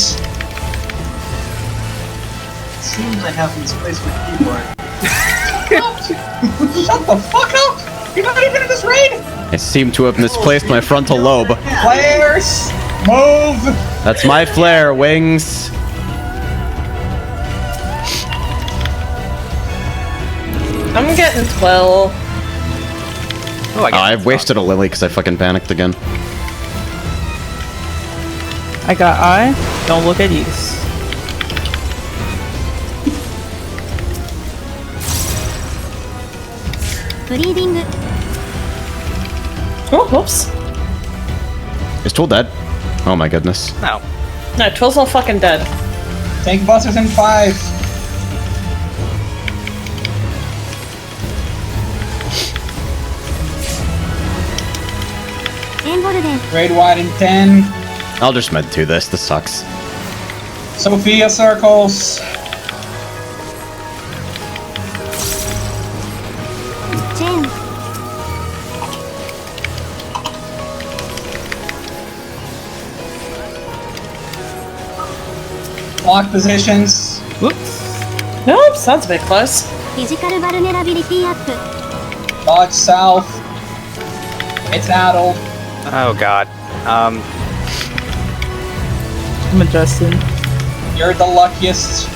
Seems I have misplaced my keyboard. Shut the fuck up! You're not even in this raid! I seem to have misplaced my frontal lobe. Players, move! That's my flare, Wings. I'm getting 12. Oh, I've wasted a lily because I fucking panicked again. I got I. Don't look at east. Bleeding. Oh, whoops. Is Tool dead? Oh my goodness. No. No, 12's not fucking dead. Tank Busters in 5. Raid wide in 10. I'll just med to this. This sucks. Sophia circles. Jen. Lock positions. Whoops. Nope, sounds a bit close. Physical vulnerability up. Dodge south. It's addled. Oh god. I'm adjusting. You're the luckiest.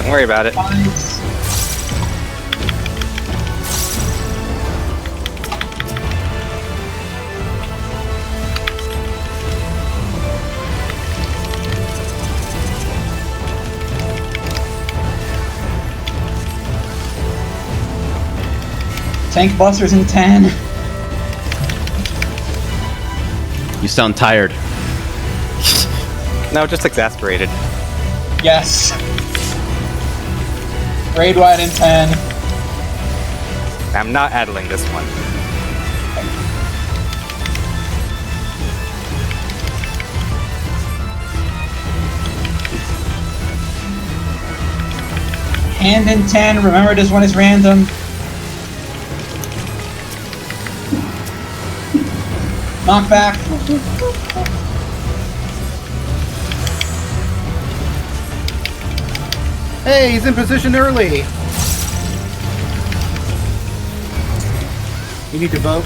Don't worry about it. Nice. Tank busters in 10. You sound tired. No, just exasperated. Yes. Raid wide in 10. I'm not addling this one. Hand in 10. Remember, this one is random. Knockback. Hey, he's in position early. You need to evoke.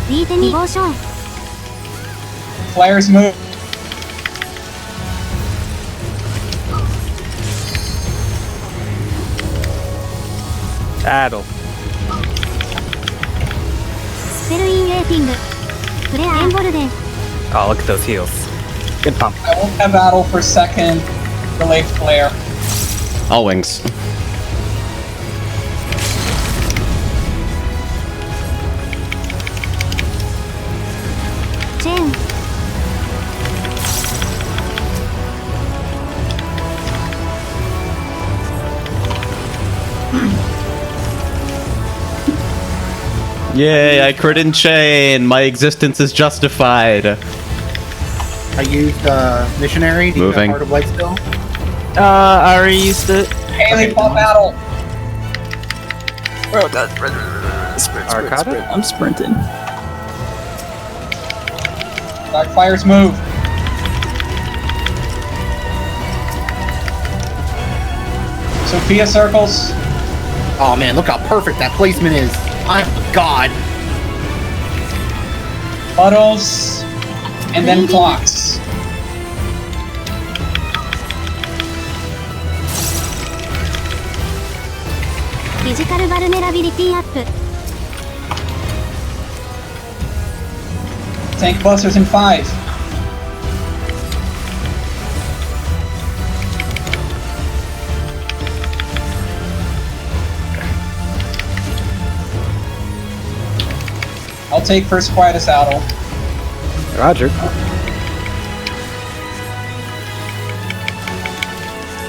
Devotion. Flares move. Addle. Spell in rating. Flare. Embolden. Oh, look at those heals. Good pump. I won't have battle for second. Relay flare. All wings. Jen. Yay, I crit in chain. My existence is justified. I used missionary. Do you Moving. have Heart of Light still? I already used it. Haley, pop battle. Oh god. Arcada? I'm sprinting. Dark fires move. Sophia circles. Oh man, look how perfect that placement is. I'm god. Puddles. And then clocks. Physical vulnerability up. Tank busters in 5. I'll take first quietest Addle. Roger.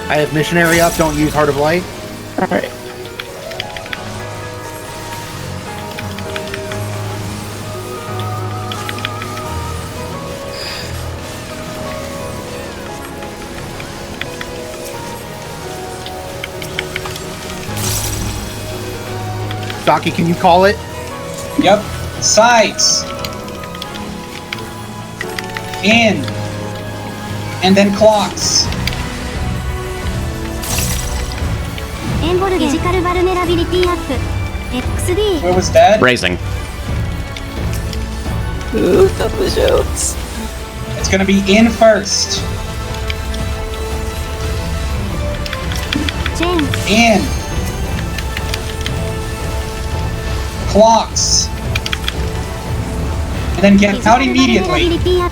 I have missionary up. Don't use Heart of Light. Alright. Saki, can you call it? Yep. Sides. In. And then clocks. Embolden. Physical vulnerability up. XD. Where was dead? Raising. Ooh, double shots. It's gonna be in first. Jen. In. Clocks. And then get out immediately. Vulnerability up.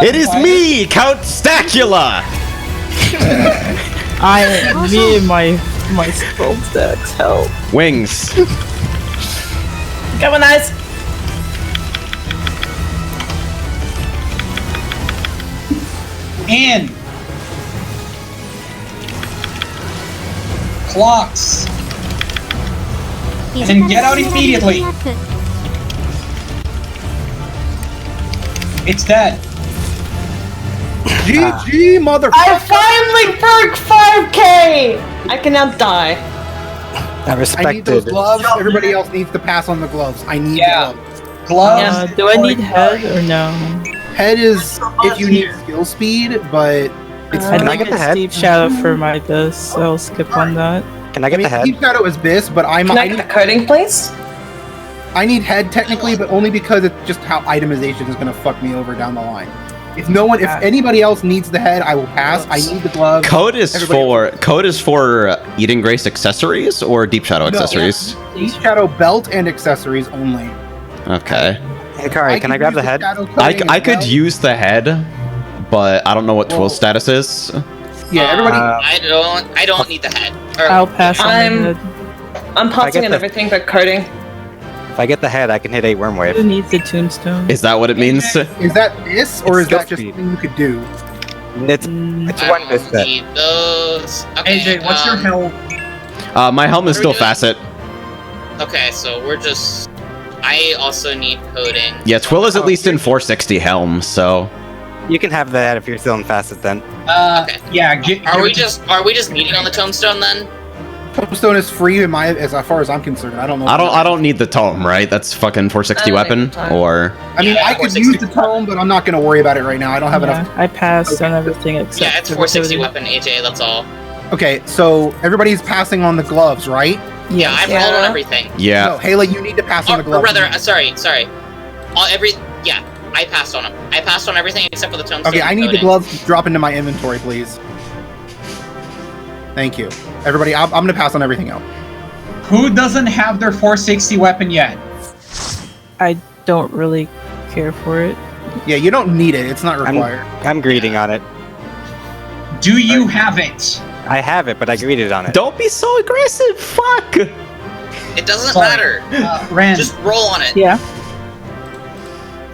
It is me, Count Stacula! Me and my spell stacks help. Wings. Come on, guys. In. clocks. And get out immediately. It's dead. GG, mother. I finally broke 5K! I can now die. I respect I need those gloves. Everybody else needs to pass on the gloves. I need the gloves. Gloves. Do I need head or no? Head is if you need skill speed, but it's I Can I think get the it's head? Deep Shadow for my best, so I'll skip on that. Can I get the head? Deep Shadow is this, but Can I get the coding, please? I need head technically, but only because it's just how itemization is gonna fuck me over down the line. If anybody else needs the head, I will pass. I need the gloves. Code is for Eating Grace accessories or Deep Shadow accessories? Deep Shadow belt and accessories only. Okay. Hey, Kari, can I grab the head? I could use the head, but I don't know what Twill status is. Yeah, everybody. I don't need the head. I'll pass on the head. I'm passing on everything but coding. If I get the head, I can hit 8 Wormwave. Who needs the tombstone? Is that what it means? Is that this, or is skill that just speed. something you could do? It's one misstep. Need those. Okay, AJ, what's your helm? My helm is still facet. Okay, so we're just. I also need coding. Yeah, Twill is at least in 460 helm, so. You can have the head if you're still in facet then. Okay. Yeah. Are we just meeting on the tombstone then? Tombstone is free as far as I'm concerned. I don't know. I don't need the tome, right? That's fucking 460 weapon, or. I mean, I could use the tome, but I'm not going to worry about it right now. I don't have enough. I passed on everything except. Yeah, it's 460 weapon, AJ. That's all. Okay, so everybody's passing on the gloves, right? Yeah, I've rolled on everything. Yeah. No, Hayla, you need to pass on the gloves. Or rather, sorry. Yeah, I passed on them. I passed on everything except for the tombstone. Okay, I need the coding. gloves to drop into my inventory, please. Thank you. Everybody, I'm going to pass on everything else. Who doesn't have their 460 weapon yet? I don't really care for it. Yeah, you don't need it. It's not required. I'm greeting on it. Do you have it? I have it, but I greeted on it. Don't be so aggressive. Fuck. It doesn't Sorry. matter. Ren. Just roll on it. Yeah.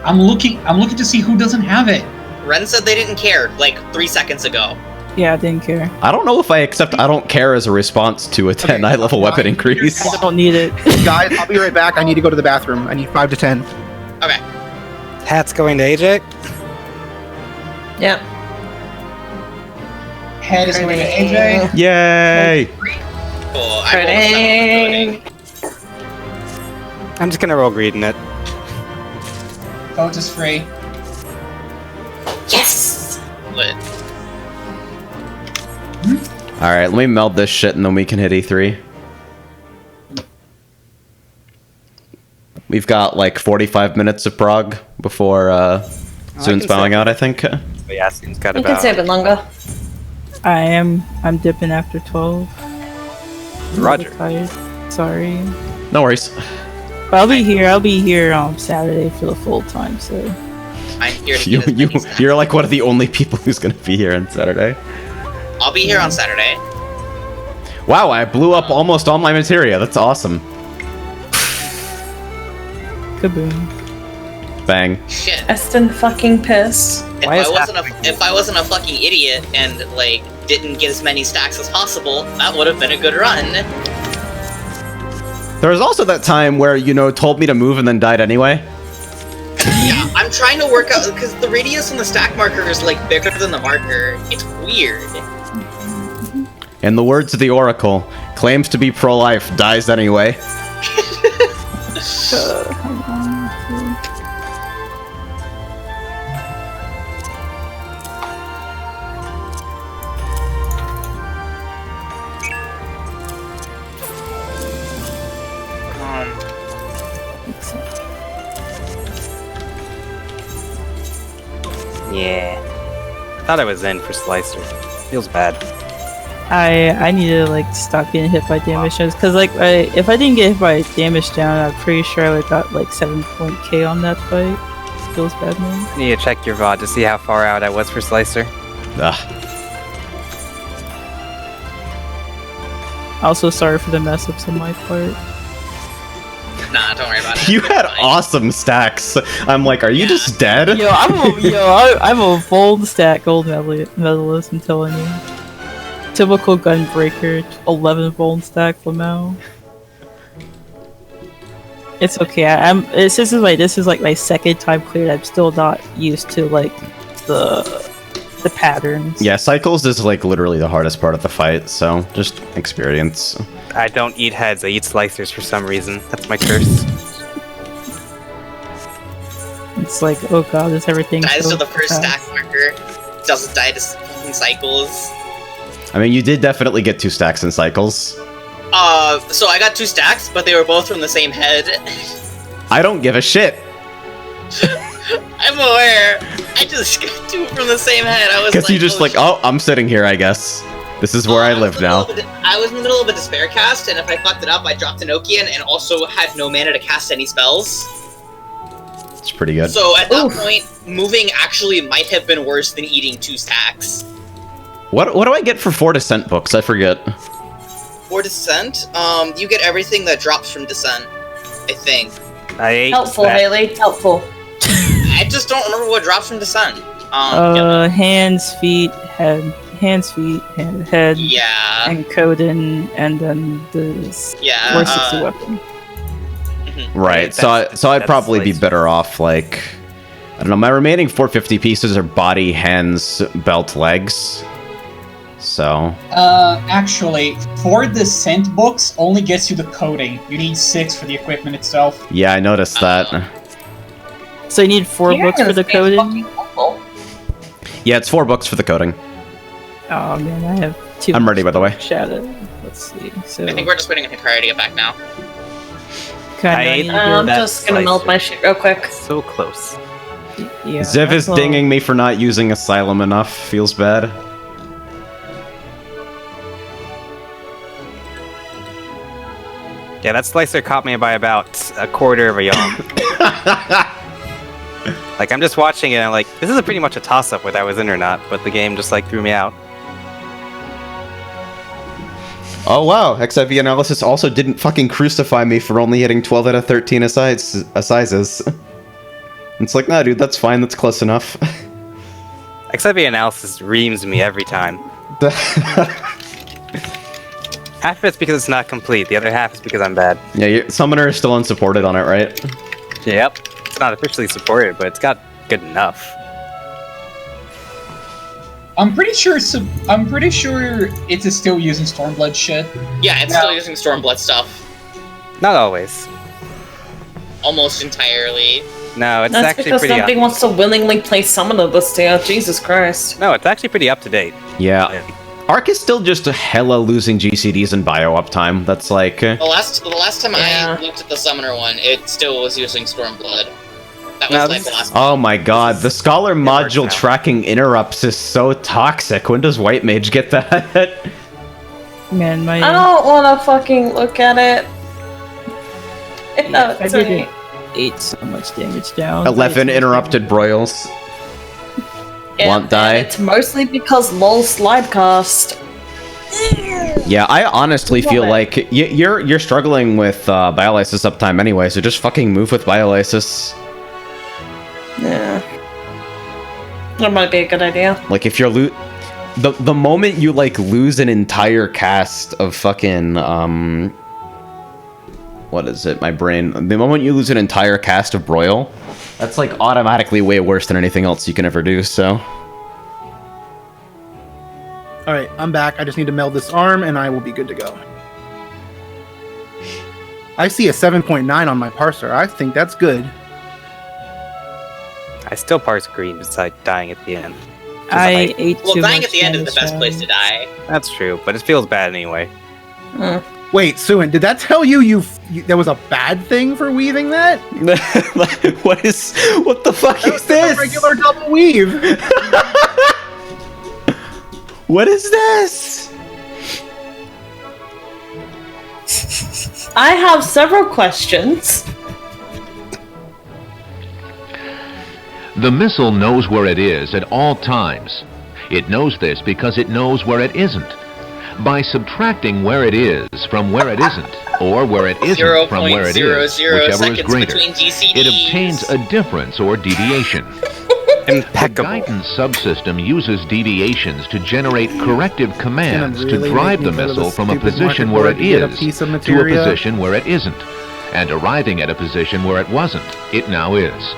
I'm looking to see who doesn't have it. Ren said they didn't care like 3 seconds ago. Yeah, I didn't care. I don't know if I accept I don't care as a response to a 10 high level weapon increase. I don't need it. Guys, I'll be right back. I need to go to the bathroom. I need 5 to 10. Okay. Hat's going to AJ. Yeah. Head is going to AJ. Yay! Cool. I rolled a 7 on coding. I'm just gonna roll greed in it. Vote is free. Yes! Lit. Alright, let me meld this shit and then we can hit E3. We've got like 45 minutes of prog before Soon's bowing out, I think. But yeah, Soon's got You about. can say a bit longer. I'm dipping after 12. Roger. I'm tired. Sorry. No worries. But I'll be here on Saturday for the full time, so. I'm here to get as many snacks. You're like one of the only people who's gonna be here on Saturday. I'll be here on Saturday. Wow, I blew up almost all my materia. That's awesome. Kaboom. Bang. Shit. Eston fucking piss. If I wasn't a fucking idiot and like didn't get as many stacks as possible, that would have been a good run. There was also that time where, told me to move and then died anyway. Yeah, I'm trying to work out because the radius on the stack marker is like bigger than the marker. It's weird. In the words of the Oracle, claims to be pro-life, dies anyway. Yeah. Thought I was in for Slicer. Feels bad. I need to stop getting hit by damage downs because if I didn't get hit by damage down, I'm pretty sure I would got 7.k on that fight. Feels bad, man. I need to check your VOD to see how far out I was for Slicer. Also, sorry for the mess ups on my part. Nah, don't worry about it. You had awesome stacks. I'm like, are you just dead? I'm a bold stack gold medalist, I'm telling you. Typical Gunbreaker, 11 volt stack Lamau. It's okay. This is like my second time cleared. I'm still not used to like the patterns. Yeah, cycles is like literally the hardest part of the fight, so just experience. I don't eat heads, I eat slicers for some reason. That's my curse. It's like, oh god, is everything Dies so to the first fast? stack marker. Doesn't die to fucking cycles. I mean, you did definitely get 2 stacks in cycles. So I got 2 stacks, but they were both from the same head. I don't give a shit. I'm aware. I just got 2 from the same head. I was Because like, you just oh, like, oh, I'm sitting here, I guess. This is where I live now. I was in the middle of a despair cast, and if I fucked it up, I dropped Enochian and also had no mana to cast any spells. It's pretty good. So at that point, moving actually might have been worse than eating 2 stacks. What do I get for 4 Descent books? I forget. For Descent, you get everything that drops from Descent, I think. I ate Helpful, that. Haley. Helpful. I just don't remember what drops from Descent. Hands, feet, head. Hands, feet, head. Yeah. And Coden, and then the 460 weapon. Right, so I'd probably be better off, like... I don't know, my remaining 450 pieces are body, hands, belt, legs. So... Actually, 4 Descent books only gets you the coding. You need 6 for the equipment itself. Yeah, I noticed that. So you need 4 books for the coding? Yeah, it's 4 books for the coding. Oh man, I have 2. I'm ready, by the way. Shadow. Let's see. So I think we're just waiting on Hikari to get back now. I'm just gonna melt my shit real quick. So close. Yeah, Ziv is that's all. dinging me for not using Asylum enough. Feels bad. Yeah, that slicer caught me by about a quarter of a yawn. Like, I'm just watching it and I'm like, this is pretty much a toss-up whether I was in or not, but the game just like threw me out. Oh wow, XIV analysis also didn't fucking crucify me for only hitting 12 out of 13 assizes. It's like, nah dude, that's fine, that's close enough. XIV analysis reams me every time. Half of it's because it's not complete, the other half is because I'm bad. Yeah, your Summoner is still unsupported on it, right? Yep. It's not officially supported, but it's got good enough. I'm pretty sure it's still using Stormblood shit. Yeah, it's still using Stormblood stuff. Not always. Almost entirely. No, it's That's actually because pretty somebody wants to willingly play Summoner this year. Jesus Christ. No, it's actually pretty up to date. Yeah. Arc is still just a hella losing GCDs and bio uptime. That's like... The last time I looked at the Summoner one, it still was using Stormblood. That was like the last Oh my god, the Scholar module tracking interrupts is so toxic. When does White Mage get that? Man, my... I don't wanna fucking look at it. I didn't 8 so much damage down. 11 interrupted broils. Won't die. It's mostly because LOL slidecast. Yeah, I honestly feel like you're struggling with Biolysis uptime anyway, so just fucking move with Biolysis. Yeah. That might be a good idea. Like if you're the moment you like lose an entire cast of fucking what is it? My brain. The moment you lose an entire cast of Broil, that's like automatically way worse than anything else you can ever do. So. All right, I'm back. I just need to meld this arm, and I will be good to go. I see a 7.9 on my parser. I think that's good. I still parse green besides dying at the end. I ate Well, too dying much at the end is the best damage place to die. That's true, but it feels bad anyway. Wait, Suin, did that tell you there was a bad thing for weaving that? What the fuck is this? A regular double weave. What is this? I have several questions. The missile knows where it is at all times. It knows this because it knows where it isn't. By subtracting where it is from where it isn't, or where it isn't from where it is, whichever is greater, it obtains a difference or deviation. The Impeccable. guidance subsystem uses deviations to generate corrective commands really to drive make the me go to missile the from a stupid position market where board it to get a is piece of to a materia? position where it isn't, and arriving at a position where it wasn't. It now is.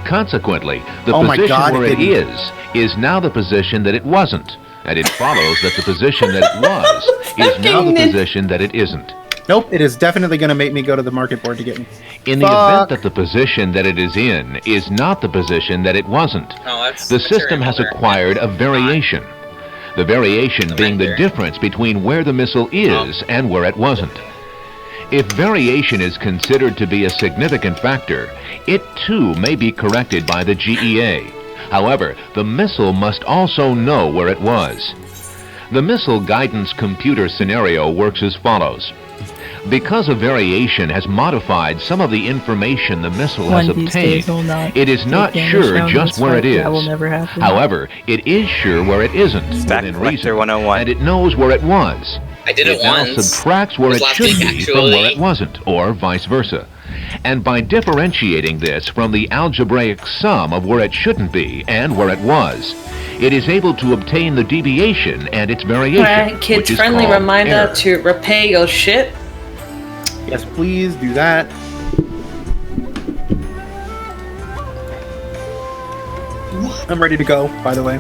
Consequently, the Oh my position God, where it it is now the position that it wasn't, and it follows that the position that it was is now the position that it isn't. Nope, it is definitely going to make me go to the market board to get me. In the event that the position that it is in is not the position that it wasn't, the system has acquired a variation. The variation being the difference between where the missile is and where it wasn't. If variation is considered to be a significant factor, it too may be corrected by the GEA. However, the missile must also know where it was. The missile guidance computer scenario works as follows. Because a variation has modified some of the information the missile has obtained, it is not sure just where it is. However, it is sure where it isn't, within reason, 101. And it knows where it was. I did it now once. subtracts where it should be from where it wasn't, or vice versa. And by differentiating this from the algebraic sum of where it shouldn't be and where it was, it is able to obtain the deviation and its variation, Alright, kids, which is friendly called reminder error. to repair your shit. Yes, please do that. I'm ready to go, by the way.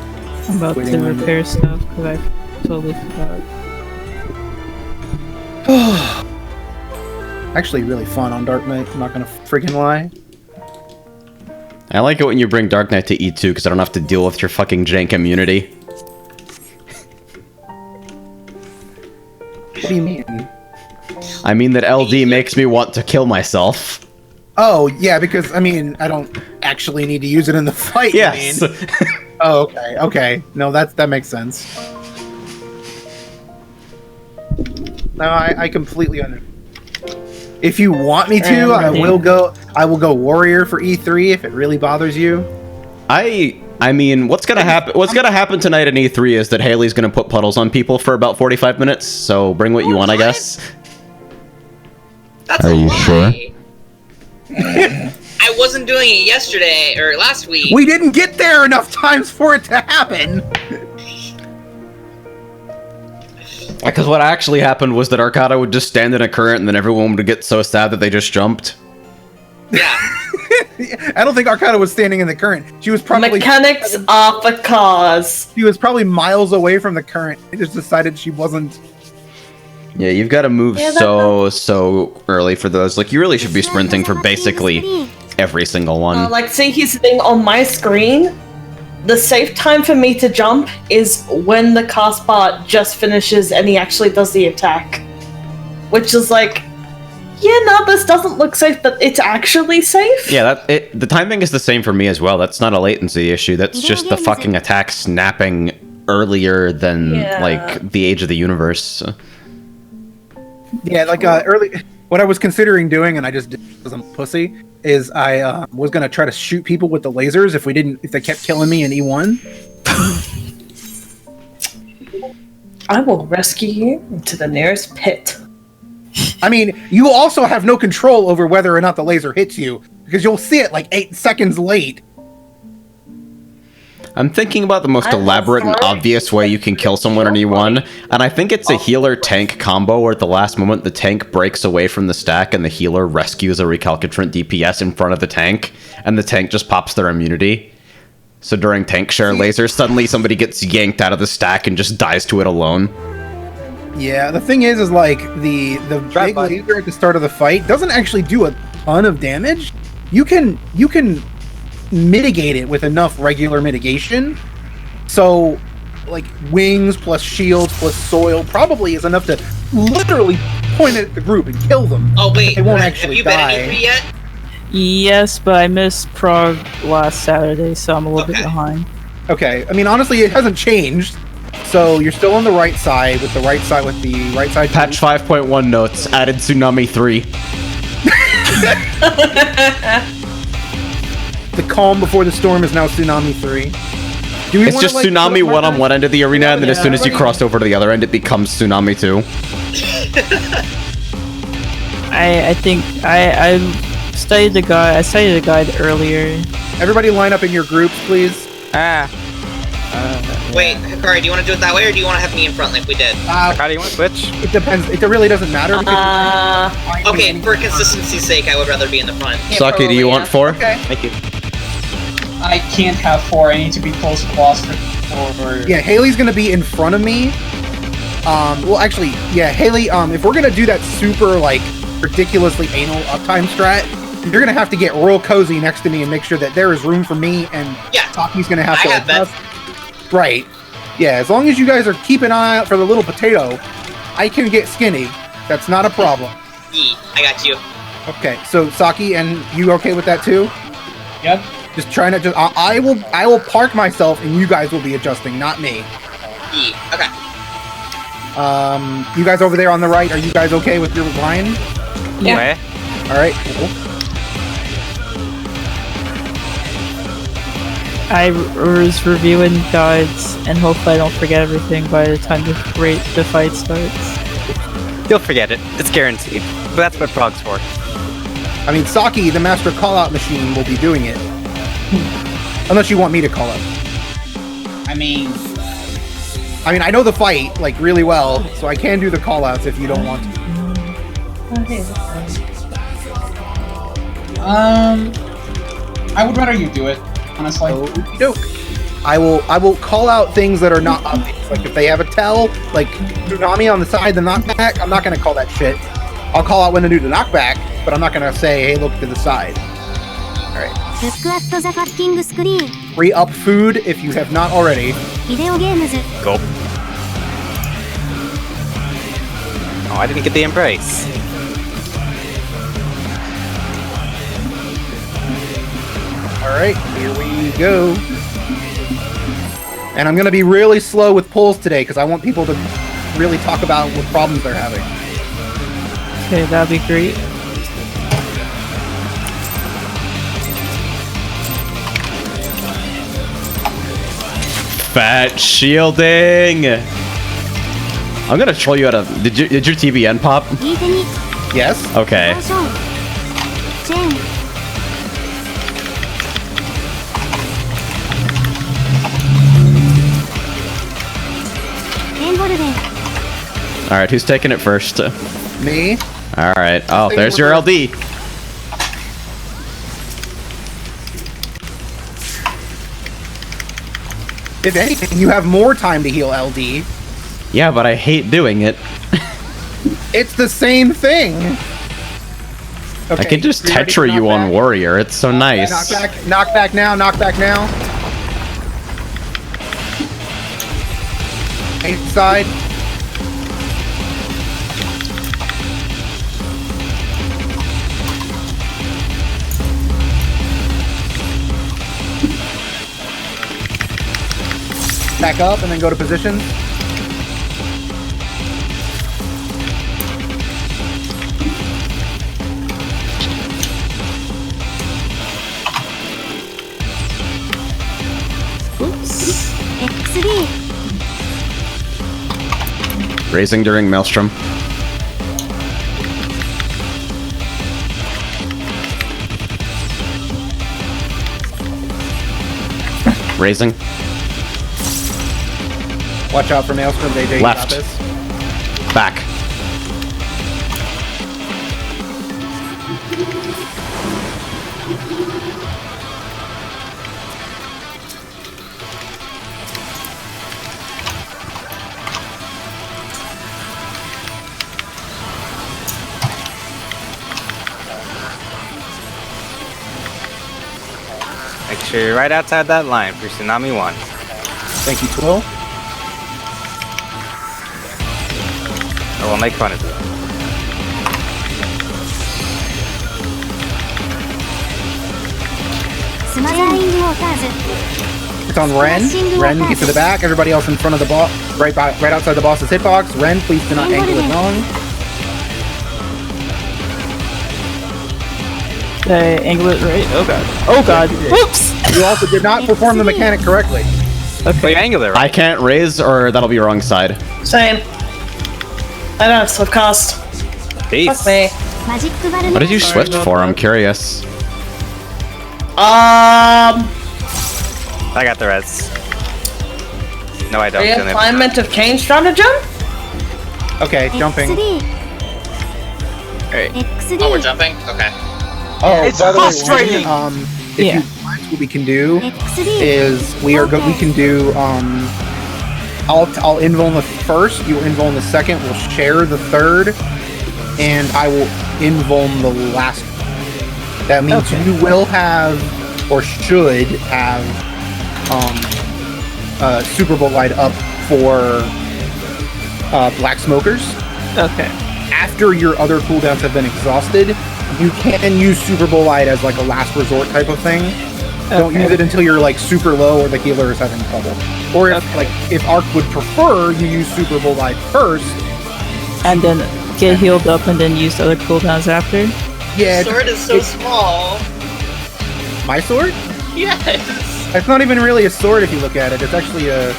I'm about Waiting to on the- repair stuff because I totally forgot. Actually, really fun on Dark Knight, I'm not gonna freaking lie. I like it when you bring Dark Knight to E2 because I don't have to deal with your fucking jank immunity. What do you mean? I mean that LD makes me want to kill myself. Oh, yeah, because, I mean, I don't actually need to use it in the fight, Yes. I mean. Oh, okay, okay. No, that makes sense. No, I completely understand. If you want me to, I will go warrior for E3 if it really bothers you. I mean, what's gonna happen? What's gonna happen tonight in E3 is that Haley's gonna put puddles on people for about 45 minutes. So bring what you want, I guess. That's Are you sure? I wasn't doing it yesterday or last week. We didn't get there enough times for it to happen. Because what actually happened was that Arcata would just stand in a current, and then everyone would get so sad that they just jumped. I don't think Arcata was standing in the current. She was probably Mechanics are for cars. She was probably miles away from the current. They just decided she wasn't. Yeah, you've got to move so early for those. Like, you really should be sprinting for basically every single one. Like, see, here's the thing on my screen. The safe time for me to jump is when the cast bar just finishes and he actually does the attack. Which is like, yeah, no, this doesn't look safe, but it's actually safe. Yeah, the timing is the same for me as well. That's not a latency issue. That's just the fucking attack snapping earlier than, like, the age of the universe. Yeah, like early. What I was considering doing, and I just did because I'm a pussy, is I was gonna try to shoot people with the lasers if they kept killing me in E1. I will rescue you to the nearest pit. I mean, you also have no control over whether or not the laser hits you because you'll see it like 8 seconds late. I'm thinking about the most elaborate and obvious way you can kill someone in E1, and I think it's a healer-tank combo where at the last moment the tank breaks away from the stack and the healer rescues a recalcitrant DPS in front of the tank, and the tank just pops their immunity. So during tank share lasers, suddenly somebody gets yanked out of the stack and just dies to it alone. Yeah, the thing is like the big laser at the start of the fight doesn't actually do a ton of damage. You can mitigate it with enough regular mitigation. So, like, wings plus shields plus soil probably is enough to literally point it at the group and kill them. Oh wait, they won't actually die. Have you been in E3 yet? Yes, but I missed Prague last Saturday, so I'm a little bit behind. Okay, I mean, honestly, it hasn't changed. So you're still on the right side with the right side Patch 5.1 notes, added Tsunami 3. The calm before the storm is now Tsunami 3. It's just Tsunami 1 on one end of the arena, and then as soon as you cross over to the other end, it becomes Tsunami 2. I think I studied the guide. I studied the guide earlier, Everybody line up in your groups, please. Wait, Hikari, do you want to do it that way, or do you want to have me in front like we did? How do you want to switch? It depends. It really doesn't matter. Okay, for consistency's sake, I would rather be in the front. Saki, do you want 4? Okay. Thank you. I can't have 4. I need to be close to the boss for Yeah, Haley's gonna be in front of me. Well, actually, yeah, Haley. If we're gonna do that super like ridiculously anal uptime strat, you're gonna have to get real cozy next to me and make sure that there is room for me, and Saki's gonna have to adjust. Right. Yeah, as long as you guys are keeping an eye out for the little potato, I can get skinny. That's not a problem. I got you. Okay, so Saki, and you okay with that too? Yep. Just trying to I will park myself, and you guys will be adjusting, not me. Okay. You guys over there on the right, are you guys okay with your line? Yeah. All right. Cool. I was reviewing guides, and hopefully I don't forget everything by the time the fight starts. You'll forget it. It's guaranteed. But that's what Frog's for. I mean, Saki, the master call-out machine, will be doing it. Unless you want me to call up. I mean, I know the fight, like, really well, so I can do the call-outs if you don't want to. I would rather you do it, honestly. Doke. I will call out things that are not obvious. Like, if they have a tell, like, Tsunami on the side, the knockback, I'm not going to call that shit. I'll call out when to do the knockback, but I'm not going to say, hey, look to the side. Alright. Free up food if you have not already. Go. Oh, I didn't get the embrace. Alright, here we go. And I'm going to be really slow with pulls today, because I want people to really talk about what problems they're having. Okay, that'd be great. Fat shielding. I'm gonna troll you out of. Did your TBN pop? Yes. Okay. All right, who's taking it first? Me. All right. Oh, there's your LD. If anything, you have more time to heal LD. Yeah, but I hate doing it. It's the same thing. Okay, I can just Tetra you on Warrior. It's so nice. Knockback now. Knockback now. Side. Back up and then go to position. Oops. FFXIV. Raising during Maelstrom. Raising. Watch out for Maelstrom, AJ. Left. Back. Make sure you're right outside that line for Tsunami 1. Thank you, Twill. Or we'll make fun of you. It's on Ren. Ren, get to the back. Everybody else in front of the boss, right outside the boss's hitbox. Ren, please do not angle it wrong. Did I angle it right? Oh god. Oh god. Whoops! You also did not perform the mechanic correctly. Okay. Angle it right. I can't raise, or that'll be wrong side. Same. I don't have slip cost. Peace. Fuck me. What did you switch for? I'm curious. I got the res. No, I don't. Realignment of chain stratagem? Okay, jumping. Alright. Oh, we're jumping? Okay. Oh, It's by the way, frustrating! if you want, what we can do is we can do I'll invuln the first, you invuln the second, we'll share the third, and I will invuln the last one. That means you will have, or should have, Super Bowl Light up for Black Smokers. Okay. After your other cooldowns have been exhausted, you can use Super Bowl Light as like a last resort type of thing. Don't use it until you're like super low or the healer is having trouble. Or if Arc would prefer, you use Super Bowl Light first, and then get healed up, and then use the other cooldowns after. Yeah. Sword is so small. My sword? Yes. It's not even really a sword if you look at it. It's actually a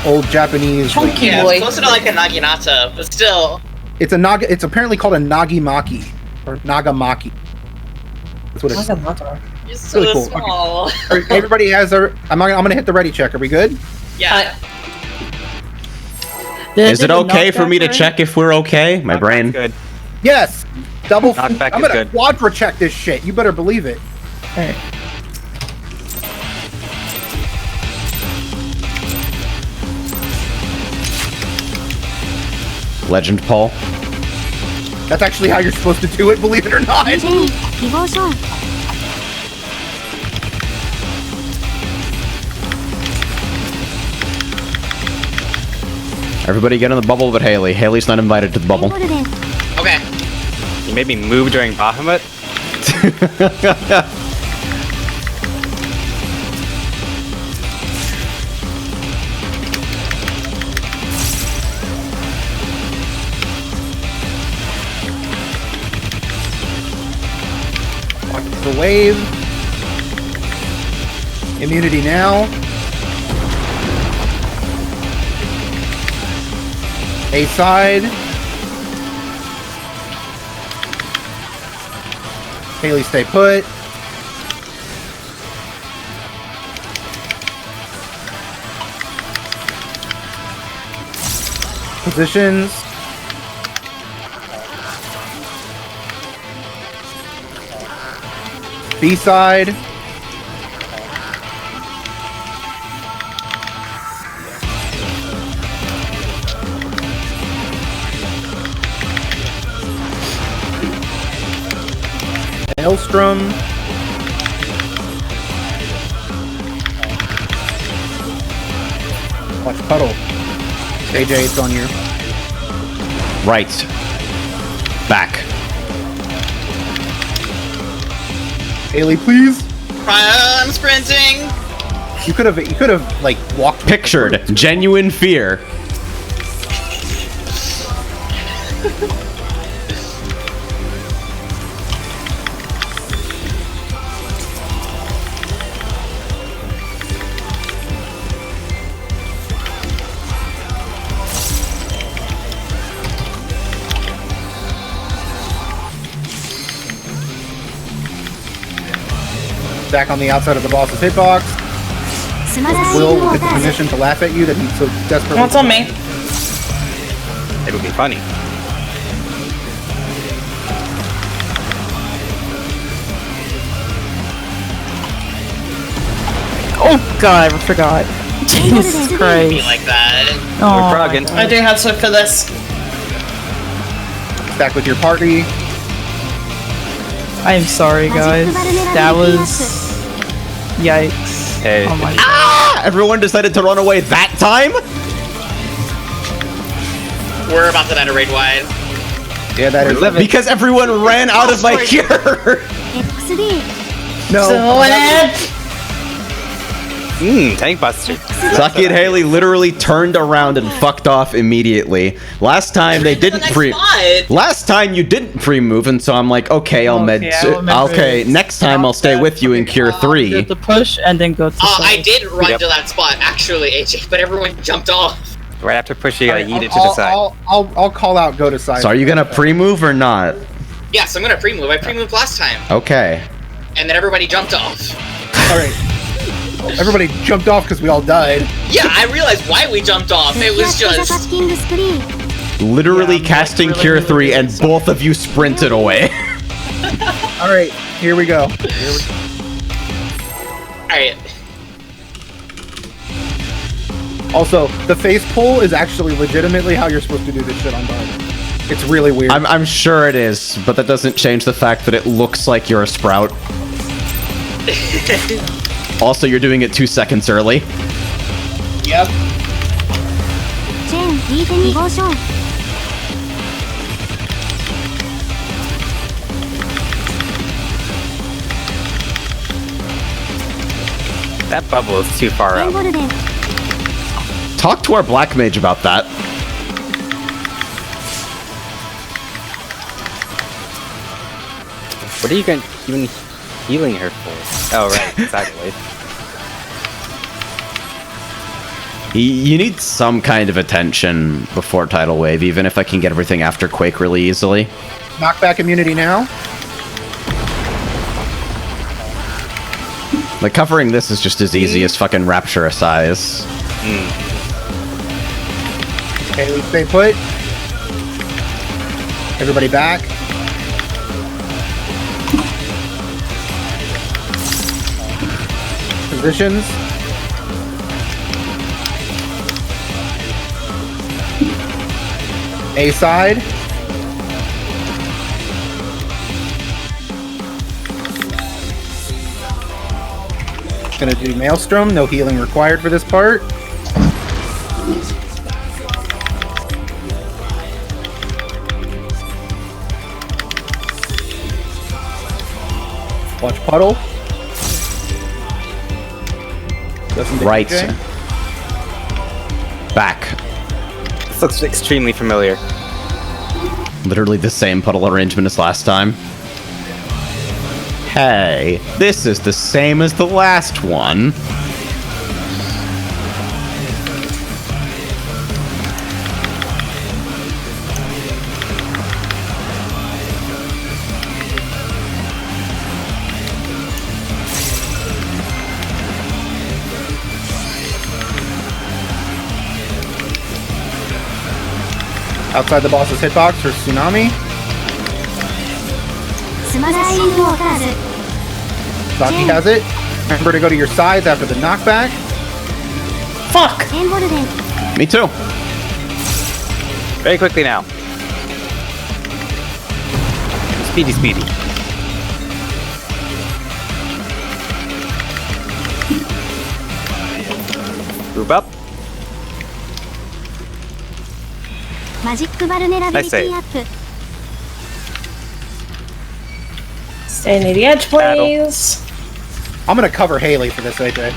old Japanese chunky Yeah, boy. it's closer to like a naginata, but still. It's a naga. It's apparently called a nagimaki or nagamaki. That's what it's. Nagamata. You're so really cool. small. Okay. Everybody has their. I'm gonna hit the ready check. Are we good? Yeah. Is it okay for me to check if we're okay? My brain. Good. Yes. Double. Knockback I'm is gonna good. quadra check this shit. You better believe it. Alright. Legend Paul. That's actually how you're supposed to do it. Believe it or not. Everybody get in the bubble but Haley. Haley's not invited to the bubble. Okay. You made me move during Bahamut? Watch the wave. Immunity now. A side. Haley, stay put. Positions. B side. Maelstrom. Watch puddle. AJ, it's on you. Right. Back. Haley, please. I'm sprinting. You could have like walked. Pictured. Genuine fear. Back on the outside of the boss's hitbox. Will with the permission to laugh at you that he so desperately. What's on me? It would be funny. Oh god, I forgot. Jesus Be Christ. like that. Oh, We're progging. I do have Swift for this. Back with your party. I am sorry, guys. That was... Yikes. Hey. Oh my god. Ah! Everyone decided to run away that time? We're about to end a raid wide. Yeah, that is. Because everyone ran out of my cure. No. Tank Buster. Saki and Haley literally turned around and fucked off immediately. Last time they didn't Last time you didn't pre-move, and so I'm like, okay, I'll okay, next time I'll stay with you in Cure 3. Get the push and then go to I did run to that spot, actually, AJ, but everyone jumped off. Right after push, you gotta yeet it to the side. I'll call out go to side. So are you gonna pre-move or not? Yes, I'm gonna pre-move. I pre-moved last time. Okay. and then everybody jumped off. Alright. Everybody jumped off because we all died. Yeah, I realized why we jumped off. It was just... Literally casting Cure 3 and both of you sprinted away. Alright, here we go. Alright. Also, the face pull is actually legitimately how you're supposed to do this shit on Bard. It's really weird. I'm sure it is, but that doesn't change the fact that it looks like you're a Sprout. Also, you're doing it 2 seconds early. Yep. That bubble is too far up. Talk to our Black Mage about that. What are you even healing her for? Oh, right, exactly. You need some kind of attention before Tidal Wave, even if I can get everything after Quake really easily. Knockback immunity now. Like, covering this is just as easy as fucking Rapture Size. Okay, we stay put. Everybody back. Positions. A side. Gonna do Maelstrom, no healing required for this part. Watch Puddle. Right. Back. This looks extremely familiar. Literally the same puddle arrangement as last time. Hey, this is the same as the last one. Outside the boss's hitbox for Tsunami. Saki has it. Remember to go to your sides after the knockback. Fuck! Me too. Very quickly now. Speedy, speedy. Group up. Nice save. Stay near the edge, please. I'm gonna cover Haley for this, AJ.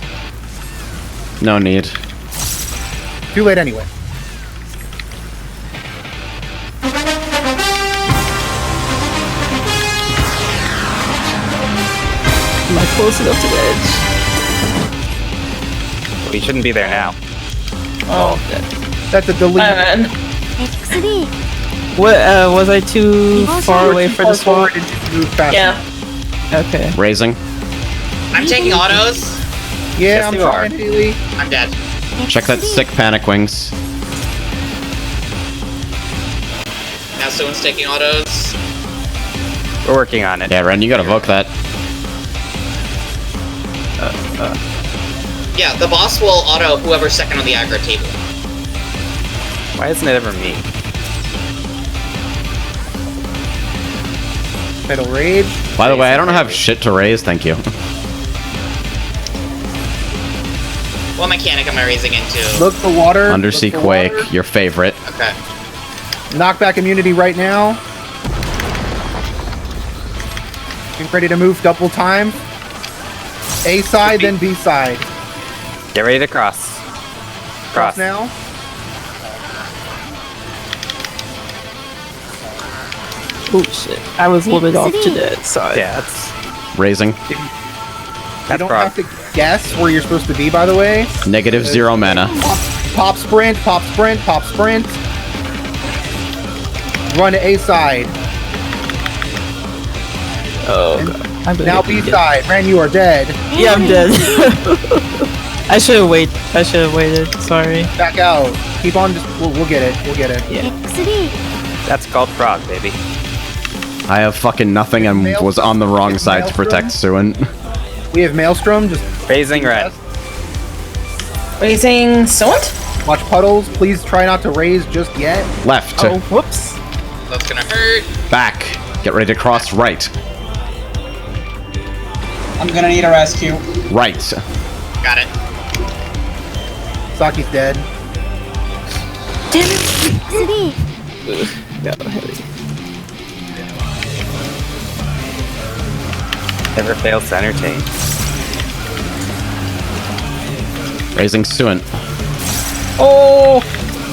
No need. Too late anyway. Am I close enough to the edge? We shouldn't be there now. Oh, that's a delete. What, was I too far away for the swap? Yeah. Okay. Raising. I'm taking autos. Yeah, Yes, I'm you trying, are. Haley. I'm dead. Check that sick Panic Wings. Now someone's taking autos. We're working on it. Yeah, Ren, you gotta evoke that. Yeah, the boss will auto whoever's second on the aggro table. Why isn't it ever me? Fatal Rage. By the way, I don't have shit to raise, thank you. What mechanic am I raising into? Look for water. Undersea Look for Quake, water. your favorite. Okay. Knockback immunity right now. Get ready to move double time. A side, then B side. Get ready to cross. Cross. Now. Oh shit. I was a little bit off to that side. Yeah, that's Raising. You don't have to guess where you're supposed to be, by the way. -0 mana. Pop sprint, pop sprint, pop sprint. Run A side. Oh god. I'm gonna Now get it. B-side. Ran, you are dead. Yeah, I'm dead. I should have waited. Sorry. Back out. Keep on. Just we'll get it. We'll get it. Yeah. That's called frog, baby. I have fucking nothing and was on the wrong side to protect Suin. We have Maelstrom. Just raising red. Raising Suint? Watch puddles. Please try not to raise just yet. Left. Oh, whoops. That's gonna hurt. Back. Get ready to cross right. I'm gonna need a rescue. Right. Got it. Saki's dead. Damn it! No, Never fails to entertain. Raising Suin. Oh!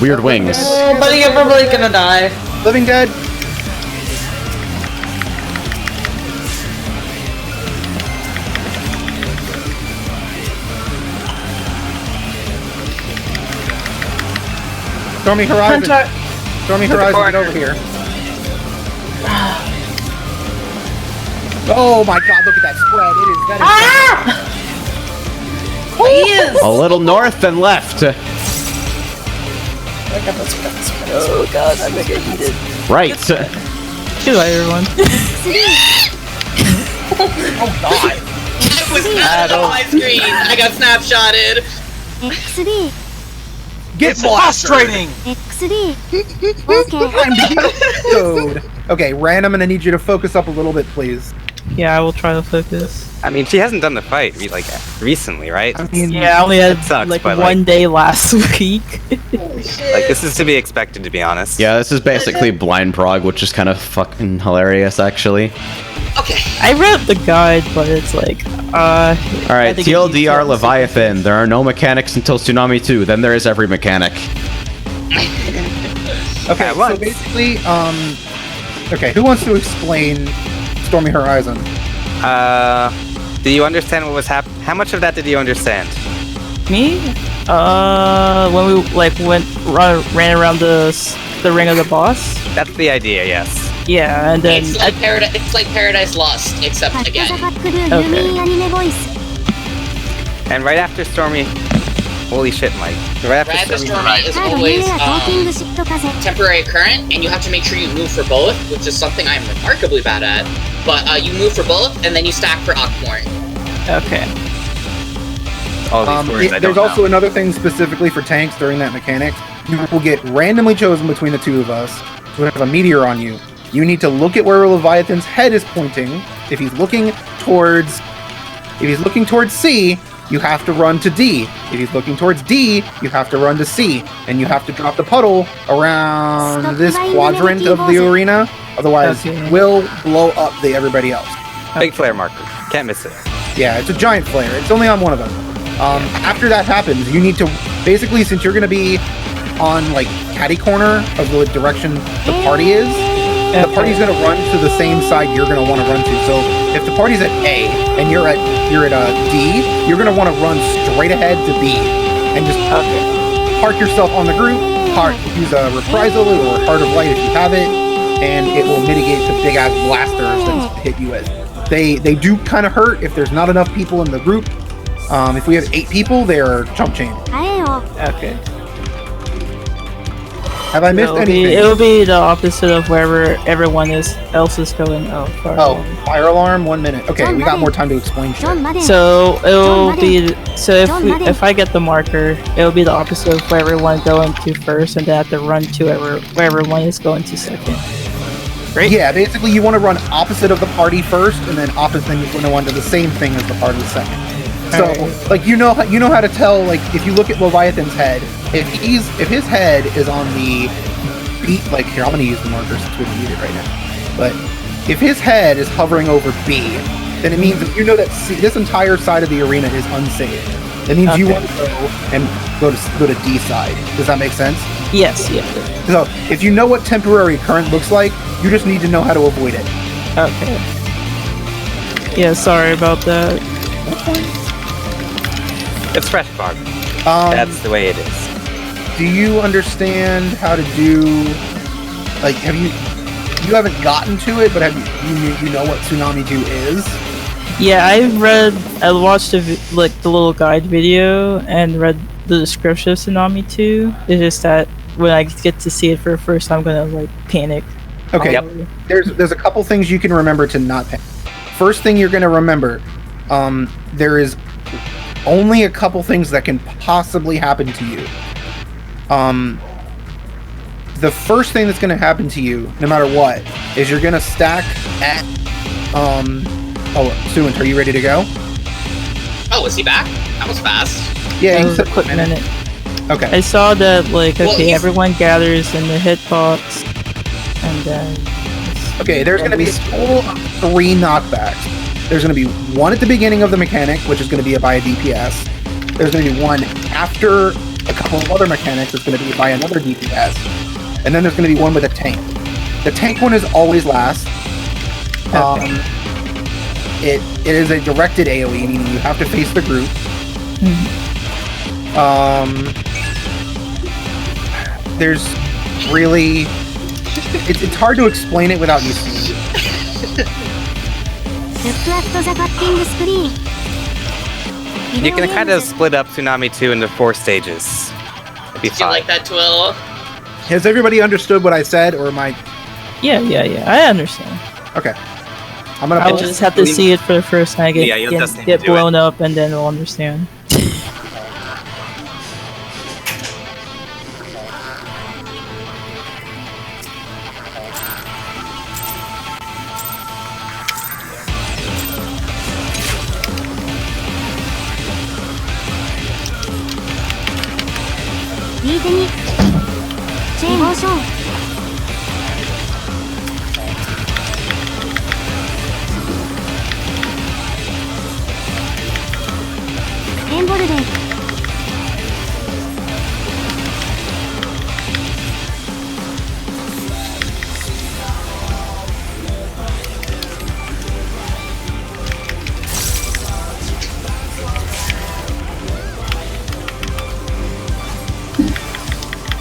Weird wings. Oh, buddy, you're probably gonna die. Living dead. Stormy Horizon. Hunter. Stormy Horizon, get over here. Oh my god, look at that spread. It is that He is! A little north and left. Look at the spread. Oh god, I'm gonna get eaten. Right. Goodbye, everyone. Oh god. It was not on my screen. I got snapshotted. XD. Get frustrating. XD. Okay. I'm code. Okay, Ran, I'm gonna need you to focus up a little bit, please. Yeah, I will try to focus. I mean, she hasn't done the fight like recently, right? I mean, Yeah, I only had It sucks, like but, one day last week. Like this is to be expected, to be honest. Yeah, this is basically blind prog, which is kind of fucking hilarious, actually. Okay. I read the guide, but it's like, Alright, TLDR Leviathan. There are no mechanics until Tsunami 2, then there is every mechanic. Okay, so basically, okay, who wants to explain Stormy Horizon? Do you understand what was happening? How much of that did you understand? Me? When we ran around the ring of the boss. That's the idea, yes. Yeah, and then It's like Paradise Lost, except again. And right after Stormy, holy shit, Mike! Right after Stormy is always temporary current, and you have to make sure you move for both, which is something I'm remarkably bad at. But you move for both, and then you stack for Aquamorn. Okay. All these words I There's don't also know. another thing specifically for tanks during that mechanic. You will get randomly chosen between the two of us to have a meteor on you. You need to look at where Leviathan's head is pointing. If he's looking towards C, you have to run to D. If he's looking towards D, you have to run to C. And you have to drop the puddle around this quadrant of the arena. Otherwise, we'll blow up everybody else. Big flare marker. Can't miss it. Yeah, it's a giant flare. It's only on one of them. After that happens, you need to basically, since you're going to be on like catty corner of the direction the party is, the party's going to run to the same side you're going to want to run to. So if the party's at A and you're at D, you're going to want to run straight ahead to B and just park yourself on the group. Use a reprisal or Heart of Light if you have it, and it will mitigate the big ass blasters that hit you with. They do kind of hurt if there's not enough people in the group. If we have 8 people, they're chump chain. Okay. Have I missed anything? It'll be the opposite of wherever everyone else is going. Fire alarm. 1 minute. Okay, we got more time to explain shit. So it'll be if I get the marker, it'll be the opposite of where everyone going to first, and then I have to run to where everyone is going to second. Right? Yeah, basically you want to run opposite of the party first, and then opposite then you want to run to the same thing as the party second. So, like you know how to tell, like if you look at Leviathan's head, if his head is on the B, like here I'm gonna use the marker since we don't need it right now. But if his head is hovering over B, then it means that you know that this entire side of the arena is unsafe. That means you want to go to D side. Does that make sense? Yes. Yeah. So if you know what temporary current looks like, you just need to know how to avoid it. Okay. Yeah, sorry about that. It's fresh fog. That's the way it is. Do you understand how to do? Like, you haven't gotten to it, but you know what Tsunami 2 is? Yeah, I watched the little guide video and read the description of Tsunami 2. It's just that when I get to see it for the first time, I'm gonna like panic. Okay, there's a couple things you can remember to not panic. First thing you're gonna remember, there is only a couple things that can possibly happen to you. The first thing that's gonna happen to you, no matter what, is you're gonna stack at oh, Suint, are you ready to go? Oh, is he back? That was fast. Yeah, It was a quick minute. Okay. I saw that like Well, okay, he's- everyone gathers in the hitbox, and then Okay, there's going to be a total of 3 knockbacks. There's going to be one at the beginning of the mechanic, which is going to be by a DPS. There's going to be one after a couple of other mechanics, that's going to be by another DPS. And then there's going to be one with a tank. The tank one is always last. It is a directed AoE, meaning you have to face the group. There's really... It's hard to explain it without you seeing it. Look at the cutting screen. You can kind of split up Tsunami 2 into 4 stages. It'd be Did you fine. like that, Twill? Has everybody understood what I said, or am I... yeah, I understand. Okay. I'm gonna... I'll just have to see it for the first time. Yeah, you'll just need to Get do blown up, and then we'll understand.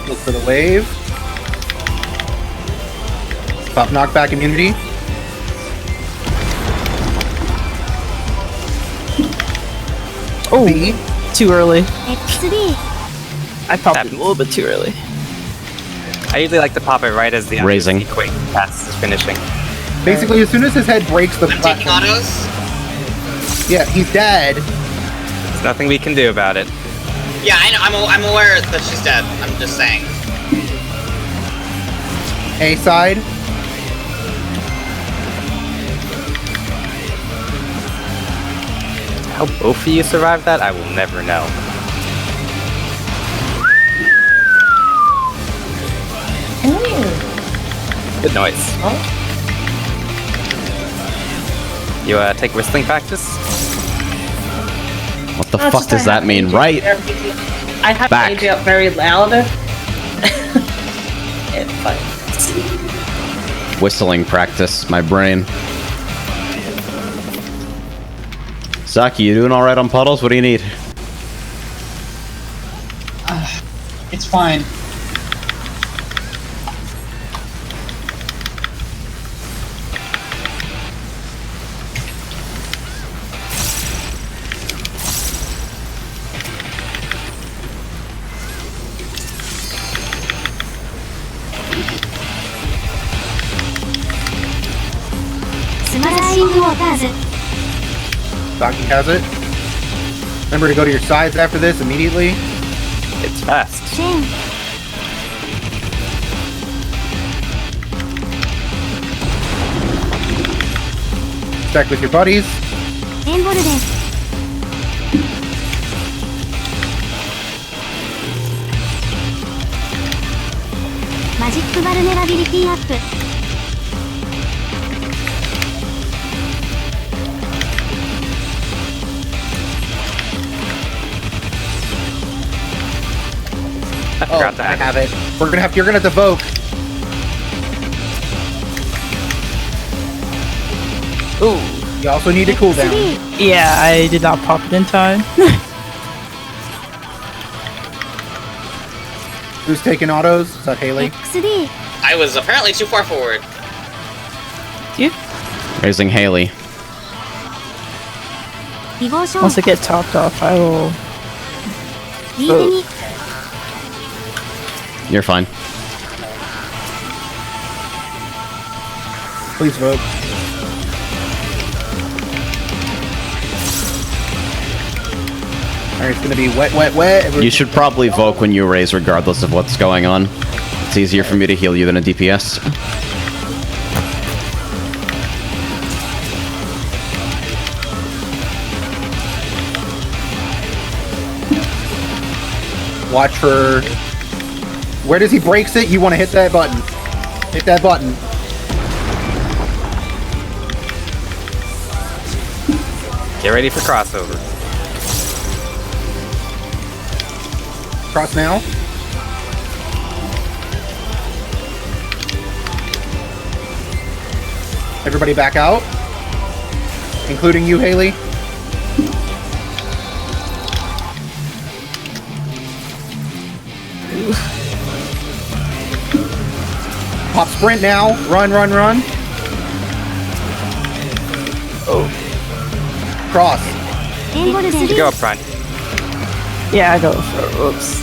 Look for the wave. Pop knockback immunity. Oh, too early. XD. I popped it a little bit too early. I usually like to pop it right as the Raising. quick pass is finishing. Basically, as soon as his head breaks the I'm taking platform... autos. Yeah, he's dead. There's nothing we can do about it. Yeah, I know. I'm aware that she's dead. I'm just saying. A side. How both of you survived that, I will never know. Good noise. You take wrestling practice? What the fuck does that mean? Right? I have Back. AJ up very loud. It fights. Whistling practice, my brain. Saki, you doing alright on puddles? What do you need? It's fine. Saki has it. Remember to go to your sides after this immediately. It's fast. Stack with your buddies. Magic vulnerability up. I forgot to I have it. You're gonna have to vote. Ooh. You also need a cooldown. Yeah, I did not pop it in time. Who's taking autos? Is that Haley? I was apparently too far forward. You? Raising Haley. Once I get topped off, I will vote. You're fine. Please vote. Alright, it's gonna be wet, wet, wet. You should probably Voke when you raise regardless of what's going on. It's easier for me to heal you than a DPS. Watch for... Where does he breaks it? You want to hit that button. Hit that button. Get ready for crossover. Cross now. Everybody back out. Including you, Haley. Pop sprint now. Run, run, run. Oh. Cross. You go up front. Yeah, I go for oops.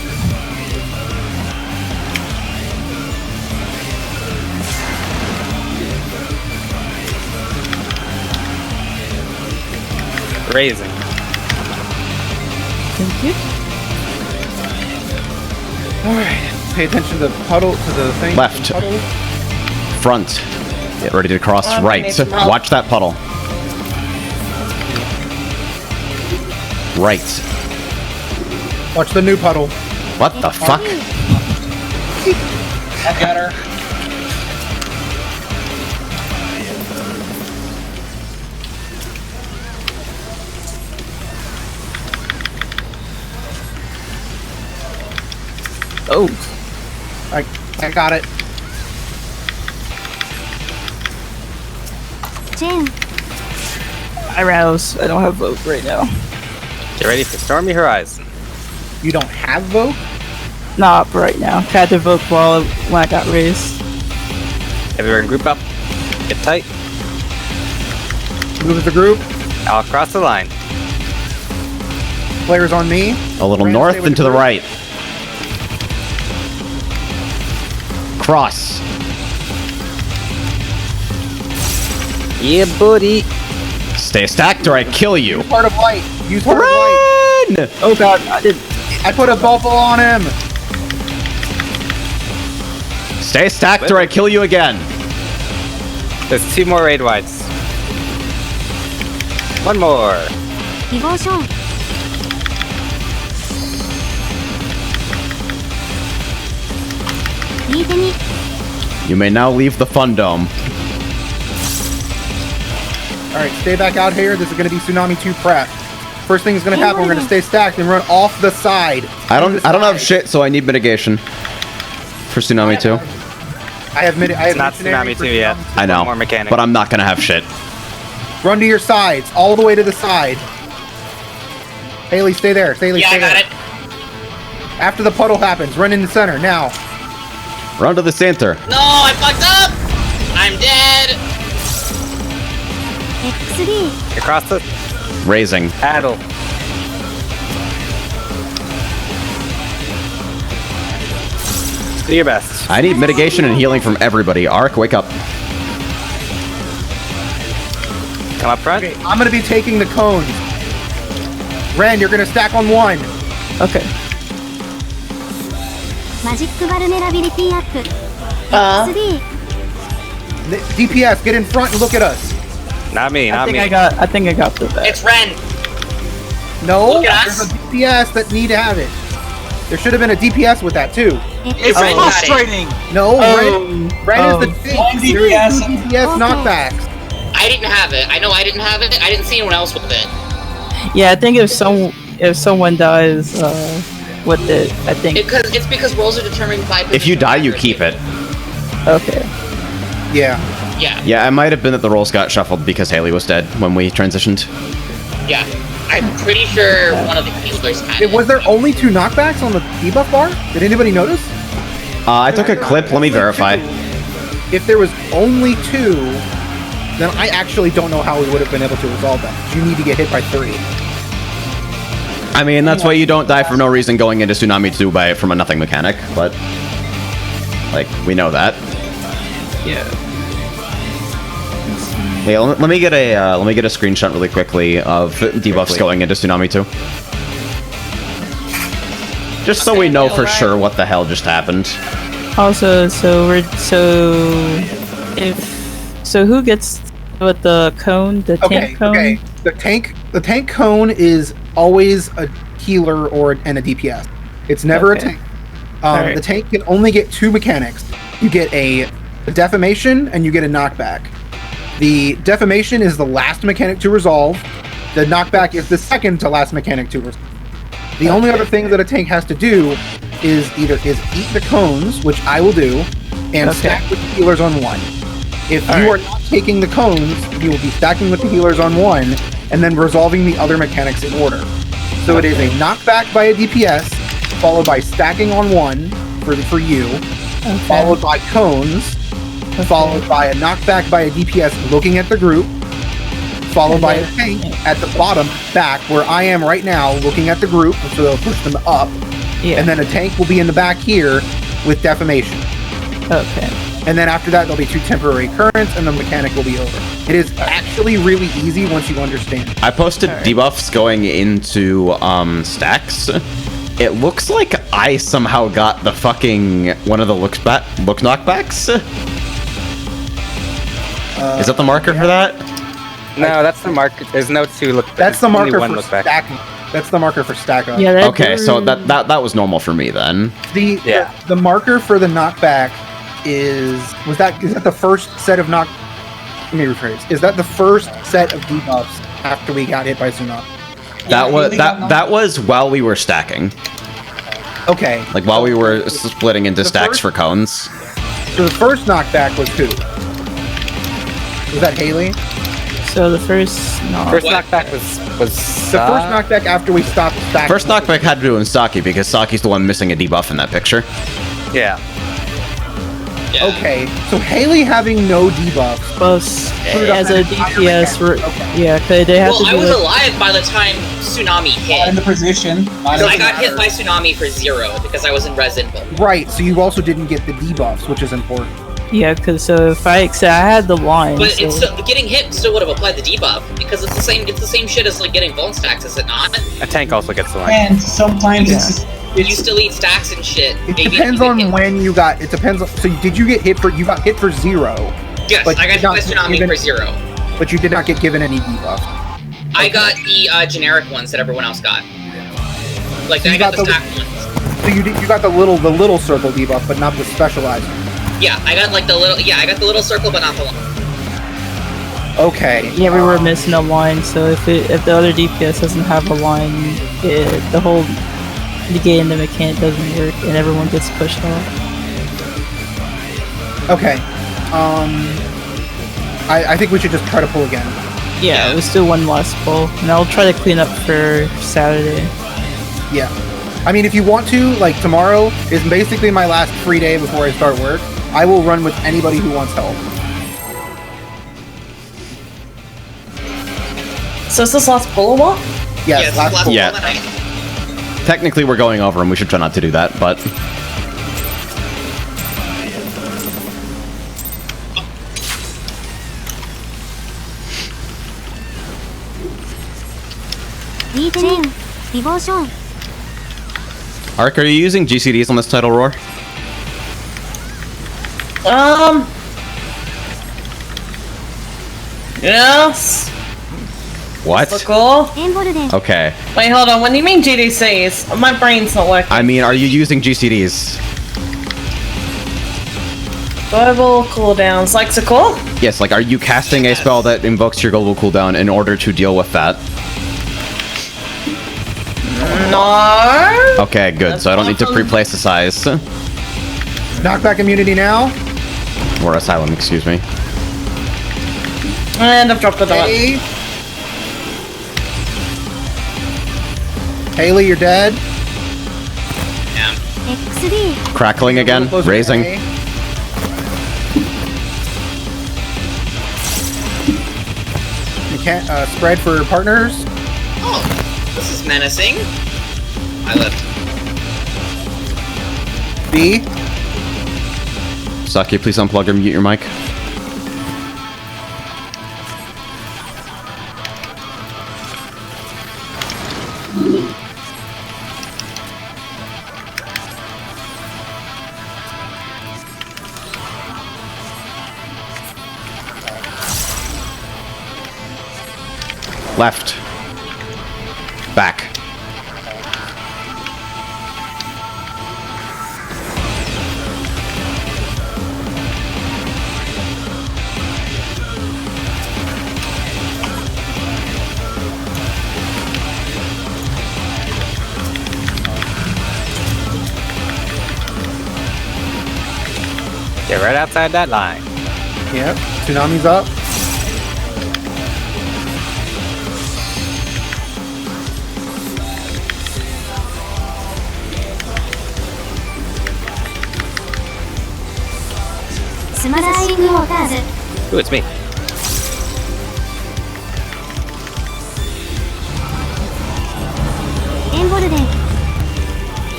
Raising. Thank you. Alright. Pay attention to the puddle, to the thing. Left. The puddle. Front. Get ready to cross right. Watch that puddle. Right. Watch the new puddle. What the fuck? I got her. Oh. I got it. I rouse. I don't have vote right now. Get ready for Stormy Horizon. You don't have vote? Not right now. I had to vote when I got raised. Everyone group up. Get tight. Move as a group. I'll cross the line. Players on me. A little Brandon, north stay with and to the group. right. Cross. Yeah, buddy. Stay stacked or I kill you. Use part of light. Use part of light. Run! Oh god, I did. I put a bubble on him. Stay stacked or I kill you again. There's 2 more raid wides. 1 more. You may now leave the fun dome. Alright, stay back out here. This is going to be Tsunami 2 prep. First thing is going to happen, we're going to stay stacked and run off the side. I don't have shit, so I need mitigation. For Tsunami 2. I have It's not Tsunami 2 yet. I know, More mechanic. but I'm not gonna have shit. Run to your sides, all the way to the side. Haley, stay there. Haley, Yeah, stay I got there. it. After the puddle happens, run in the center, now. Run to the center. No, I fucked up. I'm dead. Across the Raising. paddle. Do your best. I need mitigation and healing from everybody. Ark, wake up. Come up front. Okay, I'm going to be taking the cones. Ren, you're going to stack on 1. Okay. DPS, get in front and look at us. Not me, not me. I think I got the best. It's Ren. No, Look at there's us. a DPS that need to have it. There should have been a DPS with that too. It's Ren got it. frustrating. No, Ren is the thing. One There is DPS. two DPS knockbacks. I didn't have it. I know I didn't have it. I didn't see anyone else with it. Yeah, I think if someone dies with it, I think. It's because rolls are determined by. If you die, you keep it. Okay. Yeah. Yeah. Yeah, it might have been that the rolls got shuffled because Haley was dead when we transitioned. Yeah. I'm pretty sure one of the healers had it. Was there only 2 knockbacks on the debuff bar? Did anybody notice? I took a clip. Let me verify. If there was only 2, then I actually don't know how we would have been able to resolve that. You need to get hit by 3. I mean, that's why you don't die for no reason going into Tsunami 2 from a nothing mechanic, but... Like, we know that. Yeah. Yeah, let me get a screenshot really quickly of debuffs going into Tsunami 2. Just so we know for sure what the hell just happened. Also, so who gets with the cone? The tank cone? Okay. The tank cone is always a healer and a DPS. It's never a tank. Right. The tank can only get 2 mechanics. You get a defamation and you get a knockback. The defamation is the last mechanic to resolve. The knockback is the second to last mechanic to resolve. The only other thing that a tank has to do is eat the cones, which I will do, and stack with the healers on 1. If you are not taking the cones, you will be stacking with the healers on 1, and then resolving the other mechanics in order. So it is a knockback by a DPS, followed by stacking on 1 for you, followed by cones, followed by a knockback by a DPS looking at the group, followed by a tank at the bottom back where I am right now looking at the group, so they'll push them up, and then a tank will be in the back here with defamation. Okay. And then after that, there'll be 2 temporary currents, and the mechanic will be over. It is actually really easy once you understand. I posted debuffs going into stacks. It looks like I somehow got the fucking one of the look knockbacks. Is that the marker for that? No, that's the marker. There's no 2 look. That's the marker one for look back. stacking. That's the marker for stack up. Yeah. Okay, so that was normal for me then. The marker for the knockback is that the first set of knock? Let me rephrase. Is that the first set of debuffs after we got hit by tsunami? That was while we were stacking. Okay. Like while we were splitting into stacks for cones. So the first knockback was who? Was that Haley? So the first knockback was the first knockback after we stopped stacking. First knockback had to do with Saki because Saki's the one missing a debuff in that picture. Yeah. Okay, so Haley having no debuffs. As a DPS, yeah, they have to do I was alive by the time Tsunami hit. In the position. I got hit by Tsunami for 0 because I was in res invo. Right, so you also didn't get the debuffs, which is important. Yeah, because if I had the line. But it's still, getting hit still would have applied the debuff because it's the same shit as like getting bone stacks, is it not? A tank also gets the line. And sometimes it's you still eat stacks and shit. It depends on when you got. It depends on. So did you get hit for? You got hit for 0. Yes, I got hit by Tsunami for 0. But you did not get given any debuff. I got the generic ones that everyone else got. Like I got the stack ones. So you got the little circle debuff, but not the specialized one. Yeah, I got like the little. Yeah, I got the little circle, but not the line. Okay. Yeah, we were missing a line, so if the other DPS doesn't have a line, the whole negating the mechanic doesn't work, and everyone gets pushed off. Okay. I think we should just try to pull again. Yeah, let's do one last pull, and I'll try to clean up for Saturday. Yeah. I mean, if you want to, like, tomorrow is basically my last free day before I start work. I will run with anybody who wants help. So is this last pull or what? Yes, last pull. Yeah. Technically, we're going over, and we should try not to do that, but... Ark, are you using GCDs on this title, Roar? Yes. What? Cool. Okay. Wait, hold on. When you mean GDCs, my brain's not working. I mean, are you using GCDs? Global cooldowns, like Sakura? Yes, like, are you casting a spell that invokes your global cooldown in order to deal with that? No. Okay, good. So I don't need to pre-place the size. Knockback immunity now. Or asylum, excuse me. And I've dropped the dot. Hey. Haley, you're dead. Crackling again, raising. You can't spread for partners. This is menacing. I lived. B. Saki, please unplug or mute your mic. Left. Back. Get right outside that line. Yep. Tsunami's up. Ooh, it's me.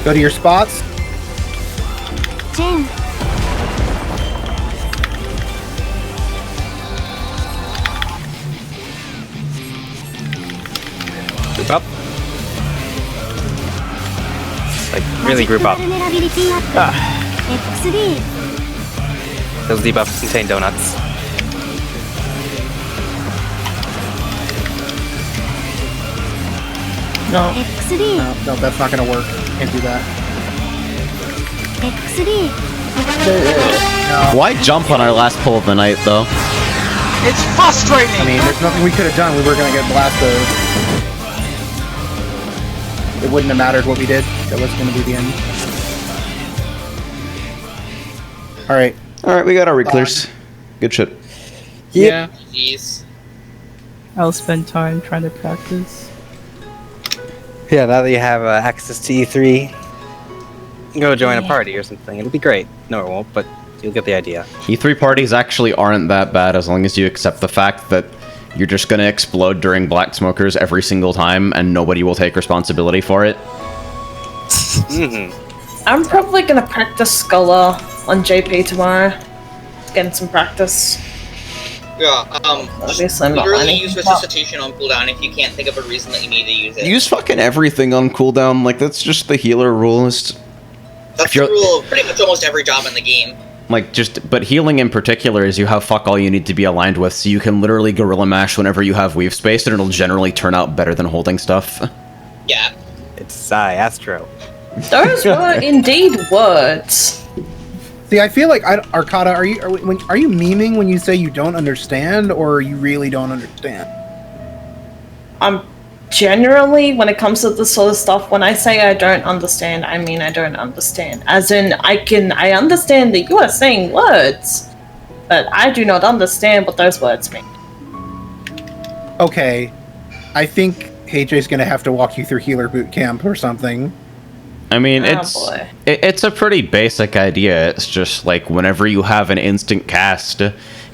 Go to your spots. Group up. Like, really group up. Those debuffs contain donuts. No. No, that's not gonna work. Can't do that. No. Why jump on our last pull of the night, though? It's frustrating! I mean, there's nothing we could have done. We were gonna get blasted. It wouldn't have mattered what we did. That was gonna be the end. Alright. Alright, we got our reclears. Good shit. Yeah. Jeez. I'll spend time trying to practice. Yeah, now that you have access to E3, go join a party or something. It'll be great. No, it won't, but you'll get the idea. E3 parties actually aren't that bad as long as you accept the fact that you're just gonna explode during Black Smokers every single time and nobody will take responsibility for it. I'm probably gonna practice Scholar on JP tomorrow. Getting some practice. Yeah, Obviously I'm not literally running. use Resuscitation on cooldown if you can't think of a reason that you need to use it. Use fucking everything on cooldown, like that's just the healer rules. That's the rule of pretty much almost every job in the game. Like, but healing in particular is you have fuck all you need to be aligned with, so you can literally gorilla mash whenever you have weave space, and it'll generally turn out better than holding stuff. Yeah. It's Astro. Those were indeed words. See, I feel like Arcata, are you memeing when you say you don't understand, or you really don't understand? Generally, when it comes to this sort of stuff, when I say I don't understand, I mean I don't understand. As in, I understand that you are saying words, but I do not understand what those words mean. Okay, I think HJ's gonna have to walk you through healer boot camp or something. I mean, it's a pretty basic idea. It's just like whenever you have an instant cast,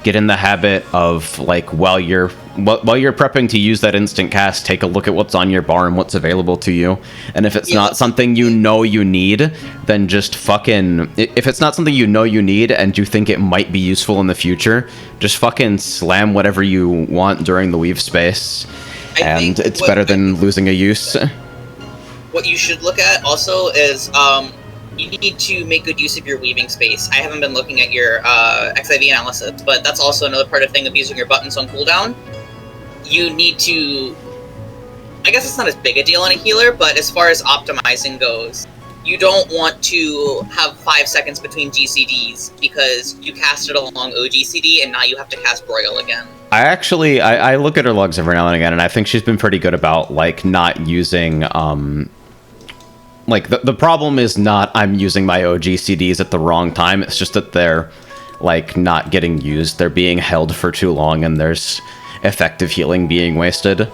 get in the habit of like while you're prepping to use that instant cast, take a look at what's on your bar and what's available to you. And if it's not something you know you need, then just fucking. If it's not something you know you need and you think it might be useful in the future, just fucking slam whatever you want during the weave space, and it's better than losing a use. What you should look at also is you need to make good use of your weaving space. I haven't been looking at your XIV analysis, but that's also another part of thing of using your buttons on cooldown. You need to... I guess it's not as big a deal on a healer, but as far as optimizing goes, you don't want to have 5 seconds between GCDs because you casted a long OGCD and now you have to cast Broil again. I look at her logs every now and again, and I think she's been pretty good about like not using like the problem is not I'm using my OG CDs at the wrong time. It's just that they're like not getting used. They're being held for too long, and there's effective healing being wasted. Okay.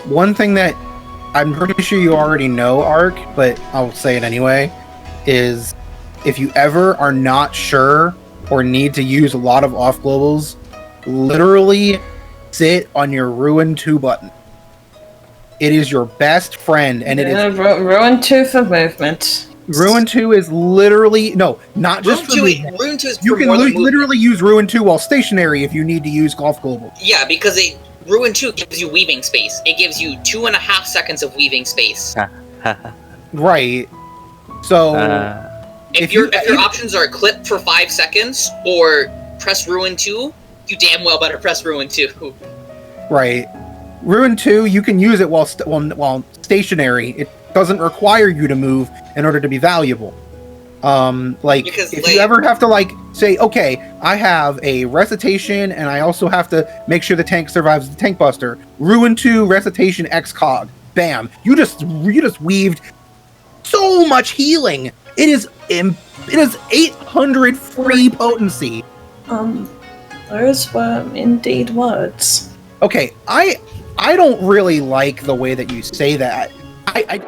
One thing that I'm pretty sure you already know, Ark, but I'll say it anyway, is if you ever are not sure or need to use a lot of off globals, literally sit on your Ruin 2 button. It is your best friend, and it is Ruin 2 for movement. Ruin 2 is literally not just for movement. Ruin 2 is You for can more than movement. literally use Ruin 2 while stationary if you need to use Golf Global. Yeah, because Ruin 2 gives you weaving space. It gives you 2.5 seconds of weaving space. Right. So if your options are clip for 5 seconds or press Ruin 2, you damn well better press Ruin 2. Right. Ruin 2, you can use it while stationary. It doesn't require you to move in order to be valuable. If you ever have to say, okay, I have a recitation and I also have to make sure the tank survives the tank buster. Ruin 2 recitation X cog. Bam. You just weaved so much healing. It is 800 free potency. Those were indeed words. Okay, I don't really like the way that you say that. I